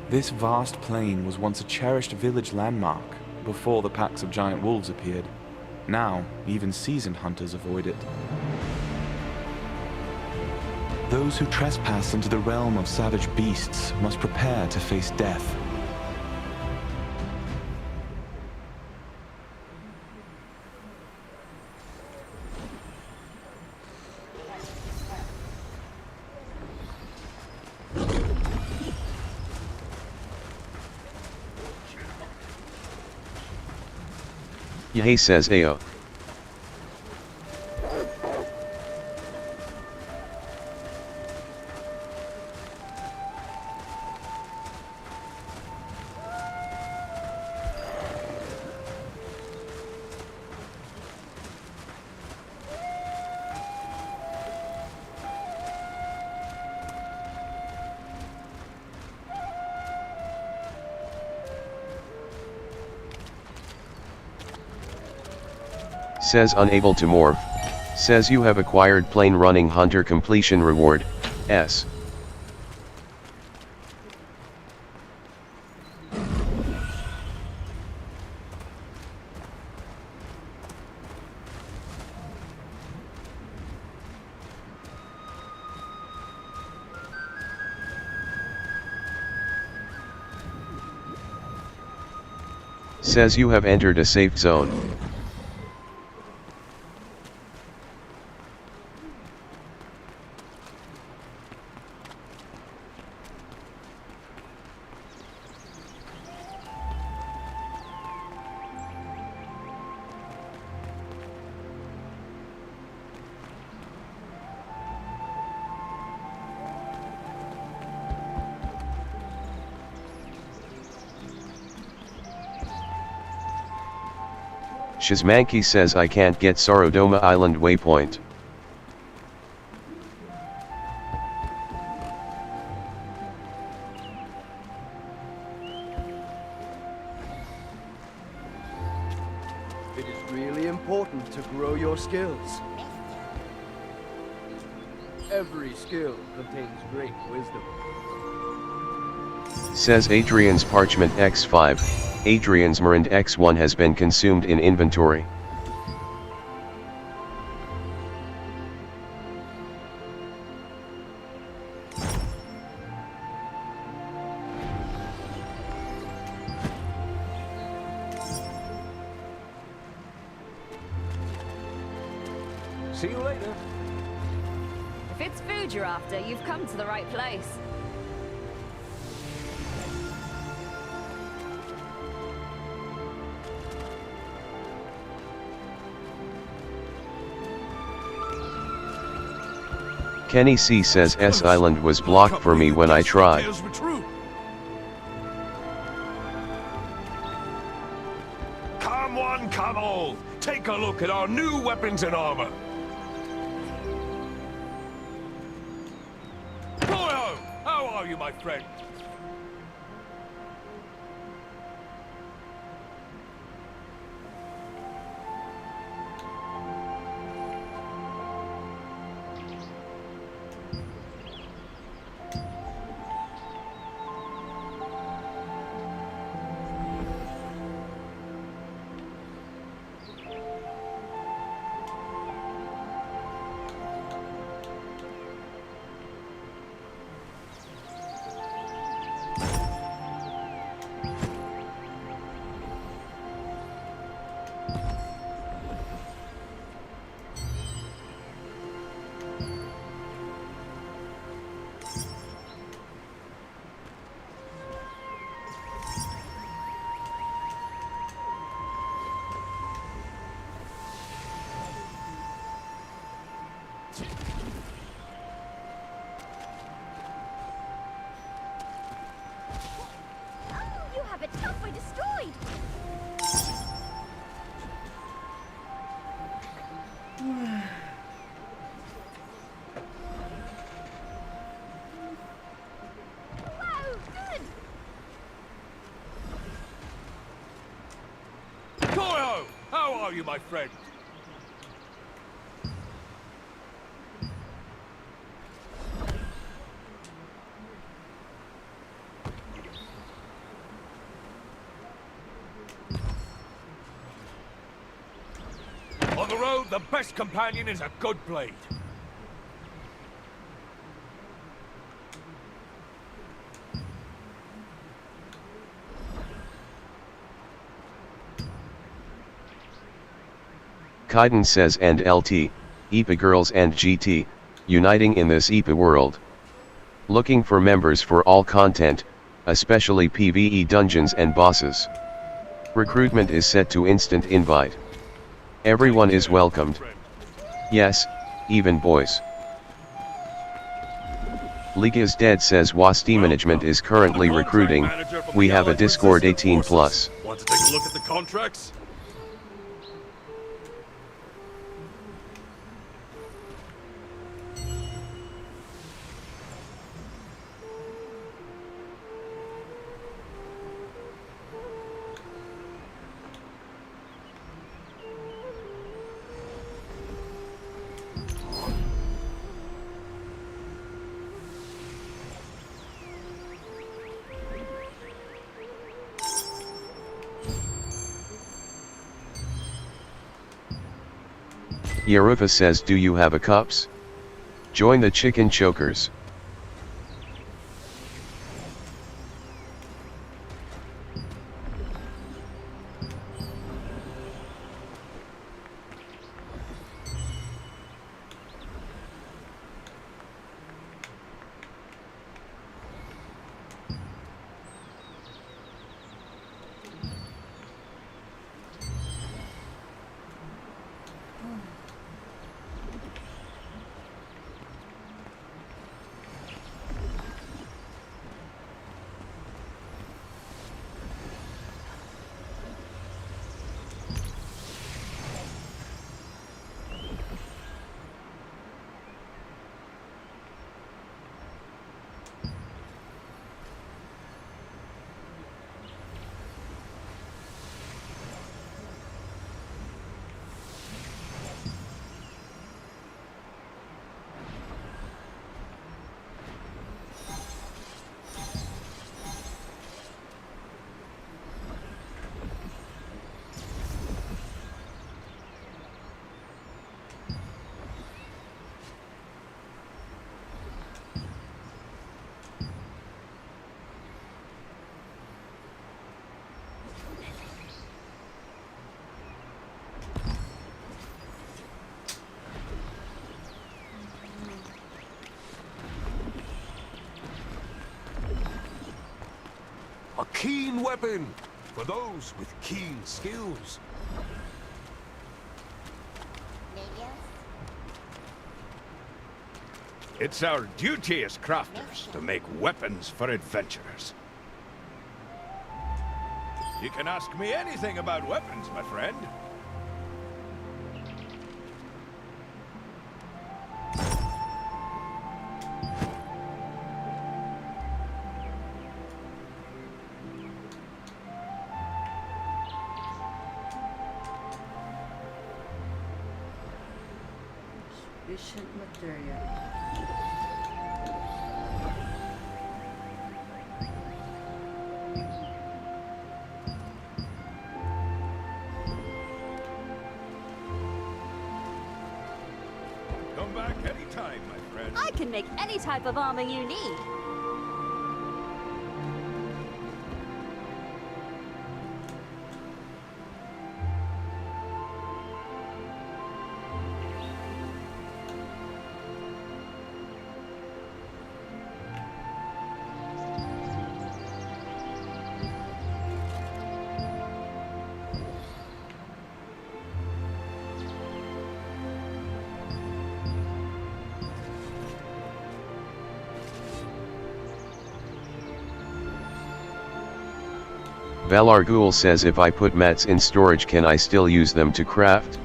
This vast plain was once a cherished village landmark before the packs of giant wolves appeared. Now, even seasoned hunters avoid it. Those who trespass into the realm of savage beasts must prepare to face death. Yehei says Ayo. Says unable to morph. Says you have acquired plane running hunter completion reward, S. Says you have entered a safe zone. Shizmanki says I can't get Sarodoma Island waypoint. It is really important to grow your skills. Every skill contains great wisdom. Says Adrian's Parchment X5, Adrian's Marand X1 has been consumed in inventory. See you later. If it's food you're after, you've come to the right place. Kenny C says S Island was blocked for me when I tried. Come one, come all! Take a look at our new weapons and armor! Boyo! How are you, my friend? You have it halfway destroyed! Wow, good! Boyo! How are you, my friend? On the road, the best companion is a good blade. Kaiden says and LT, IPA girls and GT, uniting in this IPA world. Looking for members for all content, especially PvE dungeons and bosses. Recruitment is set to instant invite. Everyone is welcomed. Yes, even boys. League is Dead says WASD management is currently recruiting, we have a Discord 18+. Want to take a look at the contracts? Yerufa says do you have a cups? Join the chicken chokers. keen weapon for those with keen skills. It's our duty as crafters to make weapons for adventurers. You can ask me anything about weapons, my friend. Sufficient material. Come back anytime, my friend. I can make any type of armor you need. Valar Ghul says, if I put mats in storage, can I still use them to craft?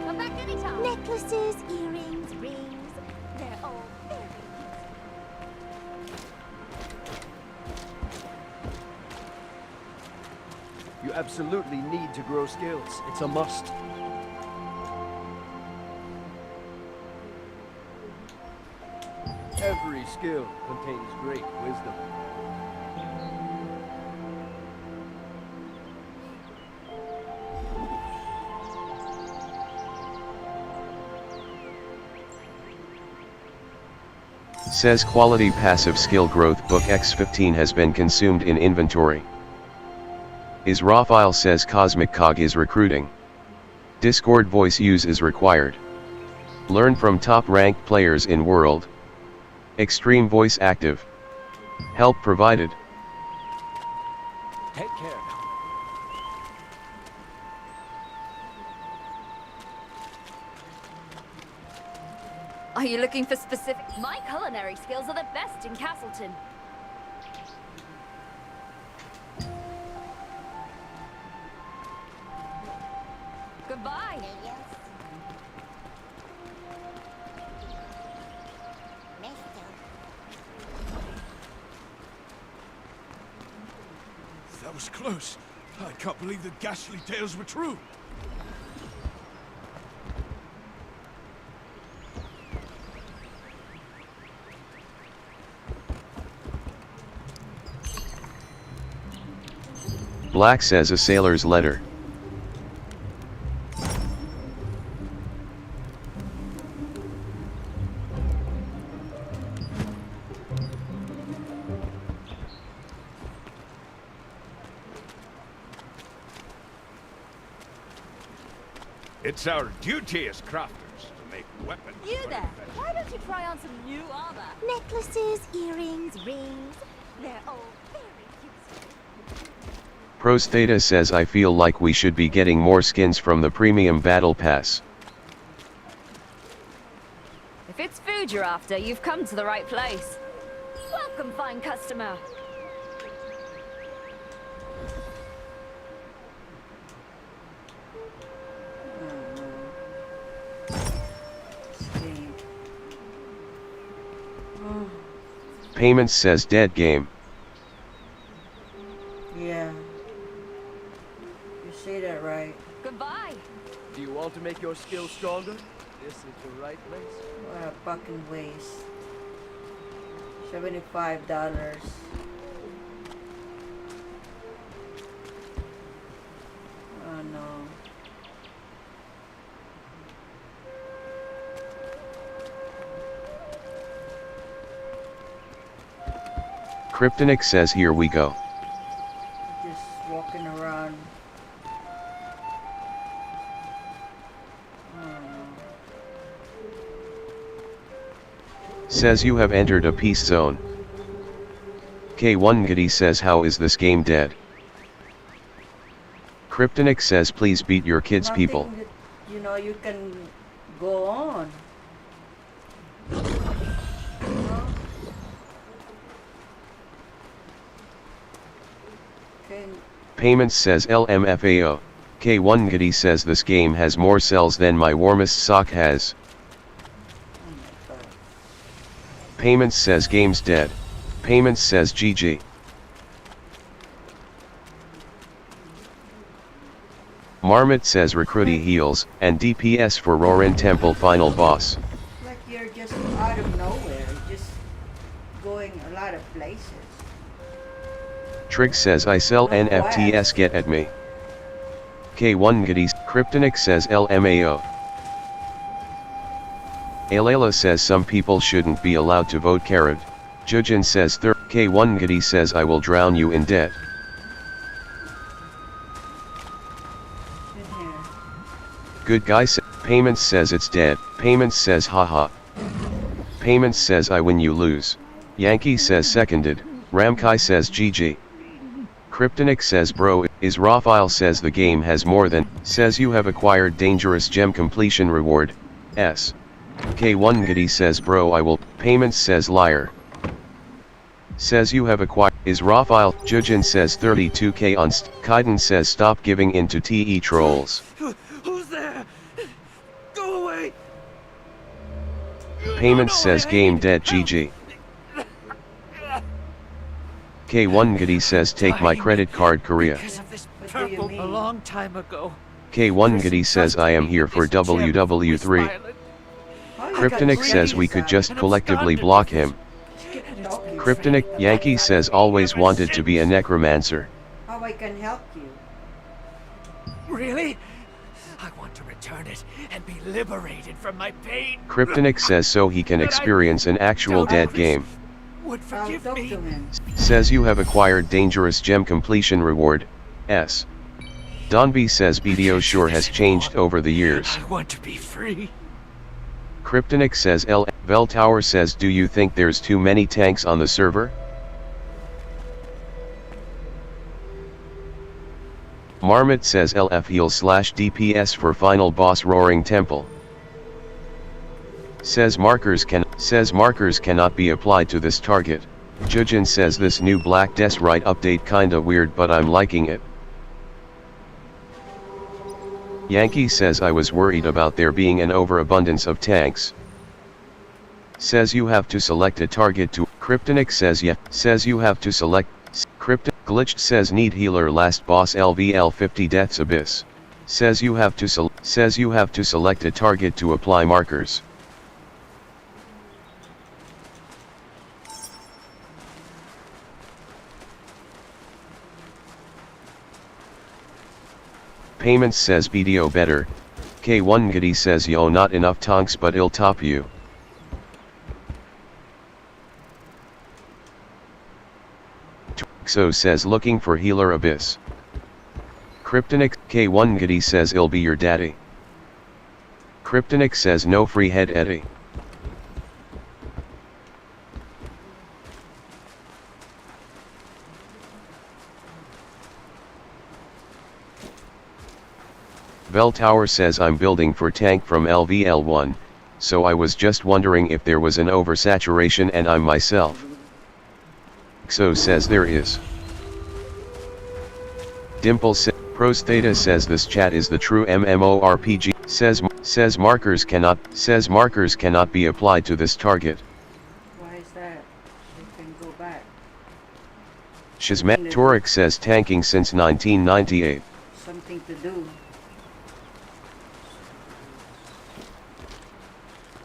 Come back anytime. Necklaces, earrings, rings. They're all very You absolutely need to grow skills. It's a must. Every skill contains great wisdom. Says quality passive skill growth book X15 has been consumed in inventory. Israfile says Cosmic Cog is recruiting. Discord voice use is required. Learn from top ranked players in world. Extreme voice active. Help provided. Take care. Are you looking for specific? My culinary skills are the best in Castleton. Goodbye. That was close. I can't believe the ghastly tales were true. Black says a sailor's letter. It's our duty as crafters to make weapons. You for there? adventurers. Why don't you try on some new armor? necklaces, earrings, rings. They're all very useful. Pros Theta says, I feel like we should be getting more skins from the premium battle pass. If it's food you're after, you've come to the right place. Welcome, fine customer. Payments says dead game. Yeah. You say that right. Goodbye. Do you want to make your skills stronger? This is the right place. What a fucking waste. $75. Oh no. Kryptonic says here we go. Just walking around. Says you have entered a peace zone. K1 Giddy says how is this game dead? Kryptonic says please beat your kids Nothing people. that, you know, you can go on. Okay. Payments says LMFAO. K1 Giddy says this game has more cells than my warmest sock has. Payments says game's dead. Payments says GG. Marmot says Recruity heals, and DPS for Roarin Temple final boss. Like you're just out of nowhere, just going a lot of places. Trig says I sell NFTs get at me. K1 Giddy. Kryptonic says LMAO. Alayla says some people shouldn't be allowed to vote Carrot. Jujin says K1 Giddy says I will drown you in debt. Good guy says Payments says it's dead. Payments says haha. Payments says I win you lose. Yankee says seconded. Ramkai says GG. Kryptonic says bro is Raphael says the game has more than says you have acquired dangerous gem completion reward. S. K1 Giddy says bro I will. Payments says liar. Says you have acquired is Raphael. Jujin says 32k on Kaiden says stop giving in to TE trolls. Who's there? Go away! Payments says game dead GG. K1 Giddy says take my credit card Korea. Purple a long time ago. K1 Giddy says I am here for WW3. Kryptonic says we could just collectively block him. Kryptonic Yankee says always wanted to be a necromancer. How I can help you? Really? I want to return it and be liberated from my pain. Kryptonic says so he can experience an actual dead game. Would forgive me. Says you have acquired dangerous gem completion reward. S. Donby says BDO sure has changed over the years. I want to be free. Kryptonic says L. Veltower says do you think there's too many tanks on the server? Marmot says LF heal / DPS for final boss Roaring Temple. Says markers cannot be applied to this target. Jujin says this new Black Desrite update kinda weird but I'm liking it. Yankee says I was worried about there being an overabundance of tanks. Says you have to select a target to. Kryptonic says yeah. Says you have to select. Glitched says need healer last boss LVL 50 deaths abyss. Says you have to select a target to apply markers. Payments says BDO better. K1 Giddy says yo not enough tonks but it'll top you. So says looking for healer abyss. Kryptonic K1 Giddy says it'll be your daddy. Kryptonic says no free head Eddie. Veltower says I'm building for tank from LVL1, so I was just wondering if there was an oversaturation and I'm myself. So says there is. Dimple Prostheta says this chat is the true MMORPG. Says markers cannot be applied to this target. Why is that? We can go back. Shizmet Torek says tanking since 1998. Something to do.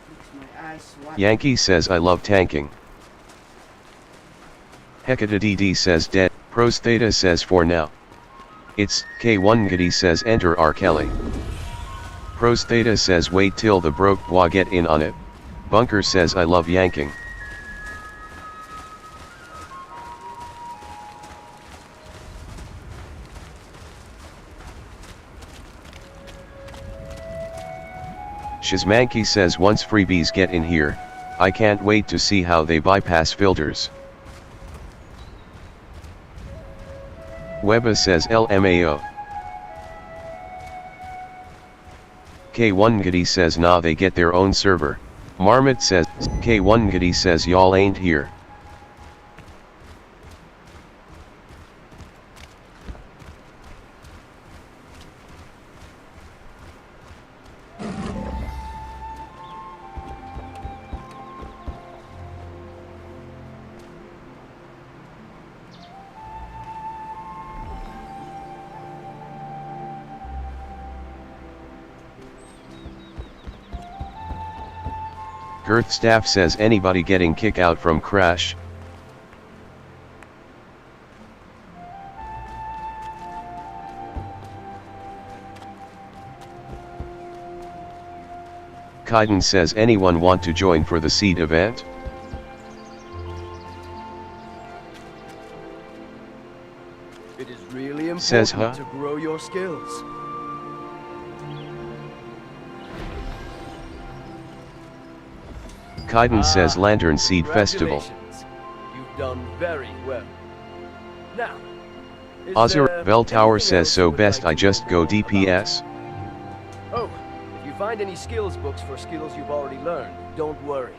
Makes my eyes watch. Yankee says I love tanking. Hecate says dead. Prostheta says for now. It's K1 Giddy says enter R. Kelly. Prostheta says wait till the broke bois get in on it. Bunker says I love yanking. Shizmanki says once freebies get in here, I can't wait to see how they bypass filters. Weba says LMAO. K1Gadi says nah, they get their own server. Marmot says, K1Gadi says y'all ain't here. Girth Staff says anybody getting kick out from Crash? Kaiden says anyone want to join for the seed event? It is really important Says huh? to grow your skills. Kaiden says Lantern Seed Festival. Congratulations. You've done very well. Now, Azur Veltower says so best I just go DPS. Oh, if you find any skills books for skills you've already learned, don't worry.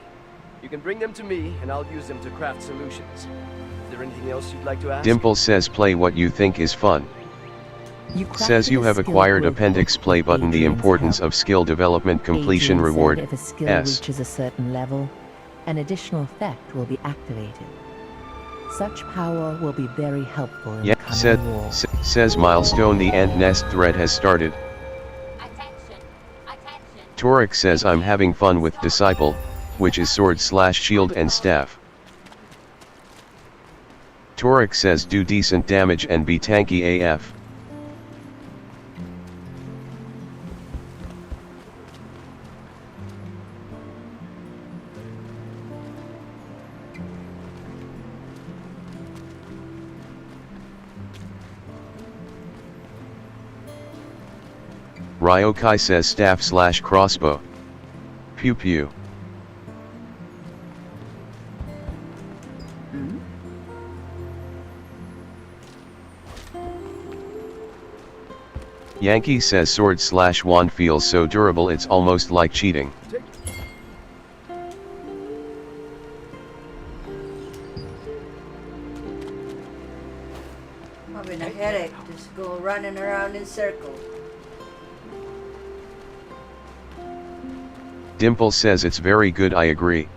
You can bring them to me and I'll use them to craft solutions. Is there anything else you'd like to ask? Dimple says play what you think is fun. Says you have acquired appendix play button. The importance of skill development completion Adrian reward. said if a skill S. reaches a certain level, an additional effect will be activated. Such power will be very helpful in the Yeah, coming war. says Milestone. The Ant Nest thread has started. Torek says I'm having fun with Disciple, which is sword/shield and staff. Torek says do decent damage and be tanky AF. Ryokai says staff/crossbow. Pew pew. Yankee says sword/wand feels so durable it's almost like cheating. Having a headache, just go running around in circles. Dimple says it's very good. I agree.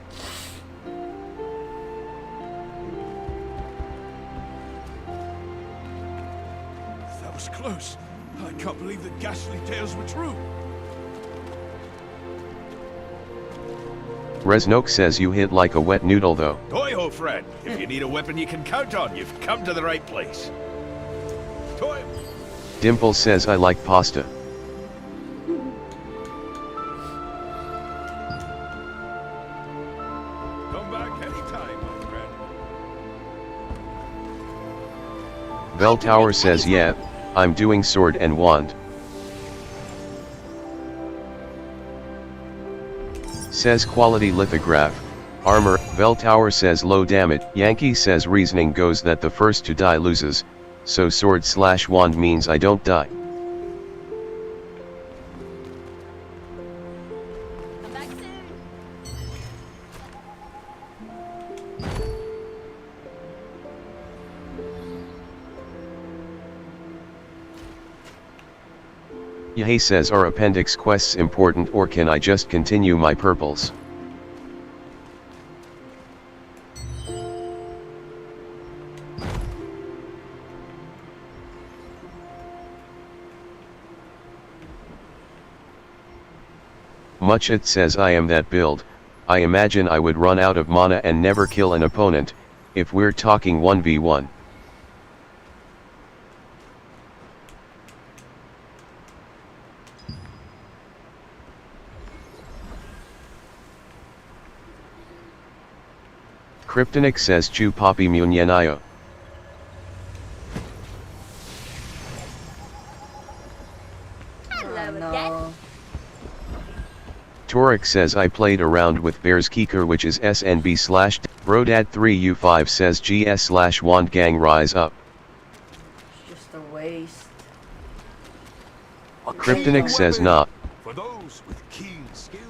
That was close. I can't believe the ghastly tales were true. Resnoke says you hit like a wet noodle though. Toy-ho, friend. If you need a weapon you can count on, you've come to the right place. Toy. Dimple says I like pasta. Come back anytime, my friend. Veltower says yeah, I'm doing sword and wand. Says quality lithograph. Armor. Veltower says low damage. Yankee says reasoning goes that the first to die loses, so sword/wand means I don't die. Yehey says are appendix quests important or can I just continue my purples? Muchit says I am that build. I imagine I would run out of mana and never kill an opponent, if we're talking 1v1. Kryptonic says Chu Papi Munyenayo. Hello Oh, again. no. Torek says I played around with Bears Kicker, which is SNB / Brodad3U5 says GS / Wand Gang rise up. It's just a waste. Kryptonic says nah. For those with keen skills.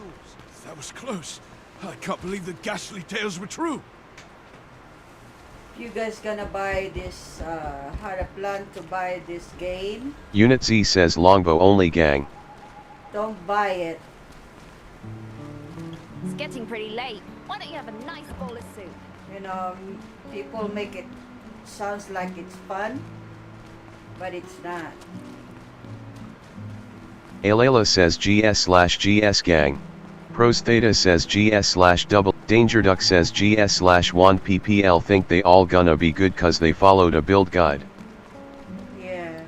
That was close. I can't believe the ghastly tales were true. You guys gonna buy this, had a plan to buy this game? Unit Z says longbow only gang. Don't buy it. It's getting pretty late. Why don't you have a nice bowl of soup? You know, people make it sounds like it's fun, but it's not. Alayla says GS / GS gang. Pros Theta says GS / double. Danger Duck says GS / Wand PPL think they all gonna be good cause they followed a build guide. Yeah.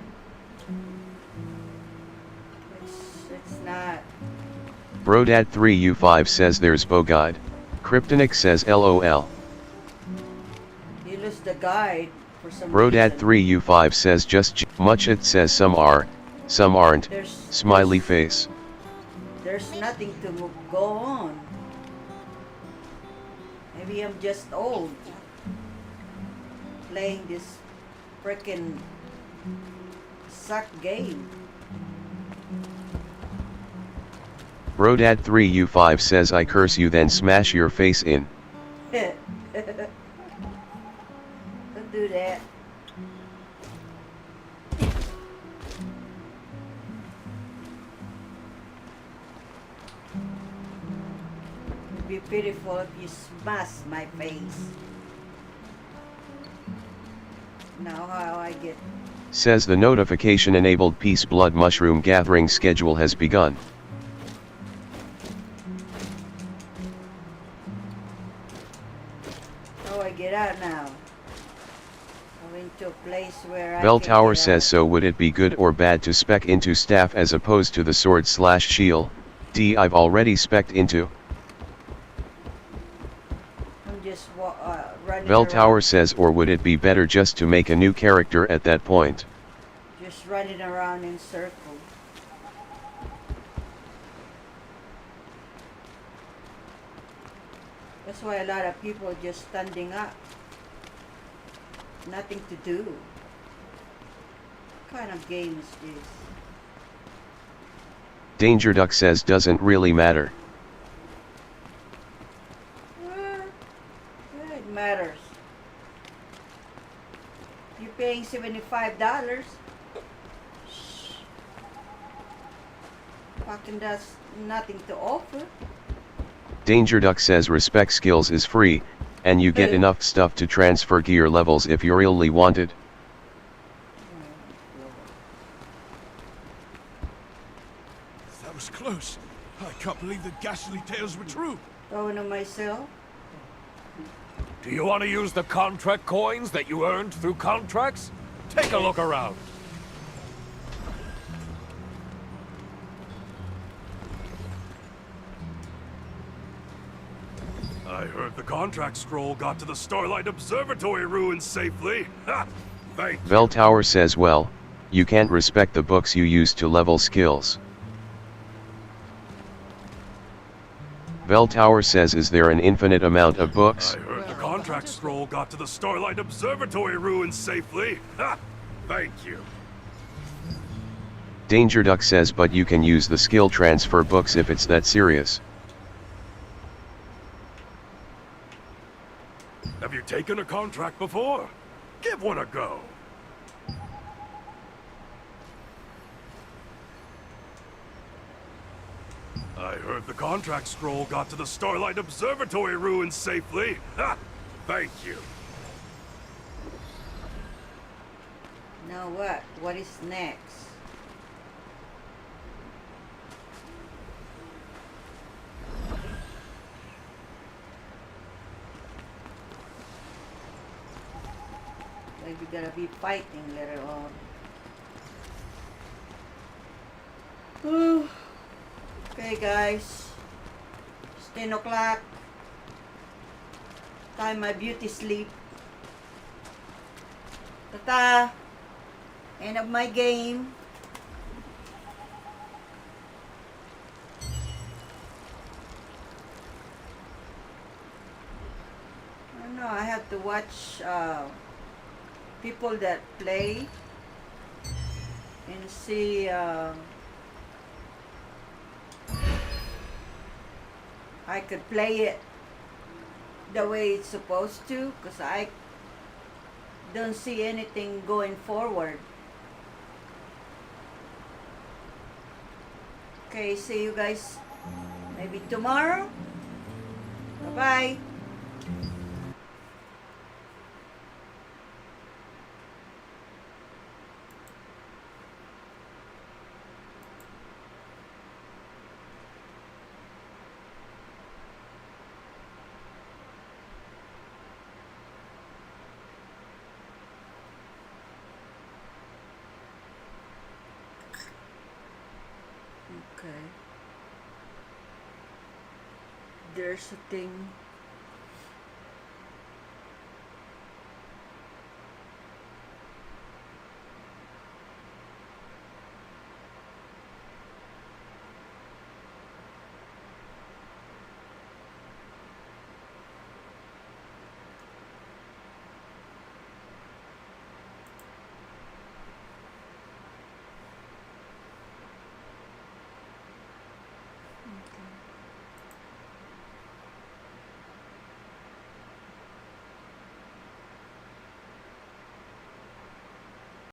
It's not. Brodad3U5 says there's bow guide. Kryptonic says LOL. You lose the guide for some reason. Brodad3U5 says just much. It says some are, some aren't. Smiley face. There's nothing to go on. Maybe I'm just old. Playing this frickin' suck game. Brodad3U5 says I curse you then smash your face in. Don't do that. It'd be pitiful if you smash my face. Now how I get... Says the notification enabled Peace Blood Mushroom gathering schedule has begun. How I get out now? Going to a place where Bell I can Tower get says so would it be good or bad to spec into staff as opposed to the sword / shield? D I've already spec'd into. I'm just running Bell around. Tower says or would it be better just to make a new character at that point? Just running around in circles. That's why a lot of people are just standing up. Nothing to do. What kind of game is this? Danger Duck says doesn't really matter. It matters. You're paying $75. Fucking that's nothing to offer. Danger Duck says respect skills is free, and you get enough stuff to transfer gear levels if you're really wanted. That was close. I can't believe the ghastly tales were true. Going to myself. Do you want to use the contract coins that you earned through contracts? Take a look around. I heard the contract scroll got to the Starlight Observatory ruins safely. Ha! Thank you. Bell Tower says well, you can't respect the books you use to level skills. Bell Tower says is there an infinite amount of books? I heard the contract scroll got to the Starlight Observatory ruins safely. Ha! Thank you. Danger Duck says but you can use the skill transfer books if it's that serious. Have you taken a contract before? Give one a go. I heard the contract scroll got to the Starlight Observatory ruins safely. Ha! Thank you. Now what? What is next? Like we gotta be fighting later on. Okay guys. It's 10 o'clock. Time my beauty sleep. Tata! End of my game. have to watch people that play and see I could play it the way it's supposed to, because I don't see anything going forward. Okay, see you guys maybe tomorrow. Bye-bye. Okay. There's a thing